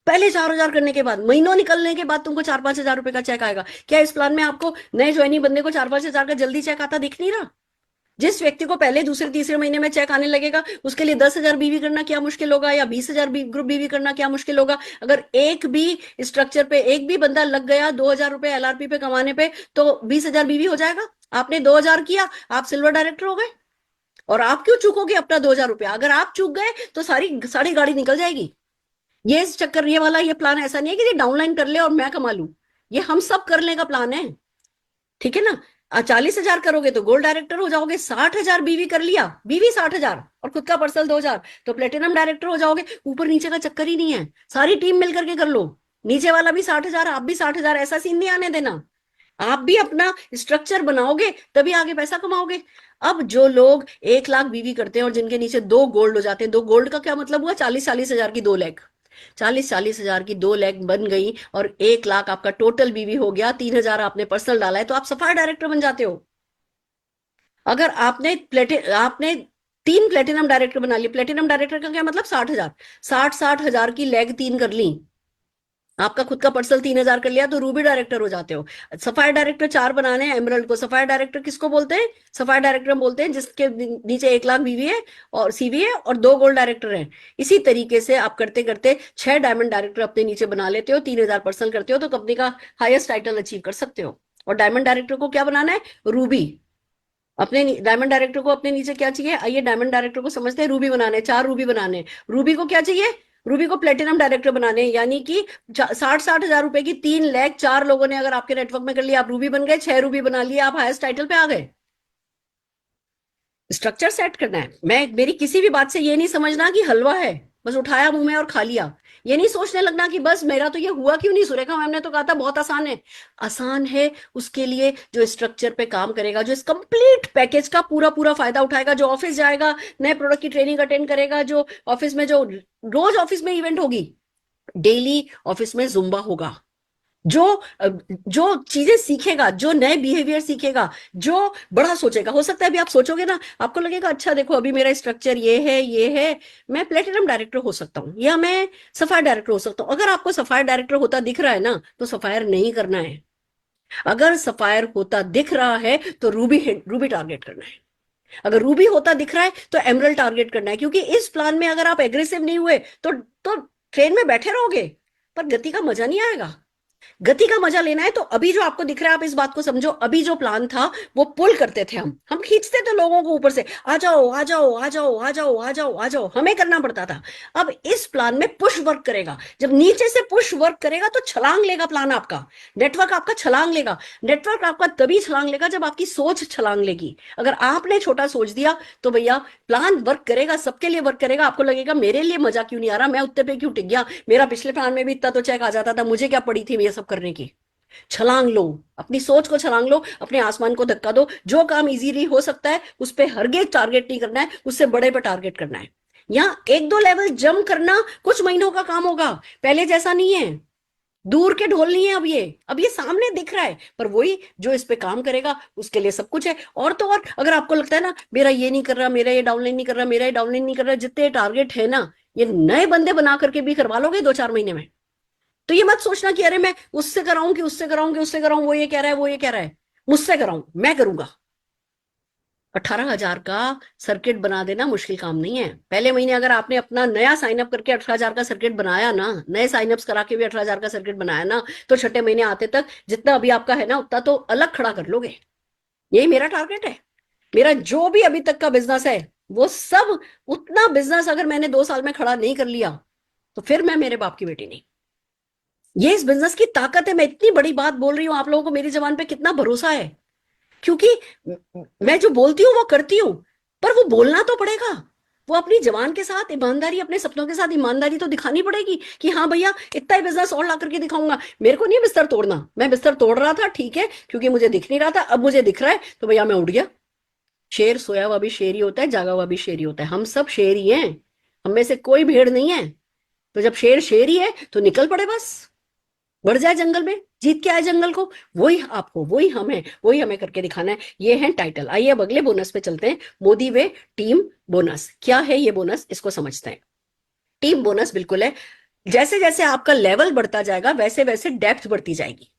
पहले 4,000 करने के बाद, महीनों निकलने के बाद तुमको 4-5 हजार रुपए का चेक आएगा। क्या इस प्लान में आपको नए ज्वाइनी बंदे को 4-5 हजार का जल्दी चेक आता दिख नहीं रहा? जिस व्यक्ति को पहले दूसरे तीसरे महीने में चेक आने लगेगा, उसके लिए 10,000 बीवी करना क्या मुश्किल होगा, या 20,000 ग्रुप बीवी करना क्या मुश्किल होगा? अगर एक भी स्ट्रक्चर पे एक भी बंदा लग गया 2,000 रुपए एलआरपी पे कमाने पे, तो 20,000 बीवी हो जाएगा। आपने 2,000 किया, आप सिल्वर डायरेक्टर हो गए। और आप क्यों चूकोगे अपना 2,000 रुपया? अगर आप चूक गए तो सारी गाड़ी निकल जाएगी। ये चक्कर, ये वाला ये प्लान ऐसा नहीं है कि ये डाउनलाइन कर ले और मैं कमा लूं। ये हम सब करने का प्लान है, ठीक है ना? 40,000 करोगे तो गोल्ड डायरेक्टर हो जाओगे, 60,000 बीवी कर लिया, बीवी 60,000 और खुद का पर्सनल 2,000, तो प्लेटिनम डायरेक्टर हो जाओगे। ऊपर नीचे का चक्कर ही नहीं है, सारी टीम मिलकर के कर लो। नीचे वाला भी 60,000, आप भी 60,000, ऐसा सीन नहीं आने देना। आप भी अपना स्ट्रक्चर बनाओगे तभी आगे पैसा कमाओगे। अब जो लोग 1 लाख बीवी करते हैं और जिनके नीचे 2 गोल्ड हो जाते हैं, 2 गोल्ड का क्या मतलब हुआ? 40-40 हजार की 2 लाख, 40-40 हजार की 2 लाख बन गई, और 1 लाख आपका टोटल बीवी हो गया। 3,000 आपने पर्सनल डाला है, तो आप सफायर डायरेक्टर बन जाते हो। अगर आपने 3 प्लेटिनम डायरेक्टर बना लिए, प्लेटिनम डायरेक्टर का क्या मतलब? 60,000, 60-60 हजार की लेग 3 कर ली, आपका खुद का पर्सनल 3,000 कर लिया, तो रूबी डायरेक्टर हो जाते हो। सफायर डायरेक्टर 4 बनाने हैं एमरल्ड को। सफायर डायरेक्टर किसको बोलते हैं? सफायर डायरेक्टर बोलते हैं जिसके नीचे 1 लाख बीवी है और सीवी है और 2 गोल्ड डायरेक्टर हैं। इसी तरीके से आप करते करते 6 डायमंड डायरेक्टर अपने नीचे बना लेते हो, 3,000 पर्सनल करते हो, तो कंपनी का हाईएस्ट टाइटल अचीव कर सकते हो। और डायमंड डायरेक्टर को क्या बनाना है? रूबी। अपने डायमंड डायरेक्टर को अपने नीचे क्या चाहिए? आइए डायमंड डायरेक्टर को समझते हैं। रूबी बनाने, 4 रूबी बनाने। रूबी को क्या चाहिए? रूबी को प्लेटिनम डायरेक्टर बनाने, यानी कि 60-60 हजार रुपए की 3 लाख 4 लोगों ने अगर आपके नेटवर्क में कर लिया, आप रूबी बन गए। 6 रूबी बना लिया, आप हाईएस्ट टाइटल पे आ गए। स्ट्रक्चर सेट करना है। मेरी किसी भी बात से ये नहीं समझना कि हलवा है, बस उठाया मुंह में और खा लिया। ये नहीं सोचने लगना कि बस मेरा तो ये हुआ क्यों नहीं। सुरेखा मैम ने तो कहा था बहुत आसान है। आसान है उसके लिए जो स्ट्रक्चर पे काम करेगा, जो इस कंप्लीट पैकेज का पूरा पूरा फायदा उठाएगा, जो ऑफिस जाएगा, नए प्रोडक्ट की ट्रेनिंग अटेंड करेगा, जो ऑफिस में जो रोज ऑफिस में इवेंट होगी, डेली ऑफिस में जुम्बा होगा, जो जो चीजें सीखेगा, जो नए बिहेवियर सीखेगा, जो बड़ा सोचेगा। हो सकता है अभी आप सोचोगे ना, आपको लगेगा अच्छा देखो अभी मेरा स्ट्रक्चर ये है, मैं प्लेटिनम डायरेक्टर हो सकता हूँ या मैं सफायर डायरेक्टर हो सकता हूँ। अगर आपको सफायर डायरेक्टर होता दिख रहा है ना, तो सफायर नहीं करना है। अगर सफायर होता दिख रहा है तो रूबी रूबी टारगेट करना है। अगर रूबी होता दिख रहा है तो एमरल्ड टारगेट करना है। क्योंकि इस प्लान में अगर आप एग्रेसिव नहीं हुए तो ट्रेन में बैठे रहोगे पर गति का मजा नहीं आएगा। गति का मजा लेना है तो अभी जो आपको दिख रहा है, आप इस बात को समझो। अभी जो प्लान था वो पुल करते थे, हम खींचते थे लोगों को ऊपर से, आ जाओ आ जाओ आ जाओ आ जाओ आ जाओ आ जाओ, हमें करना पड़ता था। अब इस प्लान में पुश वर्क करेगा। जब नीचे से पुश वर्क करेगा तो छलांग लेगा प्लान आपका, नेटवर्क आपका छलांग लेगा। नेटवर्क आपका तभी छलांग लेगा जब आपकी सोच छलांग लेगी। अगर आपने छोटा सोच दिया तो भैया प्लान वर्क करेगा, सबके लिए वर्क करेगा। आपको लगेगा मेरे लिए मजा क्यों नहीं आ रहा, मैं उत्ते पे क्यों टिक गया, मेरा पिछले प्लान में भी इतना तो चेक आ जाता था, मुझे क्या पड़ी थी ये सब करने की। छलांग लो, अपनी सोच को छलांग लो, अपने आसमान को धक्का दो। जो काम इजीली हो सकता है उस पे हरगिज टारगेट नहीं करना है, उससे बड़े पे टारगेट करना है। यहाँ 1-2 लेवल जंप करना कुछ महीनों का काम होगा, पहले जैसा नहीं है। दूर के ढोल नहीं है अब ये सामने दिख रहा है, पर वही जो इस पे काम करेगा उसके लिए सब कुछ है। और तो और अगर आपको लगता है ना मेरा ये नहीं कर रहा, मेरा ये डाउनलाइन नहीं कर रहा, मेरा ये डाउनलाइन नहीं कर रहा, जितने टारगेट है ना ये नए बंदे बना करके भी करवा लोगे 2-4 महीने में। तो ये मत सोचना कि अरे मैं उससे कराऊं कि उससे कराऊं कि उससे कराऊं, वो ये कह रहा है वो ये कह रहा है, मुझसे कराऊं, मैं करूंगा। 18,000 का सर्किट बना देना मुश्किल काम नहीं है। पहले महीने अगर आपने अपना नया साइनअप करके 18,000 का सर्किट बनाया ना, नए साइनअप्स करा के भी 18,000 का सर्किट बनाया ना, तो छठे महीने आते तक जितना अभी आपका है ना उतना तो अलग खड़ा कर लोगे। यही मेरा टारगेट है। मेरा जो भी अभी तक का बिजनेस है वो सब, उतना बिजनेस अगर मैंने 2 साल में खड़ा नहीं कर लिया तो फिर मैं मेरे बाप की बेटी नहीं। ये इस बिजनेस की ताकत है। मैं इतनी बड़ी बात बोल रही हूँ, आप लोगों को मेरी जबान पे कितना भरोसा है, क्योंकि मैं जो बोलती हूँ वो करती हूँ, पर वो बोलना तो पड़ेगा। वो अपनी जवान के साथ ईमानदारी, अपने सपनों के साथ ईमानदारी तो दिखानी पड़ेगी कि हाँ भैया इतना ही बिजनेस और ला करके दिखाऊंगा। मेरे को नहीं है बिस्तर तोड़ना, मैं बिस्तर तोड़ रहा था ठीक है, क्योंकि मुझे दिख नहीं रहा था, अब मुझे दिख रहा है तो भैया मैं उठ गया। शेर सोया हुआ भी शेर ही होता है, जागा हुआ भी शेर ही होता है, हम सब शेर ही हैं, हम में से कोई भेड़ नहीं है। तो जब शेर शेर ही है तो निकल पड़े बस, बढ़ जाए जंगल में, जीत के आए जंगल को। वही आपको, वही हम है, वही हमें करके दिखाना है। ये है टाइटल। आइए अब अगले बोनस पे चलते हैं, मोदी वे टीम बोनस। क्या है ये बोनस, इसको समझते हैं। टीम बोनस बिल्कुल है, जैसे जैसे आपका लेवल बढ़ता जाएगा वैसे वैसे डेप्थ बढ़ती जाएगी।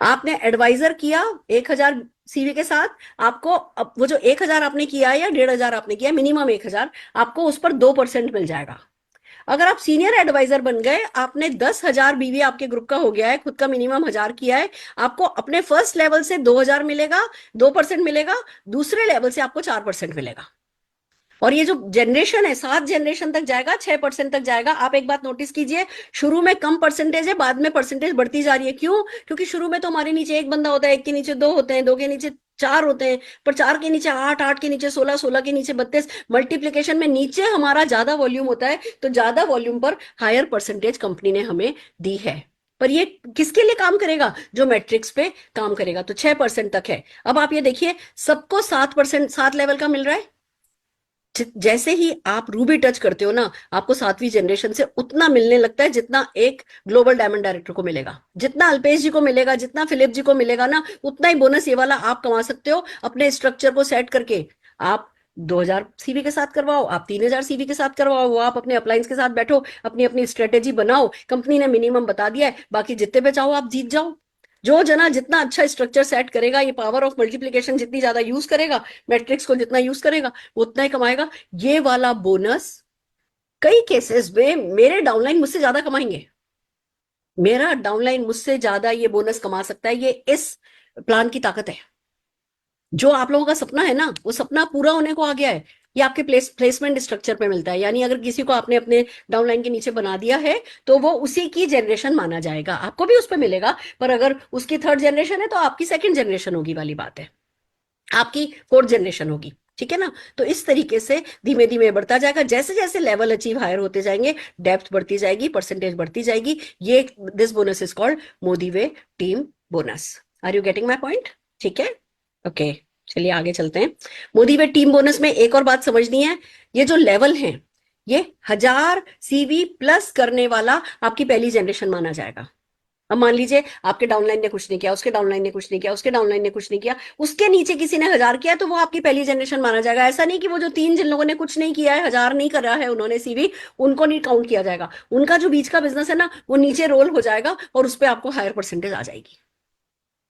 आपने एडवाइजर किया 1,000 सीवी के साथ, आपको अब वो जो 1,000 आपने किया है या 1,500 आपने किया, मिनिमम 1,000, आपको उस पर 2% मिल जाएगा। अगर आप सीनियर एडवाइजर बन गए, आपने 10,000 बीवी आपके ग्रुप का हो गया है, खुद का मिनिमम 1,000 किया है, आपको अपने फर्स्ट लेवल से 2,000 मिलेगा, 2% मिलेगा, दूसरे लेवल से आपको 4% मिलेगा। और ये जो जनरेशन है 7 जनरेशन तक जाएगा, 6% तक जाएगा। आप एक बात नोटिस कीजिए, शुरू में कम परसेंटेज है, बाद में परसेंटेज बढ़ती जा रही है। क्यों? क्योंकि शुरू में तो हमारे नीचे एक बंदा होता है, एक के नीचे 2 होते हैं, 2 के नीचे 4 होते हैं, पर 4 के नीचे 8, 8 के नीचे 16, 16 के नीचे 32, मल्टीप्लीकेशन में नीचे हमारा ज्यादा वॉल्यूम होता है, तो ज्यादा वॉल्यूम पर हायर परसेंटेज कंपनी ने हमें दी है। पर ये किसके लिए काम करेगा? जो मैट्रिक्स पे काम करेगा। तो 6% तक है। अब आप ये देखिए, सबको 7%, 7 लेवल का मिल रहा है। जैसे ही आप रूबी टच करते हो ना, आपको 7वीं जनरेशन से उतना मिलने लगता है जितना एक ग्लोबल डायमंड डायरेक्टर को मिलेगा, जितना अल्पेश जी को मिलेगा, जितना फिलिप जी को मिलेगा ना, उतना ही बोनस ये वाला आप कमा सकते हो अपने स्ट्रक्चर को सेट करके। आप 2,000 सीवी के साथ करवाओ, आप 3,000 सीवी के साथ करवाओ, वो आप अपने अप्लायंस के साथ बैठो, अपनी अपनी स्ट्रेटेजी बनाओ। कंपनी ने मिनिमम बता दिया है, बाकी जितने पे चाहो आप जीत जाओ। जो जना जितना अच्छा स्ट्रक्चर सेट करेगा, ये पावर ऑफ मल्टीप्लीकेशन जितनी ज्यादा यूज करेगा, मैट्रिक्स को जितना यूज करेगा, वो उतना ही कमाएगा। ये वाला बोनस कई केसेस में मेरे डाउनलाइन मुझसे ज्यादा कमाएंगे, मेरा डाउनलाइन मुझसे ज्यादा ये बोनस कमा सकता है। ये इस प्लान की ताकत है। जो आप लोगों का सपना है ना, वो सपना पूरा होने को आ गया है। ये आपके प्लेसमेंट स्ट्रक्चर पे मिलता है, यानी अगर किसी को आपने अपने डाउनलाइन के नीचे बना दिया है तो वो उसी की जनरेशन माना जाएगा, आपको भी उस पर मिलेगा। पर अगर उसकी 3rd जनरेशन है तो आपकी 2nd जनरेशन होगी वाली बात है, आपकी 4th जनरेशन होगी। ठीक है ना? तो इस तरीके से धीमे धीमे बढ़ता जाएगा, जैसे जैसे लेवल अचीव हायर होते जाएंगे, डेप्थ बढ़ती जाएगी, परसेंटेज बढ़ती जाएगी। ये this bonus is called Modi way team bonus. Are you getting my point? ठीक है, ओके, चलिए आगे चलते हैं। मोदी वे टीम बोनस में एक और बात समझनी है, ये जो लेवल है, ये 1,000 सीवी प्लस करने वाला आपकी पहली जनरेशन माना जाएगा। अब मान लीजिए आपके डाउनलाइन ने कुछ नहीं किया, उसके डाउनलाइन ने कुछ नहीं किया, उसके डाउनलाइन ने कुछ नहीं किया, उसके नीचे किसी ने 1,000 किया, तो वो आपकी पहली जनरेशन माना जाएगा। ऐसा नहीं कि वो जो 3 जिन लोगों ने कुछ नहीं किया है, 1,000 नहीं करा है उन्होंने सीवी, उनको नहीं काउंट किया जाएगा। उनका जो बीच का बिजनेस है ना, वो नीचे रोल हो जाएगा और उस पर आपको हायर परसेंटेज आ जाएगी।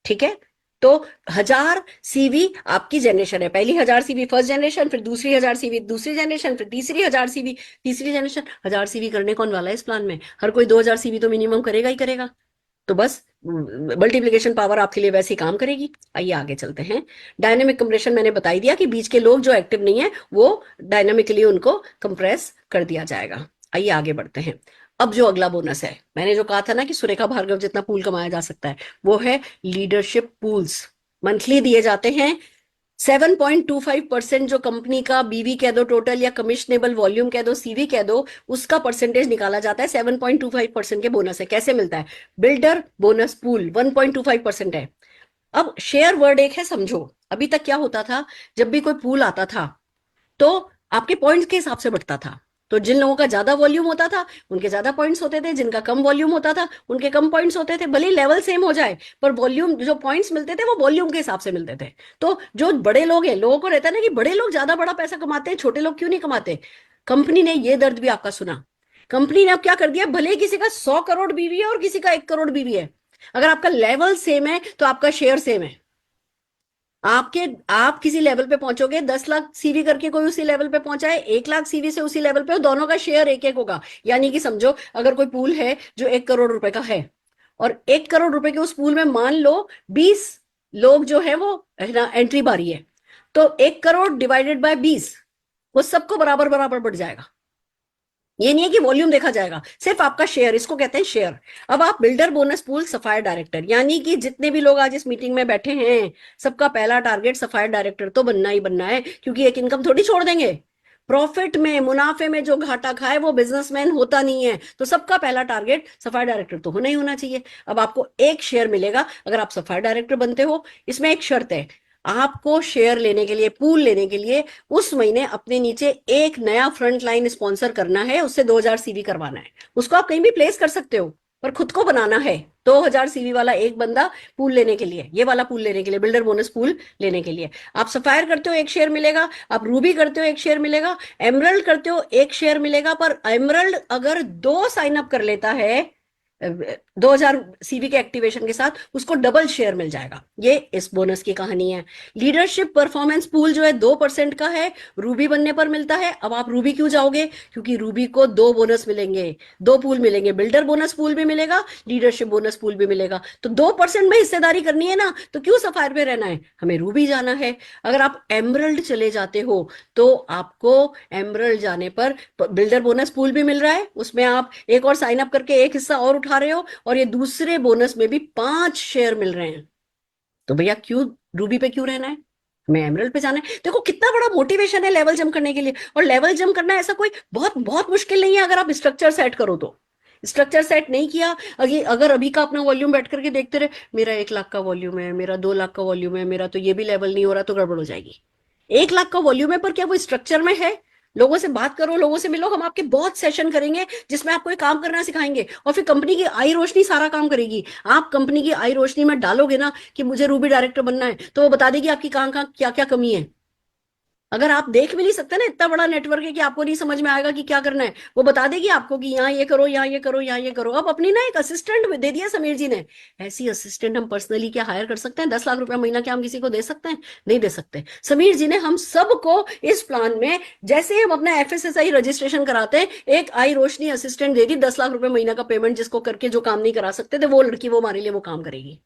ठीक है? तो 1,000 सीवी आपकी जनरेशन है, पहली 1,000 सीवी फर्स्ट जनरेशन, फिर दूसरी 1,000 सीवी दूसरी जनरेशन, फिर तीसरी 1,000 सीवी तीसरी जनरेशन। 1,000 सीवी करने कौन वाला है इस प्लान में? हर कोई 2,000 सीवी तो मिनिमम करेगा ही करेगा। तो बस मल्टीप्लिकेशन पावर आपके लिए वैसे ही काम करेगी। आइए आगे चलते हैं। डायनेमिक कंप्रेशन मैंने बता ही दिया कि बीच के लोग जो एक्टिव नहीं है वो डायनामिकली उनको कंप्रेस कर दिया जाएगा। आइए आगे बढ़ते हैं। अब जो अगला बोनस है, मैंने जो कहा था ना कि सुरेखा भार्गव जितना पूल कमाया जा सकता है, वो है लीडरशिप पूल्स। मंथली दिए जाते हैं। 7.25% जो कंपनी का बीवी कह दो टोटल, या कमिश्नेबल वॉल्यूम कह दो, सीवी कह दो, उसका परसेंटेज निकाला जाता है। 7.25% के बोनस है। कैसे मिलता है? बिल्डर बोनस पूल 1.25% है। अब शेयर वर्ड एक है, समझो। अभी तक क्या होता था, जब भी कोई पूल आता था तो आपके पॉइंट्स के हिसाब से बढ़ता था। तो जिन लोगों का ज्यादा वॉल्यूम होता था उनके ज्यादा पॉइंट्स होते थे, जिनका कम वॉल्यूम होता था उनके कम पॉइंट्स होते थे। भले ही लेवल सेम हो जाए, पर वॉल्यूम, जो पॉइंट्स मिलते थे वो वॉल्यूम के हिसाब से मिलते थे। तो जो बड़े लोग हैं, लोगों को रहता है ना कि बड़े लोग ज्यादा बड़ा पैसा कमाते हैं, छोटे लोग क्यों नहीं कमाते। कंपनी ने ये दर्द भी आपका सुना। कंपनी ने अब क्या कर दिया, भले ही किसी का 100 करोड़ बीवी है और किसी का 1 करोड़ बीवी है, अगर आपका लेवल सेम है तो आपका शेयर सेम है। आप किसी लेवल पे पहुंचोगे, 10 लाख सीवी करके कोई उसी लेवल पे पहुंचा है, 1 लाख सीवी से उसी लेवल पे हो, दोनों का शेयर एक एक होगा। यानी कि समझो, अगर कोई पूल है जो 1 करोड़ रुपए का है, और 1 करोड़ रुपए के उस पूल में मान लो 20 लोग जो है वो है ना एंट्री बारी है, तो 1 करोड़ डिवाइडेड बाय 20, वो सबको बराबर बराबर बढ़ जाएगा। ये नहीं है कि वॉल्यूम देखा जाएगा, सिर्फ आपका शेयर, इसको कहते हैं शेयर। अब आप builder bonus pool sapphire director, यानी कि जितने भी लोग आज इस मीटिंग में बैठे हैं, सबका पहला टारगेट सफायर डायरेक्टर तो बनना ही बनना है, क्योंकि एक इनकम थोड़ी छोड़ देंगे। प्रॉफिट में, मुनाफे में जो घाटा खाए वो बिजनेसमैन होता नहीं है। तो सबका पहला टारगेट सफाई डायरेक्टर तो होना ही होना चाहिए। अब आपको एक शेयर मिलेगा अगर आप सफाई डायरेक्टर बनते हो। इसमें एक शर्त है, आपको शेयर लेने के लिए, पूल लेने के लिए उस महीने अपने नीचे एक नया फ्रंट लाइन स्पॉन्सर करना है, उससे 2000 सीवी करवाना है। उसको आप कहीं भी प्लेस कर सकते हो, पर खुद को बनाना है। 2000 सीवी वाला एक बंदा पूल लेने के लिए, ये वाला पूल लेने के लिए, बिल्डर बोनस पूल लेने के लिए। आप सफायर करते हो एक शेयर मिलेगा, आप रूबी करते हो एक शेयर मिलेगा, एमरल्ड करते हो एक शेयर मिलेगा। पर एमरल्ड अगर 2 साइन अप कर लेता है 2000 सीवी के एक्टिवेशन के साथ, उसको डबल शेयर मिल जाएगा। ये इस बोनस की कहानी है। लीडरशिप परफॉर्मेंस पूल जो है 2% का है, रूबी बनने पर मिलता है। अब आप रूबी क्यों जाओगे? क्योंकि रूबी को 2 बोनस मिलेंगे, 2 पूल मिलेंगे, बिल्डर बोनस पूल भी मिलेगा, लीडरशिप बोनस पूल भी मिलेगा। तो 2% में हिस्सेदारी करनी है ना, तो क्यों सफायर पे रहना है, हमें रूबी जाना है। अगर आप एमरल्ड चले जाते हो तो आपको एमरल्ड जाने पर बिल्डर बोनस पूल भी मिल रहा है, उसमें आप एक और साइन अप करके एक हिस्सा और उठा रहे हो, और ये दूसरे बोनस में भी 5 शेयर मिल रहे हैं। तो भैया क्यों रूबी पे क्यों रहना है, हमें एमरल्ड पे जाना है। देखो कितना बड़ा मोटिवेशन है लेवल जंप करने के लिए। और लेवल जंप करना ऐसा कोई बहुत बहुत मुश्किल नहीं है अगर आप स्ट्रक्चर सेट करो तो। स्ट्रक्चर सेट नहीं किया, अगर अभी का अपना वॉल्यूम बैठ करके देखते रहे, मेरा 1 लाख का वॉल्यूम है, मेरा 2 लाख का वॉल्यूम है, मेरा तो ये भी लेवल नहीं हो रहा, तो गड़बड़ हो जाएगी। 1 लाख का वॉल्यूम है, पर क्या वो स्ट्रक्चर में है? लोगों से बात करो, लोगों से मिलो, हम आपके बहुत सेशन करेंगे जिसमें आपको ये काम करना सिखाएंगे, और फिर कंपनी की आई रोशनी सारा काम करेगी। आप कंपनी की आई रोशनी में डालोगे ना कि मुझे रूबी डायरेक्टर बनना है, तो वो बता देगी आपकी कहाँ कहाँ क्या क्या कमी है। अगर आप देख भी नहीं सकते ना, इतना बड़ा नेटवर्क है कि आपको नहीं समझ में आएगा कि क्या करना है, वो बता देगी आपको कि यहाँ ये करो, यहाँ ये करो, यहाँ ये करो। अब अपनी ना एक असिस्टेंट दे दिया समीर जी ने। ऐसी असिस्टेंट हम पर्सनली क्या हायर कर सकते हैं? 10 लाख रुपया महीना क्या हम किसी को दे सकते हैं? नहीं दे सकते। समीर जी ने हम सबको इस प्लान में, जैसे ही हम अपना एफएसएसआई रजिस्ट्रेशन कराते हैं, एक आई रोशनी असिस्टेंट दे दी, 10 लाख रुपए महीना का पेमेंट, जिसको करके जो काम नहीं करा सकते थे वो लड़की, वो हमारे लिए वो काम करेगी।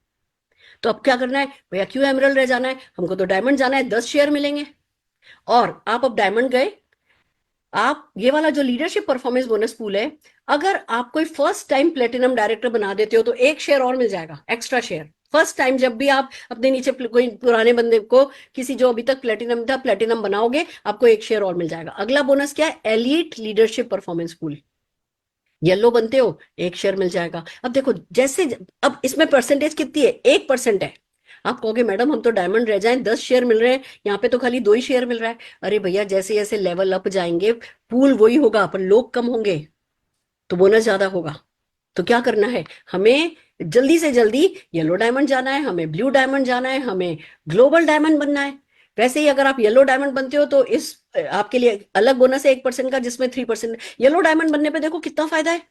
तो अब क्या करना है भैया? क्यों एमरल्ड रह जाना है? हमको तो डायमंड जाना है, 10 शेयर मिलेंगे। और आप अब डायमंड गए, आप ये वाला जो लीडरशिप परफॉर्मेंस बोनस पूल है, अगर आप कोई फर्स्ट टाइम प्लेटिनम डायरेक्टर बना देते हो तो एक शेयर और मिल जाएगा, एक्स्ट्रा शेयर। फर्स्ट टाइम जब भी आप अपने नीचे कोई पुराने बंदे को, किसी जो अभी तक प्लेटिनम था, प्लेटिनम बनाओगे, आपको एक शेयर और मिल जाएगा। अगला बोनस क्या है? Elite leadership performance pool. Yellow बनते हो, एक शेयर मिल जाएगा। अब देखो जैसे, अब इसमें परसेंटेज कितनी है? 1% है। आप कहोगे मैडम हम तो डायमंड रह जाएं, 10 शेयर मिल रहे हैं, यहाँ पे तो खाली 2 ही शेयर मिल रहा है। अरे भैया जैसे जैसे लेवल अप जाएंगे, पूल वही होगा, पर लोग कम होंगे तो बोनस ज्यादा होगा। तो क्या करना है हमें? जल्दी से जल्दी येलो डायमंड जाना है, हमें ब्लू डायमंड जाना है, हमें ग्लोबल डायमंड बनना है। वैसे ही अगर आप येलो डायमंड बनते हो तो इस आपके लिए अलग बोनस है 1% का, जिसमें 3%। येलो डायमंड बनने पे देखो कितना फायदा है।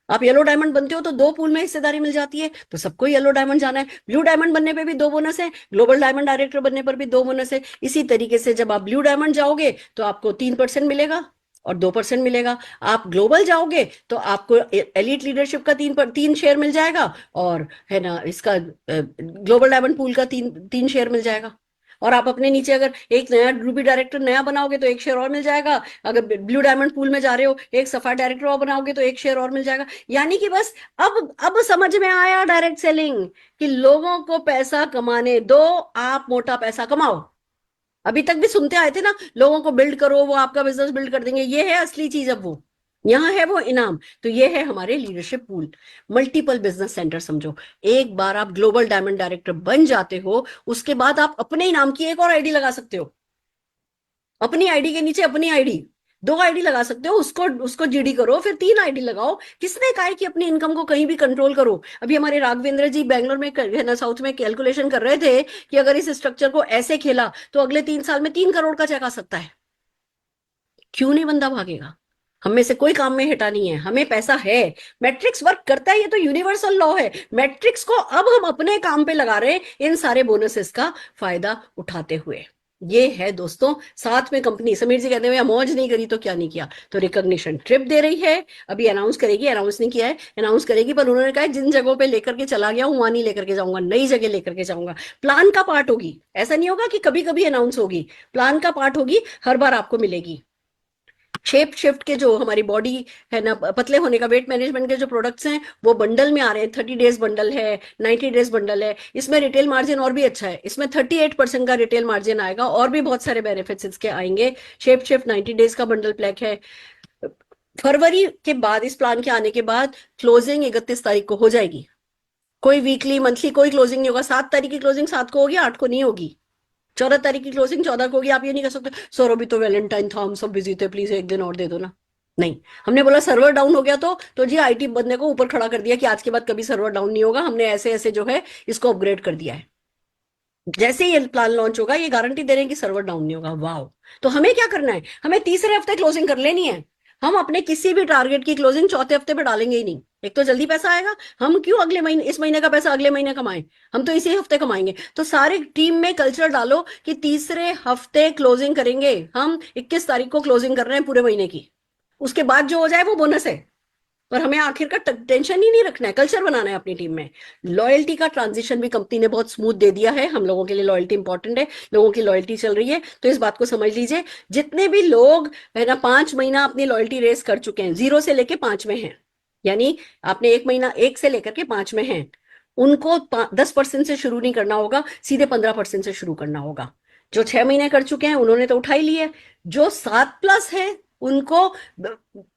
आप येलो डायमंड बनते हो तो 2 पूल में हिस्सेदारी मिल जाती है, तो सबको येलो डायमंड जाना है। ब्लू डायमंड बनने पे भी 2 बोनस है, ग्लोबल डायमंड डायरेक्टर बनने पर भी 2 बोनस है। इसी तरीके से जब आप ब्लू डायमंड जाओगे तो आपको 3% मिलेगा और 2% मिलेगा। आप ग्लोबल जाओगे तो आपको एलीट लीडरशिप का 3 शेयर मिल जाएगा, और है ना इसका ग्लोबल डायमंड पूल का 3 शेयर मिल जाएगा। और आप अपने नीचे अगर एक नया रूबी डायरेक्टर नया बनाओगे तो एक शेयर और मिल जाएगा। अगर ब्लू डायमंड पूल में जा रहे हो, एक सफायर डायरेक्टर और बनाओगे तो एक शेयर और मिल जाएगा। यानी कि बस अब समझ में आया डायरेक्ट सेलिंग, कि लोगों को पैसा कमाने दो, आप मोटा पैसा कमाओ। अभी तक भी सुनते आए थे ना, लोगों को बिल्ड करो, वो आपका बिजनेस बिल्ड कर देंगे। ये है असली चीज, अब वो यहाँ है वो इनाम। तो ये है हमारे leadership pool, multiple business centre समझो। एक बार आप ग्लोबल डायमंड डायरेक्टर बन जाते हो, उसके बाद आप अपने ही नाम की एक और आईडी लगा सकते हो। अपनी आईडी के नीचे अपनी आईडी, 2 आईडी लगा सकते हो। उसको उसको जीडी करो, फिर 3 आईडी लगाओ। किसने कहा है कि अपनी इनकम को कहीं भी कंट्रोल करो? अभी हमारे राघवेंद्र जी बैंगलोर में है ना, साउथ में कैलकुलेशन कर रहे थे कि अगर इस स्ट्रक्चर को ऐसे खेला तो अगले 3 साल में 3 करोड़ का चेक आ सकता है। क्यों नहीं बंदा भागेगा? हम में से कोई काम में हटा नहीं है, हमें पैसा है, मैट्रिक्स वर्क करता है, ये तो यूनिवर्सल लॉ है। मैट्रिक्स को अब हम अपने काम पे लगा रहे हैं, इन सारे बोनसेस का फायदा उठाते हुए। ये है दोस्तों, साथ में कंपनी, समीर जी कहते हैं मौज नहीं करी तो क्या नहीं किया, तो रिकॉग्निशन ट्रिप दे रही है। अभी अनाउंस करेगी, अनाउंस नहीं किया है, अनाउंस करेगी, पर उन्होंने कहा है जिन जगहों पे लेकर के चला गया हूं वहां नहीं लेकर के जाऊंगा, नई जगह लेकर के जाऊंगा। प्लान का पार्ट होगी, ऐसा नहीं होगा कि कभी कभी अनाउंस होगी, प्लान का पार्ट होगी, हर बार आपको मिलेगी। शेप शिफ्ट के जो हमारी बॉडी है ना, पतले होने का, वेट मैनेजमेंट के जो प्रोडक्ट्स हैं वो बंडल में आ रहे हैं। 30 डेज बंडल है, 90 डेज बंडल है। इसमें रिटेल मार्जिन और भी अच्छा है, इसमें 38% का रिटेल मार्जिन आएगा और भी बहुत सारे बेनिफिट्स इसके आएंगे। शेप शिफ्ट 90 डेज का बंडल पैक है। फरवरी के बाद, इस प्लान के आने के बाद क्लोजिंग 31 तारीख को हो जाएगी। कोई वीकली मंथली कोई क्लोजिंग नहीं होगा। 7 तारीख की क्लोजिंग 7 को होगी, 8 को नहीं होगी। 14 तारीख की क्लोजिंग 14 को होगी। आप ये नहीं कर सकते सर अभी तो वैलेंटाइन था, हम सब बिजी थे, प्लीज एक दिन और दे दो ना। नहीं, हमने बोला सर्वर डाउन हो गया तो जी आईटी बंदे को ऊपर खड़ा कर दिया कि आज के बाद कभी सर्वर डाउन नहीं होगा। हमने ऐसे ऐसे जो है इसको अपग्रेड कर दिया है। जैसे ही ये प्लान लॉन्च होगा ये गारंटी दे रहे हैं कि सर्वर डाउन नहीं होगा। वाह! तो हमें क्या करना है, हमें तीसरे हफ्ते क्लोजिंग कर लेनी है। हम अपने किसी भी टारगेट की क्लोजिंग चौथे हफ्ते पे डालेंगे ही नहीं। एक तो जल्दी पैसा आएगा, हम क्यों अगले महीने, इस महीने का पैसा अगले महीने कमाएं, हम तो इसी हफ्ते कमाएंगे। तो सारे टीम में कल्चर डालो कि तीसरे हफ्ते क्लोजिंग करेंगे। हम 21 तारीख को क्लोजिंग कर रहे हैं पूरे महीने की, उसके बाद जो हो जाए वो बोनस है। पर हमें आखिर का टेंशन ही नहीं रखना है, कल्चर बनाना है अपनी टीम में। लॉयल्टी का ट्रांजिशन भी कंपनी ने बहुत स्मूथ दे दिया है। हम लोगों के लिए लॉयल्टी इंपॉर्टेंट है, लोगों की लॉयल्टी चल रही है, तो इस बात को समझ लीजिए। जितने भी लोग है ना 5 महीना अपनी लॉयल्टी रेस कर चुके हैं, 0 से लेके 5 में हैं, यानी आपने 1 महीना 1 से लेकर के 5 में हैं, उनको 10% से शुरू नहीं करना होगा, सीधे 15% से शुरू करना होगा। जो 6 महीने कर चुके हैं उन्होंने तो उठा ही लिया है। जो 7+ है उनको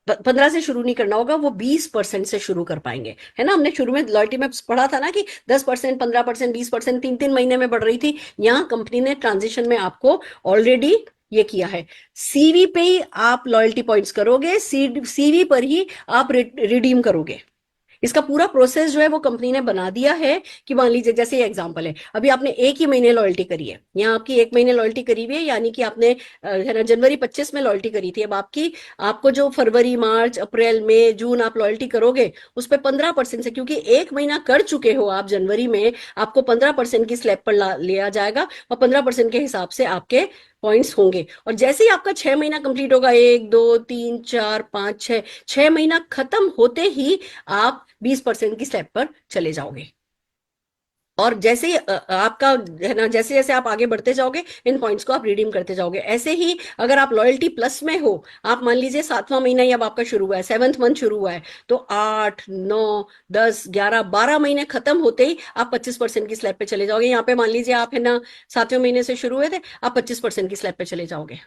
15 से शुरू नहीं करना होगा, वो 20% से शुरू कर पाएंगे। है ना, हमने शुरू में लॉयल्टी में पढ़ा था ना कि 10%, 15%, 20% 3-3 महीने में बढ़ रही थी। यहाँ कंपनी ने ट्रांजिशन में आपको ऑलरेडी ये किया है। सीवी पे ही आप लॉयल्टी पॉइंट्स करोगे, सीवी पर ही आप रिडीम करोगे। इसका पूरा प्रोसेस जो है वो कंपनी ने बना दिया है कि मान लीजिए जैसे ये एग्जांपल है, अभी आपने 1 ही महीने लॉयल्टी करी है, यहाँ आपकी 1 महीने लॉयल्टी करी हुई है, यानी कि आपने है ना जनवरी 25 में लॉयल्टी करी थी। अब आपको जो फरवरी, मार्च, अप्रैल, मई, जून आप लॉयल्टी करोगे उस पर 15% से, क्योंकि 1 महीना कर चुके हो आप जनवरी में, आपको 15% की स्लैब पर लिया जाएगा और 15% के हिसाब से आपके पॉइंट्स होंगे। और जैसे ही आपका 6 महीना कंप्लीट होगा, 1, 2, 3, 4, 5, 6, 6 महीना खत्म होते ही आप 20% की स्टेप पर चले जाओगे। और जैसे ही आपका है ना, जैसे जैसे आप आगे बढ़ते जाओगे इन पॉइंट्स को आप रिडीम करते जाओगे। ऐसे ही अगर आप लॉयल्टी प्लस में हो, आप मान लीजिए 7वां महीना ही अब आपका शुरू हुआ है, 7th मंथ शुरू हुआ है, तो 8, 9, 10, 11, 12 महीने खत्म होते ही आप 25% की स्लैब पे चले जाओगे। यहाँ पे मान लीजिए आप है ना 7वें महीने से शुरू हुए थे, आप 25% की स्लैब पे चले जाओगे।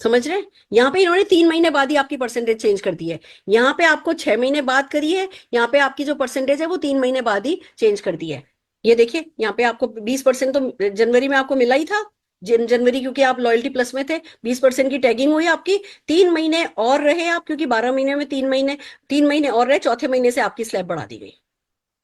समझ रहे हैं? यहाँ पे इन्होंने 3 महीने बाद ही आपकी परसेंटेज चेंज कर दी है। यहाँ पे आपको 6 महीने बाद करी है, यहाँ पे आपकी जो परसेंटेज है वो 3 महीने बाद ही चेंज कर दी है। ये देखिए यहाँ पे आपको 20% तो जनवरी में आपको मिला ही था। जनवरी क्योंकि आप लॉयल्टी प्लस में थे, 20% की टैगिंग हुई आपकी। 3 महीने और रहे आप, क्योंकि 12 महीने में 3 महीने और रहे, चौथे महीने से आपकी स्लैब बढ़ा दी गई,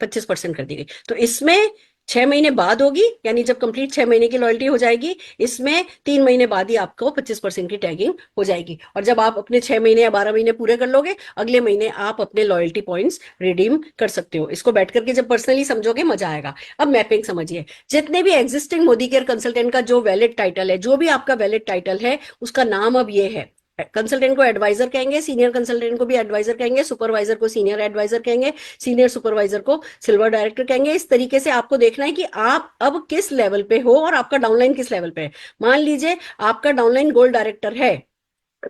25% कर दी गई। तो इसमें 6 महीने बाद होगी, यानी जब कंप्लीट 6 महीने की लॉयल्टी हो जाएगी, इसमें 3 महीने बाद ही आपको 25% की टैगिंग हो जाएगी। और जब आप अपने 6 महीने या 12 महीने पूरे कर लोगे, अगले महीने आप अपने लॉयल्टी पॉइंट्स रिडीम कर सकते हो। इसको बैठ करके जब पर्सनली समझोगे मजा आएगा। अब मैपिंग समझिए। जितने भी एग्जिस्टिंग मोदी केयर कंसल्टेंट का जो वैलिड टाइटल है, जो भी आपका वैलिड टाइटल है, उसका नाम अब ये है। कंसल्टेंट को एडवाइजर कहेंगे, सीनियर कंसल्टेंट को भी एडवाइजर कहेंगे, सुपरवाइजर को सीनियर एडवाइजर कहेंगे, सीनियर सुपरवाइजर को सिल्वर डायरेक्टर कहेंगे। इस तरीके से आपको देखना है कि आप अब किस लेवल पे हो और आपका डाउनलाइन किस लेवल पे है। मान लीजिए आपका डाउनलाइन गोल्ड डायरेक्टर है,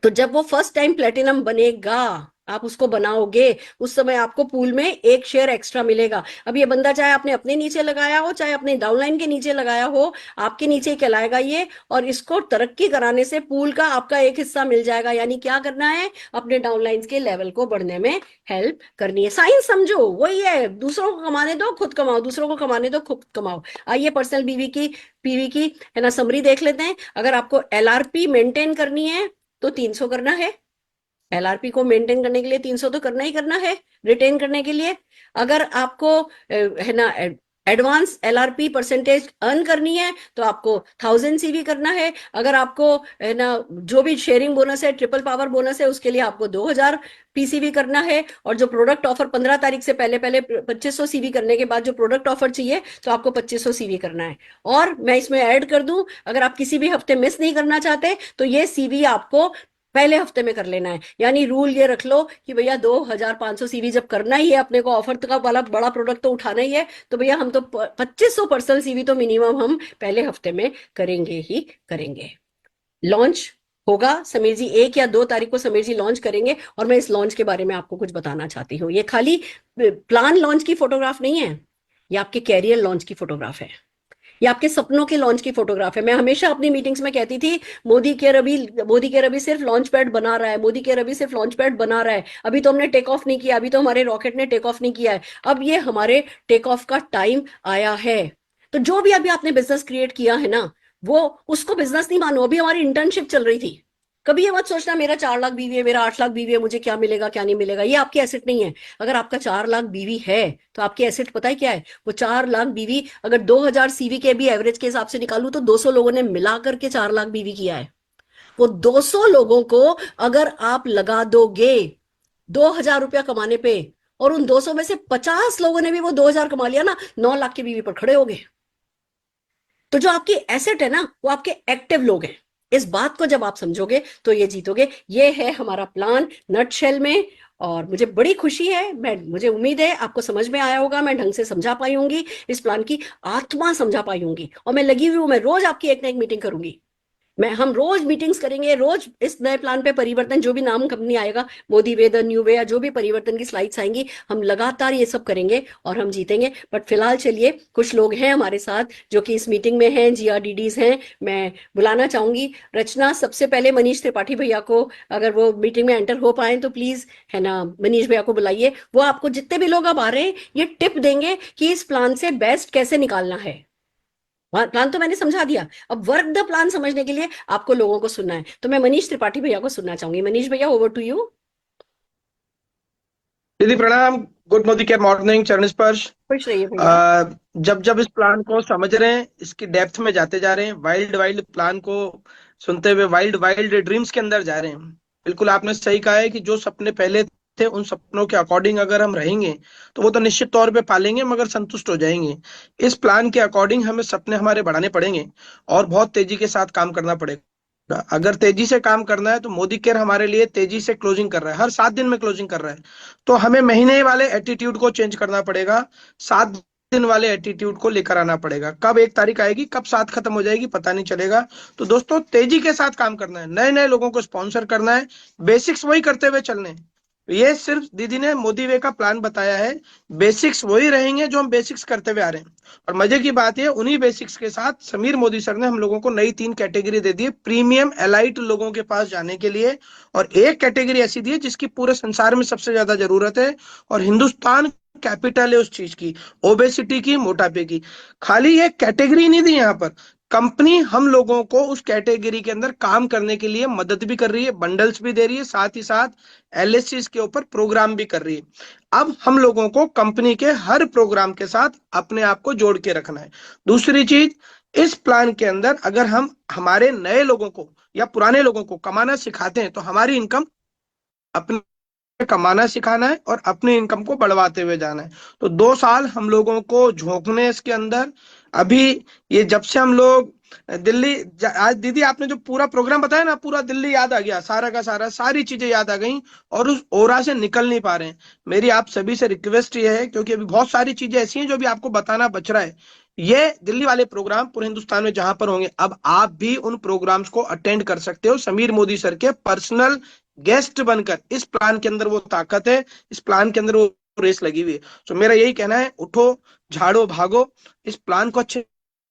तो जब वो फर्स्ट टाइम प्लेटिनम बनेगा, आप उसको बनाओगे, उस समय आपको पूल में 1 शेयर एक्स्ट्रा मिलेगा। अब ये बंदा चाहे आपने अपने नीचे लगाया हो, चाहे अपने डाउनलाइन के नीचे लगाया हो, आपके नीचे ही कहलाएगा ये। और इसको तरक्की कराने से पूल का आपका एक हिस्सा मिल जाएगा। यानी क्या करना है, अपने डाउनलाइन के लेवल को बढ़ने में हेल्प करनी है। साइंस समझो, वही है, दूसरों को कमाने दो खुद कमाओ, दूसरों को कमाने दो खुद कमाओ। आइए पर्सनल पीवी की है ना समरी देख लेते हैं। अगर आपको एलआरपी मेंटेन करनी है तो 300 करना है। एलआरपी को मेंटेन करने के लिए 300 तो करना ही करना है, रिटेन करने के लिए। अगर आपको है ना एडवांस एलआरपी परसेंटेज अर्न करनी है तो आपको 1000 सीवी करना है। अगर आपको है ना जो भी शेयरिंग बोनस है, ट्रिपल पावर बोनस है, उसके लिए आपको 2000 पीसीवी करना है। और जो प्रोडक्ट ऑफर 15 तारीख से पहले पहले 2500 सीवी करने के बाद जो प्रोडक्ट ऑफर चाहिए तो आपको 2500 सीवी करना है। और मैं इसमें ऐड कर दूं, अगर आप किसी भी हफ्ते मिस नहीं करना चाहते तो ये सीवी आपको पहले हफ्ते में कर लेना है। यानी रूल ये रख लो कि भैया 2500 सीवी जब करना ही है, अपने को ऑफर का वाला बड़ा प्रोडक्ट तो उठाना ही है, तो भैया हम तो 2500 पर्सनल सीवी तो मिनिमम हम पहले हफ्ते में करेंगे ही करेंगे। लॉन्च होगा। समीर जी 1 या 2 तारीख को समीर जी लॉन्च करेंगे और मैं इस लॉन्च के बारे में आपको कुछ बताना चाहती हूँ। ये खाली प्लान लॉन्च की फोटोग्राफ नहीं है, ये आपके कैरियर लॉन्च की फोटोग्राफ है, ये आपके सपनों के लॉन्च की फोटोग्राफ है। मैं हमेशा अपनी मीटिंग्स में कहती थी मोदी केयर अभी सिर्फ लॉन्च पैड बना रहा है, मोदी केयर अभी सिर्फ लॉन्च पैड बना रहा है, अभी तो हमने टेक ऑफ नहीं किया, अभी तो हमारे रॉकेट ने टेक ऑफ नहीं किया है। अब ये हमारे टेक ऑफ का टाइम आया है। तो जो भी अभी आपने बिजनेस क्रिएट किया है ना, वो उसको बिजनेस नहीं मानो। अभी हमारी इंटर्नशिप चल रही थी। कभी ये मत सोचना मेरा 4 लाख बीवी है, मेरा 8 लाख बीवी है, मुझे क्या मिलेगा क्या नहीं मिलेगा। ये आपकी एसेट नहीं है। अगर आपका 4 लाख बीवी है तो आपकी एसेट पता है क्या है? वो 4 लाख बीवी, अगर 2000 सीवी के भी एवरेज के हिसाब से निकालू तो 200 लोगों ने मिला करके 4 लाख बीवी किया है। वो 200 लोगों को अगर आप लगा दोगे 2000 रुपया कमाने पे, और उन 200 में से 50 लोगों ने भी वो 2000 कमा लिया ना, 9 लाख की बीवी पर खड़े हो गए। तो जो आपकी एसेट है ना, वो आपके एक्टिव लोग हैं। इस बात को जब आप समझोगे तो ये जीतोगे। ये है हमारा प्लान नटशेल में। और मुझे बड़ी खुशी है, मुझे उम्मीद है आपको समझ में आया होगा, मैं ढंग से समझा पाई होंगी, इस प्लान की आत्मा समझा पाई होंगी। और मैं लगी हुई हूं, मैं रोज आपकी एक ना एक मीटिंग करूंगी। हम रोज मीटिंग्स करेंगे, रोज इस नए प्लान पे परिवर्तन, जो भी नाम कंपनी आएगा, मोदी वे, द न्यू वे, या जो भी परिवर्तन की स्लाइड्स आएंगी, हम लगातार ये सब करेंगे और हम जीतेंगे। बट फिलहाल चलिए, कुछ लोग हैं हमारे साथ जो कि इस मीटिंग में हैं, जीआरडीडीज हैं। मैं बुलाना चाहूंगी रचना, सबसे पहले मनीष त्रिपाठी भैया को, अगर वो मीटिंग में एंटर हो पाए तो प्लीज, है ना, मनीष भैया को बुलाइए। वो आपको जितने भी लोग अब आ रहे हैं ये टिप देंगे कि इस प्लान से बेस्ट कैसे निकालना है। प्लान तो मैंने समझा दिया, अब वर्क द प्लान समझने के लिए आपको लोगों को सुनना है। तो मैं मनीष त्रिपाठी भैया को सुनना चाहूंगी। मनीष भैया, ओवर टू यू। दीदी प्रणाम। गुड मोदी केयर मॉर्निंग, चरण स्पर्श। खुश रहिए भैया। अ, जब जब इस प्लान को समझ रहे हैं, इसकी डेप्थ में जाते जा रहे हैं, वाइल्ड वाइल्ड प्लान को सुनते हुए वाइल्ड वाइल्ड ड्रीम्स के अंदर जा रहे हैं। बिल्कुल आपने सही कहा है कि जो सपने पहले थे उन सपनों के अकॉर्डिंग अगर हम रहेंगे तो वो तो निश्चित तौर पे पालेंगे, मगर संतुष्ट हो जाएंगे। इस प्लान के अकॉर्डिंग हमें सपने हमारे बढ़ाने पड़ेंगे और बहुत तेजी के साथ काम करना पड़ेगा। अगर तेजी से काम करना है तो मोदी केयर हमारे लिए तेजी से क्लोजिंग कर रहा है, हर 7 दिन में क्लोजिंग कर रहा है। तो हमें महीने वाले एटीट्यूड को चेंज करना पड़ेगा, 7 दिन वाले एटीट्यूड को लेकर आना पड़ेगा। कब 1 तारीख आएगी, कब 7 खत्म हो जाएगी, पता नहीं चलेगा। तो दोस्तों, तेजी के साथ काम करना है, नए नए लोगों को स्पॉन्सर करना है, बेसिक्स वही करते हुए चलने हैं। ये सिर्फ दीदी ने मोदी वे का प्लान बताया है, बेसिक्स वही रहेंगे जो हम बेसिक्स करते हुए आ रहे हैं। और मजे की बात है, उन्हीं बेसिक्स के साथ समीर मोदी सर ने हम लोगों को नई 3 कैटेगरी दे दी है प्रीमियम एलाइट लोगों के पास जाने के लिए। और एक कैटेगरी ऐसी दी है जिसकी पूरे संसार में सबसे ज्यादा जरूरत है, और हिंदुस्तान कैपिटल है उस चीज की, ओबेसिटी की, मोटापे की। खाली ये कैटेगरी नहीं दी यहाँ पर, कंपनी हम लोगों को उस कैटेगरी के अंदर काम करने के लिए मदद भी कर रही है, बंडल्स भी दे रही है, साथ ही साथ एलएससी के ऊपर प्रोग्राम भी कर रही है। अब हम लोगों को कंपनी के हर प्रोग्राम के साथ अपने आप को जोड़ के रखना है। दूसरी चीज, इस प्लान के अंदर अगर हम हमारे नए लोगों को या पुराने लोगों को कमाना सिखाते हैं तो हमारी इनकम अपने कमाना सिखाना है और अपनी इनकम को बढ़वाते हुए जाना है। तो 2 साल हम लोगों को झोंकने इसके अंदर। अभी ये जब से हम लोग दिल्ली, आज दीदी आपने जो पूरा प्रोग्राम बताया ना, पूरा दिल्ली याद आ गया, सारा का सारा, सारी चीजें याद आ गई और उस ओरा से निकल नहीं पा रहे हैं। मेरी आप सभी से रिक्वेस्ट ये है, क्योंकि अभी बहुत सारी चीजें ऐसी हैं जो भी आपको बताना बच रहा है। ये दिल्ली वाले प्रोग्राम पूरे हिंदुस्तान में जहां पर होंगे, अब आप भी उन प्रोग्राम्स को अटेंड कर सकते हो समीर मोदी सर के पर्सनल गेस्ट बनकर। इस प्लान के अंदर वो ताकत है, इस प्लान के अंदर वो रेस लगी हुई है। तो मेरा यही कहना है, उठो, झाड़ो, भागो, इस प्लान को अच्छे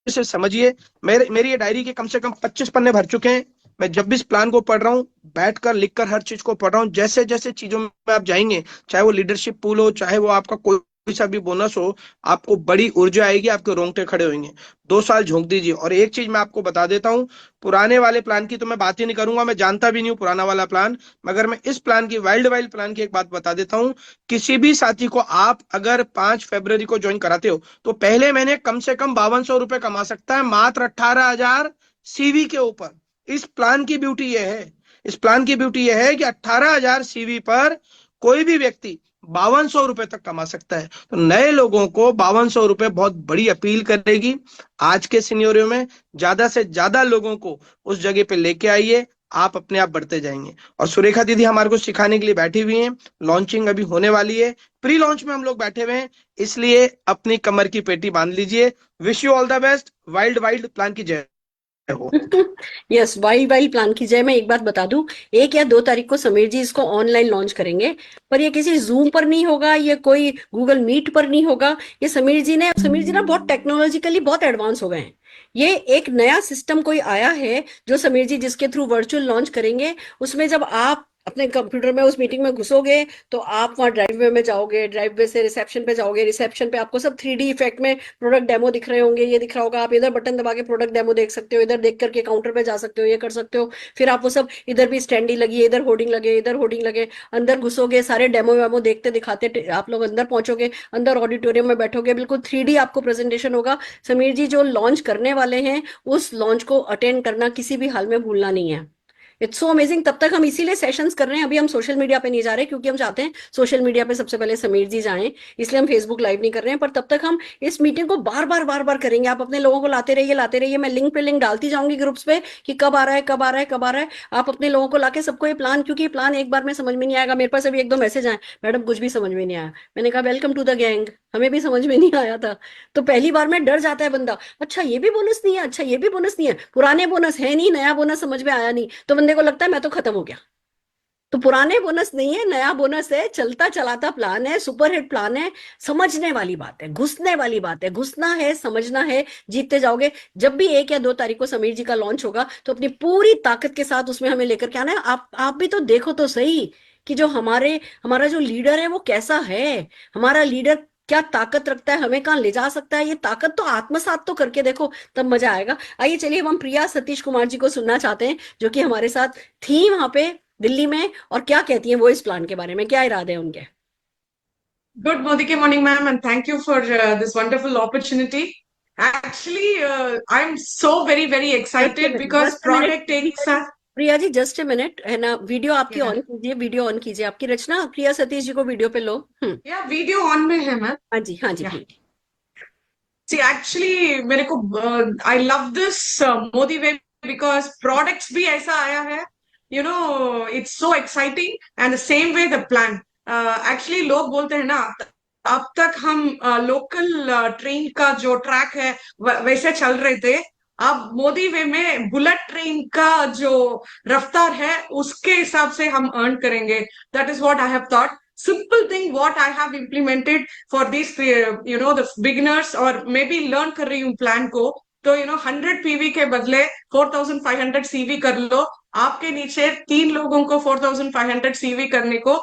से समझिए। मेरी ये डायरी के कम से कम 25 पन्ने भर चुके हैं। मैं जब भी इस प्लान को पढ़ रहा हूँ, बैठकर लिखकर हर चीज को पढ़ रहा हूँ। जैसे जैसे चीजों में आप जाएंगे, चाहे वो लीडरशिप पूल हो, चाहे वो आपका कोई सा भी बोनस हो, आपको बड़ी ऊर्जा आएगी, आपके रोंगटे खड़े होंगे। 2 साल झोंक दीजिए। और एक चीज मैं आपको बता देता हूँ, पुराने वाले प्लान की तो मैं बात ही नहीं करूंगा, मैं जानता भी नहीं हूँ पुराना वाला प्लान, मगर मैं इस प्लान की, वाइल्ड वाइल्ड प्लान की एक बात बता देता हूँ। किसी भी साथी को आप अगर 5 फरवरी को ज्वाइन कराते हो तो पहले महीने कम से कम 5200 रुपए कमा सकता है, मात्र 18,000 सीवी के ऊपर। इस प्लान की ब्यूटी यह है, इस प्लान की ब्यूटी यह है कि 18,000 सीवी पर कोई भी व्यक्ति 5200 रुपए तक कमा सकता है। तो नए लोगों को 5200 रुपए बहुत बड़ी अपील करेगी। आज के सिनेरियो में ज्यादा से ज्यादा लोगों को उस जगह पे लेके आइए, आप अपने आप बढ़ते जाएंगे। और सुरेखा दीदी हमारे को सिखाने के लिए बैठी हुई हैं, लॉन्चिंग अभी होने वाली है, प्री लॉन्च में हम लोग बैठे हुए हैं, इसलिए अपनी कमर की पेटी बांध लीजिए। Wish you all the best. Wild wild plan की जय। हो। यस, वाइल्ड वाइल्ड प्लान की जय। मैं एक बात बता दूं, 1 या 2 तारीख को समीर जी इसको ऑनलाइन लॉन्च करेंगे, पर ये किसी जूम पर नहीं होगा, ये कोई गूगल मीट पर नहीं होगा। ये समीर जी ना बहुत टेक्नोलॉजिकली बहुत एडवांस हो गए हैं। ये एक नया सिस्टम कोई आया है जो समीर जी जिसके थ्रू वर्चुअल लॉन्च करेंगे, उसमें जब आप अपने कंप्यूटर में उस मीटिंग में घुसोगे तो आप वहां ड्राइव वे में जाओगे, ड्राइव वे से रिसेप्शन पे जाओगे, रिसेप्शन पे आपको सब 3D इफेक्ट में प्रोडक्ट डेमो दिख रहे होंगे, ये दिख रहा होगा, आप इधर बटन दबा के प्रोडक्ट डेमो देख सकते हो, इधर देख करके काउंटर पे जा सकते हो, ये कर सकते हो। फिर आप वो सब, इधर भी स्टैंडी लगी है, इधर होर्डिंग लगे, इधर होर्डिंग लगे, अंदर घुसोगे, सारे डेमो वेमो देखते दिखाते आप लोग अंदर पहुंचोगे, अंदर ऑडिटोरियम में बैठोगे, बिल्कुल 3D आपको प्रेजेंटेशन होगा। समीर जी जो लॉन्च करने वाले हैं, उस लॉन्च को अटेंड करना किसी भी हाल में भूलना नहीं है। It's so amazing. तब तक हम इसीलिए सेशंस कर रहे हैं, अभी हम सोशल मीडिया पे नहीं जा रहे क्योंकि हम चाहते हैं सोशल मीडिया पे सबसे पहले समीर जी जाएं, इसलिए हम फेसबुक लाइव नहीं कर रहे हैं। पर तब तक हम इस मीटिंग को बार बार करेंगे। आप अपने लोगों को लाते रहिए। मैं लिंक पे लिंक डालती जाऊंगी ग्रुप्स पे कि कब आ रहा है, कब आ रहा है, कब आ रहा है। आप अपने लोगों को लाके सबको ये प्लान, क्योंकि ये प्लान एक बार में समझ में नहीं आएगा। मेरे पास अभी 1-2 मैसेज आए, मैडम कुछ भी समझ में नहीं आया। मैंने कहा वेलकम टू द गैंग, हमें भी समझ में नहीं आया था। तो पहली बार में डर जाता है बंदा, अच्छा ये भी बोनस नहीं है, अच्छा ये भी बोनस नहीं है, पुराने बोनस है नहीं, नया बोनस समझ में आया नहीं, तो बंदे को लगता है मैं तो खत्म हो गया। तो पुराने बोनस नहीं है, नया बोनस है, चलता चलाता प्लान है, सुपर हिट प्लान है। समझने वाली बात है, घुसने वाली बात है, घुसना है, समझना है, जीतते जाओगे। जब भी 1 या 2 तारीख को समीर जी का लॉन्च होगा तो अपनी पूरी ताकत के साथ उसमें हमें लेकर के आना है। आप भी तो देखो तो सही कि जो हमारा जो लीडर है वो कैसा है, हमारा लीडर क्या ताकत रखता है, हमें कहाँ ले जा सकता है। ये ताकत तो आत्मसात तो करके देखो, तब मजा आएगा। आइए चलिए, अब हम प्रिया सतीश कुमार जी को सुनना चाहते हैं, जो कि हमारे साथ थी वहां पे दिल्ली में, और क्या कहती हैं वो इस प्लान के बारे में, क्या इरादे हैं उनके। Good morning, ma'am, and thank you for this wonderful opportunity. Actually, I'm so very excited because just minute product takes us. Priya ji, just a minute है ना, वीडियो आपकी Yeah, ऑन कीजिए, वीडियो ऑन कीजिए आपकी। रचना, प्रिया सतीश जी को वीडियो पे लो। yeah, video on में है मैम. हाँ जी, हाँ जी, Yeah. प्लीज। See, actually, मेरे को I love this Modi way because products भी ऐसा आया है. You know, it's so exciting and the same way the plan. Actually, लोग बोलते हैं ना, अब तक हम लोकल ट्रेन का जो ट्रैक है वैसे चल रहे थे. अब मोदी वे में बुलेट ट्रेन का जो रफ्तार है उसके हिसाब से हम अर्न करेंगे. That is what I have thought. Simple thing what I have implemented for these the beginners और मैं भी learn कर रही हूँ प्लान को. तो 100 PV के बदले 4500 CV कर लो. आपके नीचे 3 लोगों को 4500 CV करने को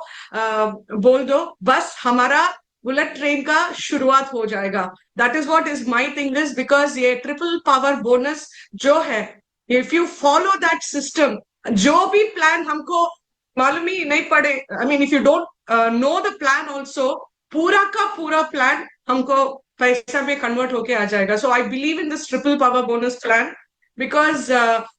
बोल दो. बस हमारा बुलेट ट्रेन का शुरुआत हो जाएगा. That is what is my thing is because ये ट्रिपल पावर बोनस जो है, if you follow that system, जो भी प्लान हमको मालूम ही नहीं पड़े, I mean if you don't know the plan also, पूरा का पूरा प्लान हमको पैसा में कन्वर्ट होके आ जाएगा. So I believe in this triple power bonus plan because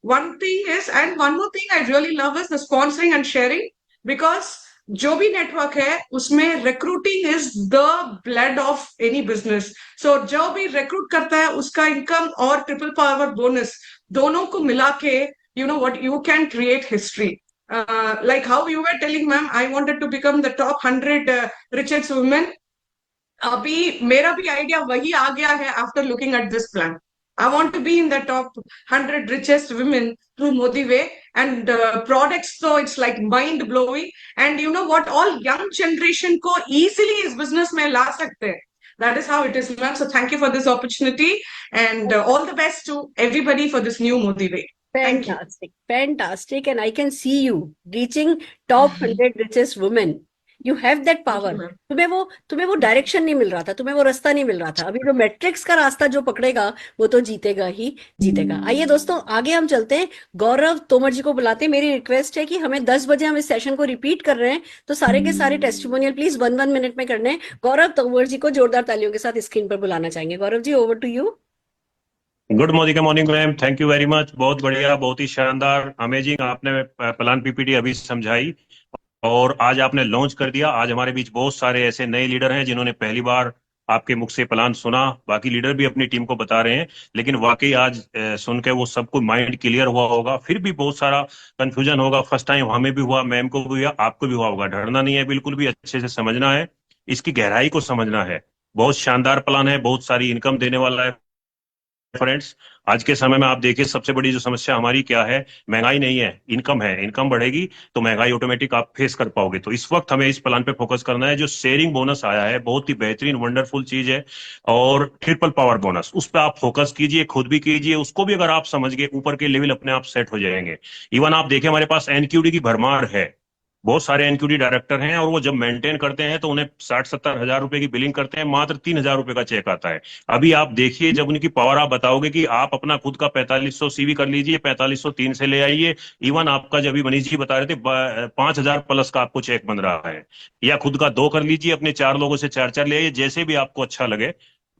one thing is, and one more thing I really love is the sponsoring and sharing, because जो भी नेटवर्क है उसमें recruiting is the blood of any business. So जो भी recruit करता है उसका income और ट्रिपल पावर बोनस दोनों को मिला के what you can create history. Like how you were telling ma'am, I wanted to become the top 100 richest women. अभी मेरा भी आइडिया वही आ गया है after looking at this plan. I want to be in the top 100 richest women through Modi Way, and products, so it's like mind blowing. And you know what, all young generation को easily इस business में ला सकते हैं. That is how it is, ma'am. So thank you for this opportunity, and all the best to everybody for this new Modi Way. Thank you. Fantastic, and I can see you reaching top 100 richest women. You have that power. ma'am. तुम्हें वो direction नहीं मिल रहा था, तुम्हें वो रास्ता नहीं मिल रहा था। अभी जो मैट्रिक्स का रास्ता जो पकड़ेगा वो तो जीतेगा ही जीतेगा। आइए दोस्तों, आगे हम चलते हैं। गौरव तोमर जी को बुलाते हैं। मेरी रिक्वेस्ट है कि हमें 10 बजे हम इस सेशन को रिपीट कर रहे हैं, तो सारे के सारे टेस्टिमोनियल प्लीज 1 मिनट में करने हैं। गौरव तोमर जी को जोरदार तालियों के साथ स्क्रीन पर बुलाना चाहेंगे। Gaurav ji, over to you. Good morning morning ma'am, thank you very much. बहुत बढ़िया, बहुत ही शानदार, अमेजिंग आपने प्लान पीपीटी अभी समझाई और आज आपने लॉन्च कर दिया। आज हमारे बीच बहुत सारे ऐसे नए लीडर हैं जिन्होंने पहली बार आपके मुख से प्लान सुना। बाकी लीडर भी अपनी टीम को बता रहे हैं, लेकिन वाकई आज सुन के वो सबको माइंड क्लियर हुआ होगा। फिर भी बहुत सारा कंफ्यूजन होगा, फर्स्ट टाइम हमें भी हुआ, मैम को भी हुआ, आपको भी हुआ होगा। डरना नहीं है बिल्कुल भी, अच्छे से समझना है, इसकी गहराई को समझना है। बहुत शानदार प्लान है, बहुत सारी इनकम देने वाला है, फ्रेंड्स, आज के समय में आप देखिए सबसे बड़ी जो समस्या हमारी क्या है, महंगाई नहीं है, इनकम है। इनकम बढ़ेगी तो महंगाई ऑटोमेटिक आप फेस कर पाओगे। तो इस वक्त हमें इस प्लान पे फोकस करना है। जो शेयरिंग बोनस आया है बहुत ही बेहतरीन वंडरफुल चीज है, और ट्रिपल पावर बोनस, उस पर आप फोकस कीजिए, खुद भी कीजिए। उसको भी अगर आप समझ गए, ऊपर के लेवल अपने आप सेट हो जाएंगे। इवन आप देखिए हमारे पास एनक्यूडी की भरमार है, बहुत सारे एनक्यूडी डायरेक्टर हैं, और वो जब मेंटेन करते हैं तो उन्हें 60-70 हजार रुपए की बिलिंग करते हैं, मात्र 3 हजार रुपए का चेक आता है। अभी आप देखिए जब उनकी पावर आप बताओगे कि आप अपना खुद का 4500 सीवी कर लीजिए, 4503 से ले आइए। इवन आपका जब भी मनीष जी बता रहे थे 5000 प्लस का आपको चेक बन रहा है, या खुद का 2 कर लीजिए, अपने 4 लोगों से 4-4 ले आइए, जैसे भी आपको अच्छा लगे।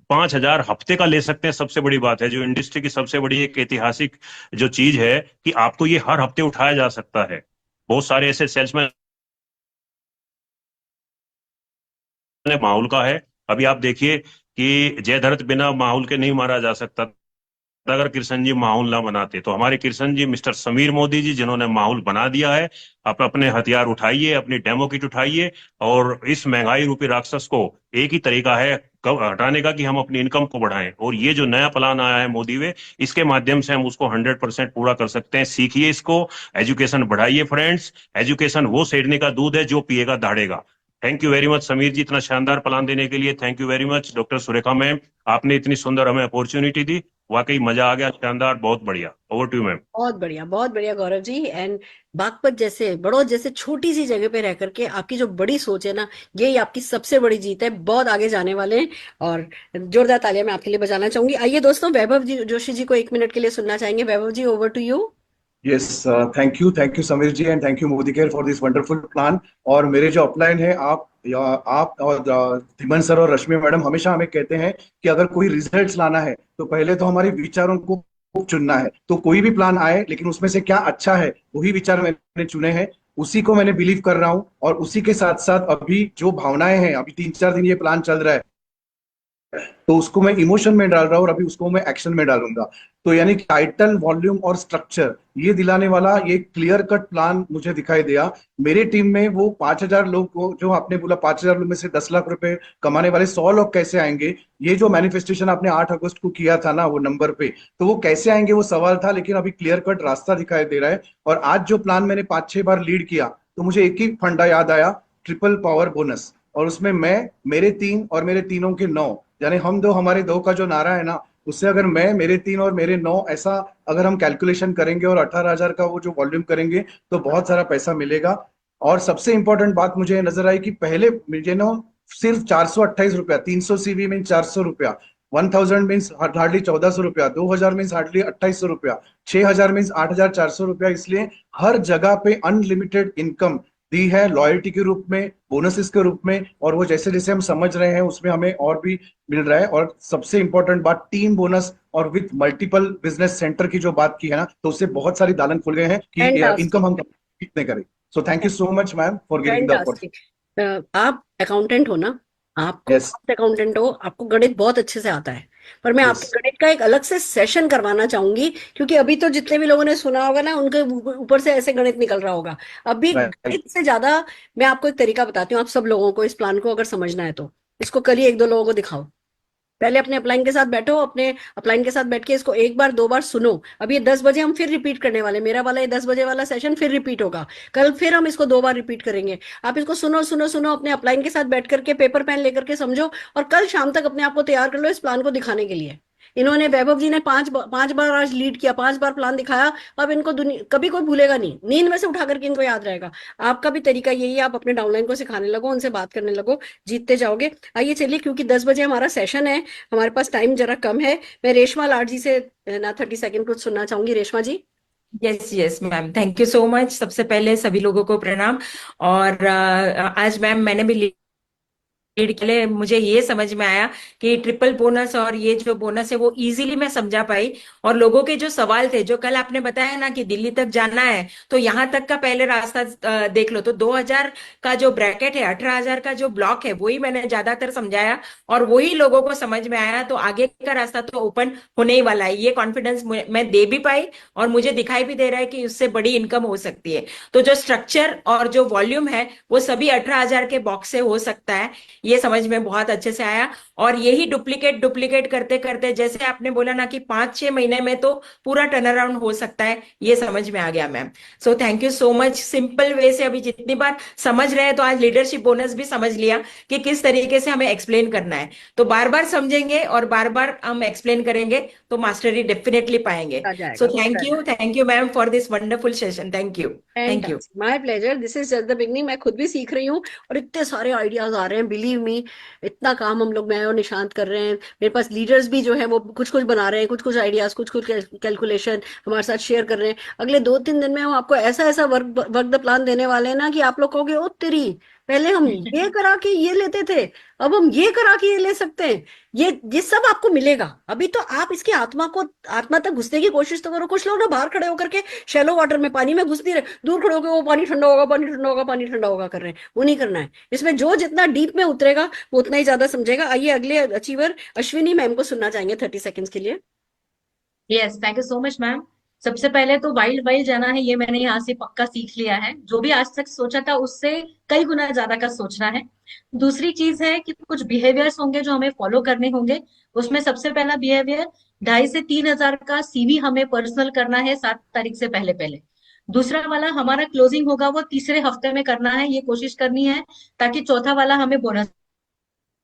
5000 हफ्ते का ले सकते हैं। सबसे बड़ी बात है, जो इंडस्ट्री की सबसे बड़ी एक ऐतिहासिक जो चीज है कि आपको ये हर हफ्ते उठाया जा सकता है। बहुत सारे ऐसे सेल्समैन माहौल का है। अभी आप देखिए कि जयधरत बिना माहौल के नहीं मारा जा सकता। अगर कृष्ण जी माहौल ना बनाते, तो हमारे कृष्ण जी मिस्टर समीर मोदी जी जिन्होंने माहौल बना दिया है। आप अपने हथियार उठाइए, अपनी डेमो किट उठाइए, और इस महंगाई रूपी राक्षस को एक ही तरीका है हटाने का कि हम अपनी इनकम को बढ़ाएं। और ये जो नया प्लान आया है मोदी वे, इसके माध्यम से हम उसको 100% पूरा कर सकते हैं। सीखिए इसको, एजुकेशन बढ़ाइए फ्रेंड्स। एजुकेशन वो सेठने का दूध है जो पिएगा दाढ़ेगा। Thank you very much Sameer ji, इतना शानदार प्लान देने के लिए। Thank you very much doctor Surekha ma'am, आपने इतनी सुंदर हमें अपॉर्चुनिटी दी। वाकई मजा आ गया, शानदार, बहुत बढ़िया। Over to you ma'am. बहुत बढ़िया गौरव जी। एंड बागपत जैसे बड़ों जैसे छोटी सी जगह पे रह करके आपकी जो बड़ी सोच है ना, यही आपकी सबसे बड़ी जीत है। बहुत आगे जाने वाले हैं, और जोरदार तालियां मैं आपके लिए बजाना चाहूंगी। आइए दोस्तों, वैभव जी जोशी जी को 1 मिनट के लिए सुनना चाहेंगे। Vaibhav ji, over to you. Yes, thank you Sameer ji and thank you Modi care for this wonderful plan. और मेरे जो अपलाइन है, आप और धीमन सर और रश्मि मैडम हमेशा हमें कहते हैं कि अगर कोई रिजल्ट्स लाना है तो पहले तो हमारे विचारों को चुनना है। तो कोई भी प्लान आए, लेकिन उसमें से क्या अच्छा है वही विचार मैंने चुने हैं, उसी को मैंने बिलीव कर रहा हूँ। और उसी के साथ साथ अभी जो भावनाएं हैं, अभी 3-4 दिन ये प्लान चल रहा है, तो उसको मैं इमोशन में डाल रहा हूँ और अभी उसको मैं एक्शन में डालूंगा। तो यानी टाइटल, वॉल्यूम और स्ट्रक्चर ये दिलाने वाला ये क्लियर कट प्लान मुझे दिखाई दिया। मेरे टीम में वो 5000 लोग को, जो आपने बोला 5000 लोग में से 10 लाख रुपए कमाने वाले 100 लोग कैसे आएंगे, ये जो मैनिफेस्टेशन आपने 8 अगस्त को किया था ना वो नंबर पे, तो वो कैसे आएंगे वो सवाल था, लेकिन अभी क्लियर कट रास्ता दिखाई दे रहा है। और आज जो प्लान मैंने 5-6 बार लीड किया, तो मुझे एक ही फंडा याद आया, ट्रिपल पावर बोनस। और उसमें मैं, मेरे 3 और मेरे तीनों के 9, यानी हम 2 हमारे 2 का जो नारा है ना, उससे अगर मैं, मेरे 3 और मेरे 9, ऐसा अगर हम कैलकुलेशन करेंगे और 18,000 का वो जो वॉल्यूम करेंगे, तो बहुत सारा पैसा मिलेगा। और सबसे इंपॉर्टेंट बात मुझे नजर आई कि पहले मुझे ना सिर्फ 428 रुपया, 300 सीवी मीन 400 रुपया, 1000 मीन्स हार्डली 1400 रुपया, 2000 मीन्स हार्डली 2800 रुपया, 6000 मीन्स 8400 रुपया। इसलिए हर जगह पे अनलिमिटेड इनकम दी है, लॉयल्टी के रूप में, बोनसेस के रूप में। और वो जैसे जैसे हम समझ रहे हैं उसमें हमें और भी मिल रहा है। और सबसे इंपॉर्टेंट बात, टीम बोनस और विद मल्टीपल बिजनेस सेंटर की जो बात की है ना, तो उससे बहुत सारी दालन खुल गए हैं कि इनकम हम कितने करें। So thank you so much ma'am for giving the opportunity. आप अकाउंटेंट हो ना, आपको Yes. अकाउंटेंट हो, आपको गणित बहुत अच्छे से आता है। पर मैं Yes. आपके गणित का एक अलग से सेशन करवाना चाहूंगी, क्योंकि अभी तो जितने भी लोगों ने सुना होगा ना, उनके ऊपर से ऐसे गणित निकल रहा होगा। अभी Right. गणित से ज्यादा मैं आपको एक तरीका बताती हूँ। आप सब लोगों को इस प्लान को अगर समझना है तो इसको करिए, 1-2 लोगों को दिखाओ। पहले अपने अपलाइन के साथ बैठो, अपने अपलाइन के साथ बैठ के इसको 1 बार 2 बार सुनो। अब ये 10 बजे हम फिर रिपीट करने वाले, मेरा वाला ये 10 बजे वाला सेशन फिर रिपीट होगा। कल फिर हम इसको 2 बार रिपीट करेंगे। आप इसको सुनो सुनो सुनो, अपने अपलाइन के साथ बैठ करके पेपर पेन लेकर के समझो, और कल शाम तक अपने आप को तैयार कर लो इस प्लान को दिखाने के लिए। इन्होंने, वैभव जी ने 5 बार आज लीड किया, 5 बार प्लान दिखाया। अब इनको कभी कोई भूलेगा नहीं, नींद में से उठा करके इनको याद रहेगा। आपका भी तरीका यही है, आप अपने डाउनलाइन को सिखाने लगो, उनसे बात करने लगो, जीतते जाओगे। आइए चलिए, क्योंकि 10 बजे हमारा सेशन है, हमारे पास टाइम जरा कम है। मैं रेशमा लाड जी से ना 30 सेकंड कुछ सुनना चाहूंगी। Reshma ji. Yes ma'am, thank you so much. सबसे पहले सभी लोगों को प्रणाम। और आज मैम मैंने भी लीड के लिए मुझे ये समझ में आया कि ट्रिपल बोनस और ये जो बोनस है वो इजीली मैं समझा पाई। और लोगों के जो सवाल थे, जो कल आपने बताया ना कि दिल्ली तक जाना है, तो यहाँ तक का पहले रास्ता देख लो। तो 2000 का जो ब्रैकेट है, 18,000 का जो ब्लॉक है, वही मैंने ज्यादातर समझाया और वही लोगों को समझ में आया। तो आगे का रास्ता तो ओपन होने ही वाला है, ये कॉन्फिडेंस मैं दे भी पाई और मुझे दिखाई भी दे रहा है कि उससे बड़ी इनकम हो सकती है। तो जो स्ट्रक्चर और जो वॉल्यूम है वो सभी 18,000 के बॉक्स से हो सकता है। ये समझ में बहुत अच्छे से आया। और यही डुप्लीकेट डुप्लीकेट करते करते, जैसे आपने बोला ना कि 5-6 महीने में तो पूरा टर्न अराउंड हो सकता है, ये समझ में आ गया ma'am. So thank you so much. Simple way से अभी जितनी बार समझ रहे हैं, तो आज लीडरशिप बोनस भी समझ लिया कि किस तरीके से हमें एक्सप्लेन करना है। तो बार बार समझेंगे और बार बार हम एक्सप्लेन करेंगे तो मास्टरी डेफिनेटली पाएंगे। आ जाएगा, सो वो आ जाएगा। Thank you ma'am for this wonderful session. Thank you. Thank you. My pleasure, this is just the beginning. मैं खुद भी सीख रही हूँ और इतने सारे आइडियाज आ रहे हैं, बिलीव मी। इतना काम हम लोग, मैं और निशांत कर रहे हैं। मेरे पास लीडर्स भी जो है वो कुछ कुछ बना रहे हैं, कुछ कुछ आइडियाज, कुछ कुछ कैलकुलेशन हमारे साथ शेयर कर रहे हैं। अगले 2-3 दिन में हम आपको ऐसा ऐसा वर्क द प्लान देने वाले हैं ना कि आप लोग कहोगे ओ तेरी, पहले हम ये करा के ये लेते थे, अब हम ये करा के ये ले सकते हैं। ये सब आपको मिलेगा। अभी तो आप इसकी आत्मा तक घुसने की कोशिश तो करो। कुछ लोग ना बाहर खड़े होकर के शैलो वाटर में, पानी में घुस नहीं रहे, दूर खड़े होकर वो पानी ठंडा होगा, पानी ठंडा होगा, पानी ठंडा होगा कर रहे हैं। वो नहीं करना है। इसमें जो जितना डीप में उतरेगा वो उतना ही ज्यादा समझेगा। आइए अगले अचीवर अश्विनी मैम को सुनना चाहेंगे 30 सेकेंड्स के लिए। Yes, thank you so much ma'am. सबसे पहले तो वाइल्ड वाइल्ड जाना है, ये मैंने यहाँ से पक्का सीख लिया है। जो भी आज तक सोचा था उससे कई गुना ज्यादा का सोचना है। दूसरी चीज है कि कुछ बिहेवियर्स होंगे जो हमें फॉलो करने होंगे। उसमें सबसे पहला बिहेवियर, 2,500 से 3,000 का सीवी हमें पर्सनल करना है 7 तारीख से पहले पहले। दूसरा वाला हमारा क्लोजिंग होगा वो तीसरे हफ्ते में करना है, ये कोशिश करनी है, ताकि चौथा वाला हमें बोनस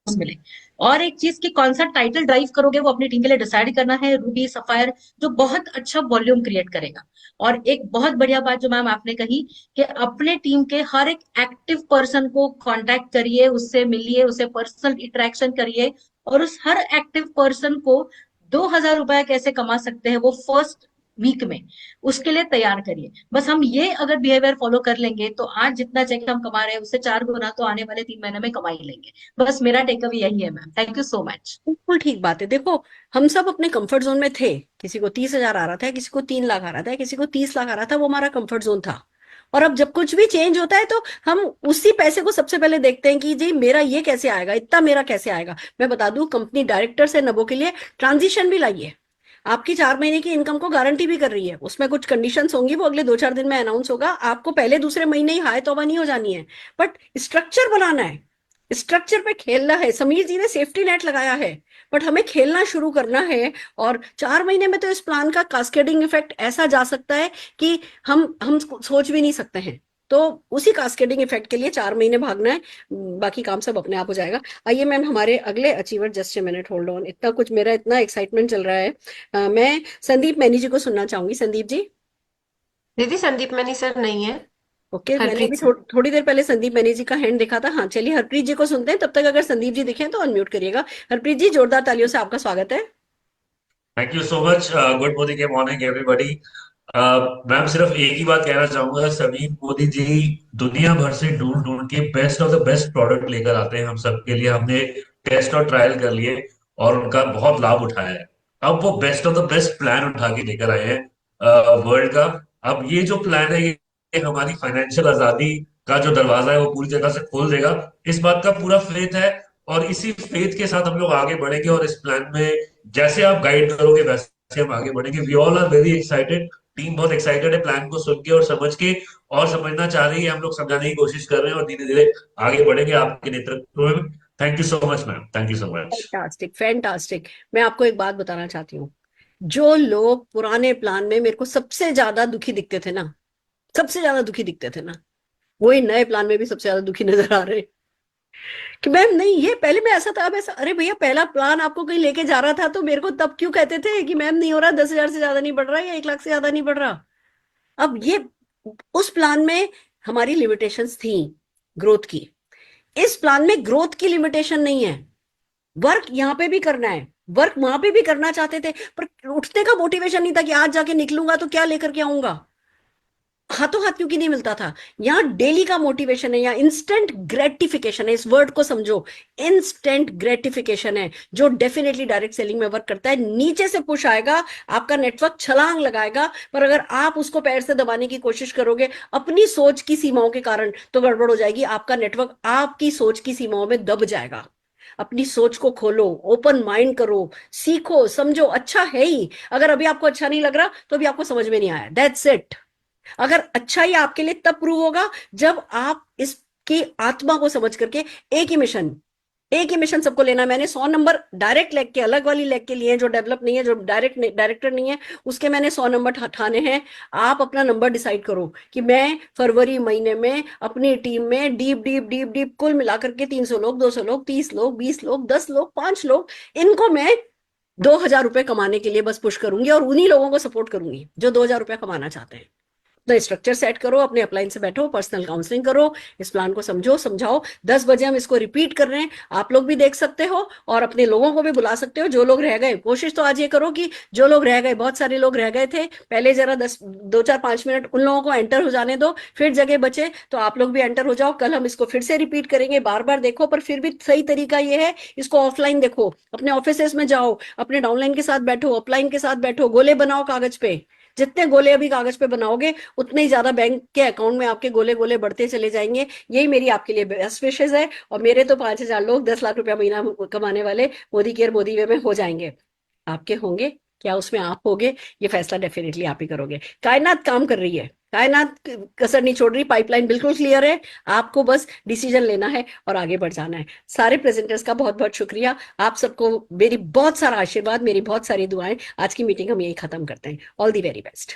मिले। और एक चीज की कौन सा टाइटल ड्राइव करोगे वो अपनी टीम के लिए डिसाइड करना है। रूबी सफायर जो बहुत अच्छा वॉल्यूम क्रिएट करेगा। और एक बहुत बढ़िया बात जो मैम आपने कही कि अपने टीम के हर एक एक्टिव पर्सन को कांटेक्ट करिए, उससे मिलिए, उससे पर्सनल इंटरेक्शन करिए, और उस हर एक्टिव पर्सन को 2,000 रुपया कैसे कमा सकते हैं वो फर्स्ट वीक में, उसके लिए तैयार करिए। बस हम ये अगर बिहेवियर फॉलो कर लेंगे तो आज जितना चेक हम कमा रहे हैं उससे 4 गुना तो आने वाले 3 महीने में कमा ही लेंगे। बस मेरा टेक अवे यही है ma'am. Thank you so much. बिल्कुल ठीक बात है। देखो, हम सब अपने कंफर्ट जोन में थे। किसी को 30,000 आ रहा था, किसी को 3 लाख आ रहा था, किसी को 30 लाख आ रहा था। वो हमारा कंफर्ट जोन था। और अब जब कुछ भी चेंज होता है तो हम उसी पैसे को सबसे पहले देखते हैं कि जी मेरा ये कैसे आएगा, इतना मेरा कैसे आएगा। मैं बता दूं, कंपनी डायरेक्टर से नबो के लिए ट्रांजिशन भी लाई है। आपकी 4 महीने की इनकम को गारंटी भी कर रही है। उसमें कुछ कंडीशंस होंगी, वो अगले 2-4 दिन में अनाउंस होगा। आपको पहले दूसरे महीने ही हाय तौबा नहीं हो जानी है, बट स्ट्रक्चर बनाना है, स्ट्रक्चर पे खेलना है। समीर जी ने सेफ्टी नेट लगाया है, बट हमें खेलना शुरू करना है। और 4 महीने में तो इस प्लान का कास्केडिंग इफेक्ट ऐसा जा सकता है कि हम सोच भी नहीं सकते हैं। तो उसी कास्केडिंग इफेक्ट के लिए 4 महीने भागना है, बाकी काम सब अपने आप हो जाएगा। आइए मैम, हमारे अगले achiever, just a minute, hold on. इतना कुछ, मेरा इतना एक्साइटमेंट चल रहा है। मैं संदीप मैनी जी को सुनना चाहूंगी। संदीप जी। दीदी संदीप मैनी सर नहीं है, ओके, मैंने हरप्रीत अभी सर। थोड़ी देर पहले संदीप मैनी जी का हैंड देखा था। हाँ, चलिए हरप्रीत जी को सुनते हैं। तब तक अगर संदीप जी दिखे तो अनम्यूट करिएगा। हरप्रीत जी, जोरदार तालियों से आपका स्वागत है। Thank you so much. Good morning के मॉर्निंग एवरीबॉडी। मैम सिर्फ एक ही बात कहना चाहूंगा, समीर मोदी जी दुनिया भर से ढूंढ ढूंढ के best of the best product लेकर आते हैं हम सबके लिए। हमने टेस्ट और ट्रायल कर लिए और उनका बहुत लाभ उठाया है। अब वो best of the best plan उठा के लेकर आए हैं वर्ल्ड का। अब ये जो प्लान है ये हमारी फाइनेंशियल आजादी का जो दरवाजा है वो पूरी तरह से खोल देगा। इस बात का पूरा फेथ है और इसी फेथ के साथ हम लोग आगे बढ़ेंगे। और इस प्लान में जैसे आप गाइड करोगे वैसे हम आगे बढ़ेंगे। We all are very excited. Team बहुत एक्साइटेड है प्लान को सुन के और समझ के, और समझना चाह रही है। हम लोग समझाने की कोशिश कर रहे हैं और धीरे धीरे आगे बढ़ेंगे आपके नेतृत्व में। Thank you so much ma'am, thank you so much. Fantastic, fantastic. मैं आपको एक बात बताना चाहती हूँ। जो लोग पुराने प्लान में मेरे को सबसे ज्यादा दुखी दिखते थे ना, सबसे ज्यादा दुखी दिखते थे ना, वही नए प्लान में भी सबसे ज्यादा दुखी नजर आ रहे हैं कि मैम नहीं, ये पहले में ऐसा था, अब ऐसा। अरे भैया, पहला प्लान आपको कहीं लेके जा रहा था तो मेरे को तब क्यों कहते थे कि मैम नहीं हो रहा, 10,000 से ज्यादा नहीं बढ़ रहा या 1 लाख से ज्यादा नहीं बढ़ रहा। अब ये, उस प्लान में हमारी लिमिटेशंस थी ग्रोथ की। इस प्लान में ग्रोथ की लिमिटेशन नहीं है। वर्क यहाँ पे भी करना है, वर्क वहां पे भी करना चाहते थे, पर उठने का मोटिवेशन नहीं था कि आज जाके निकलूंगा तो क्या लेकर के आऊंगा। हाथों हाथ क्योंकि नहीं मिलता था। यहाँ डेली का मोटिवेशन है, यहाँ इंस्टेंट ग्रेटिफिकेशन है। इस वर्ड को समझो, इंस्टेंट ग्रेटिफिकेशन है, जो डेफिनेटली डायरेक्ट सेलिंग में वर्क करता है। नीचे से पुश आएगा, आपका नेटवर्क छलांग लगाएगा, पर अगर आप उसको पैर से दबाने की कोशिश करोगे अपनी सोच की सीमाओं के कारण, तो गड़बड़ हो जाएगी। आपका नेटवर्क आपकी सोच की सीमाओं में दब जाएगा। अपनी सोच को खोलो, ओपन माइंड करो, सीखो, समझो। अच्छा है ही, अगर अभी आपको अच्छा नहीं लग रहा तो अभी आपको समझ में नहीं आया, दैट्स इट। अगर अच्छा ही आपके लिए तब प्रूव होगा जब आप इसकी आत्मा को समझ करके एक ही मिशन, एक ही मिशन सबको लेना है। मैंने 100 नंबर डायरेक्ट लेग के, अलग वाली लेग के लिए जो डेवलप नहीं है, जो डायरेक्टर नहीं है, उसके मैंने 100 नंबर ठाने हैं। आप अपना नंबर डिसाइड करो कि मैं फरवरी महीने में अपनी टीम में डीप डीप डीप डीप कुल मिलाकर के 300 लोग, 200 लोग, 30 लोग, 20 लोग, 10 लोग, 5 लोग, इनको मैं 2000 रुपए कमाने के लिए बस पुश करूंगी और उन्हीं लोगों को सपोर्ट करूंगी जो 2000 रुपए कमाना चाहते हैं। तो स्ट्रक्चर सेट करो, अपने अपलाइन से बैठो, पर्सनल काउंसलिंग करो, इस प्लान को समझो, समझाओ। 10 बजे हम इसको रिपीट कर रहे हैं, आप लोग भी देख सकते हो और अपने लोगों को भी बुला सकते हो। जो लोग रह गए, कोशिश तो आज ये करो कि जो लोग रह गए, बहुत सारे लोग रह गए थे पहले, जरा 2 4 5 मिनट उन लोगों को एंटर हो जाने दो, फिर जगह बचे तो आप लोग भी एंटर हो जाओ। कल हम इसको फिर से रिपीट करेंगे, बार बार देखो, पर फिर भी सही तरीका ये है, इसको ऑफलाइन देखो, अपने ऑफिसेस में जाओ, अपने डाउनलाइन के साथ बैठो, अपलाइन के साथ बैठो, गोले बनाओ कागज पे। जितने गोले अभी कागज पे बनाओगे उतने ही ज्यादा बैंक के अकाउंट में आपके गोले गोले बढ़ते चले जाएंगे। यही मेरी आपके लिए बेस्ट विशेष है। और मेरे तो 5000 लोग 10 लाख रुपया महीना कमाने वाले मोदी केयर मोदी वे में हो जाएंगे। आपके होंगे क्या, उसमें आप होगे, ये फैसला डेफिनेटली आप ही करोगे। कायनात काम कर रही है, कायनात कसर नहीं छोड़ रही, पाइपलाइन बिल्कुल क्लियर है, आपको बस डिसीजन लेना है और आगे बढ़ जाना है। सारे प्रेजेंटर्स का बहुत बहुत शुक्रिया, आप सबको मेरी बहुत सारा आशीर्वाद, मेरी बहुत सारी दुआएं। आज की मीटिंग हम यही खत्म करते हैं। All the very best.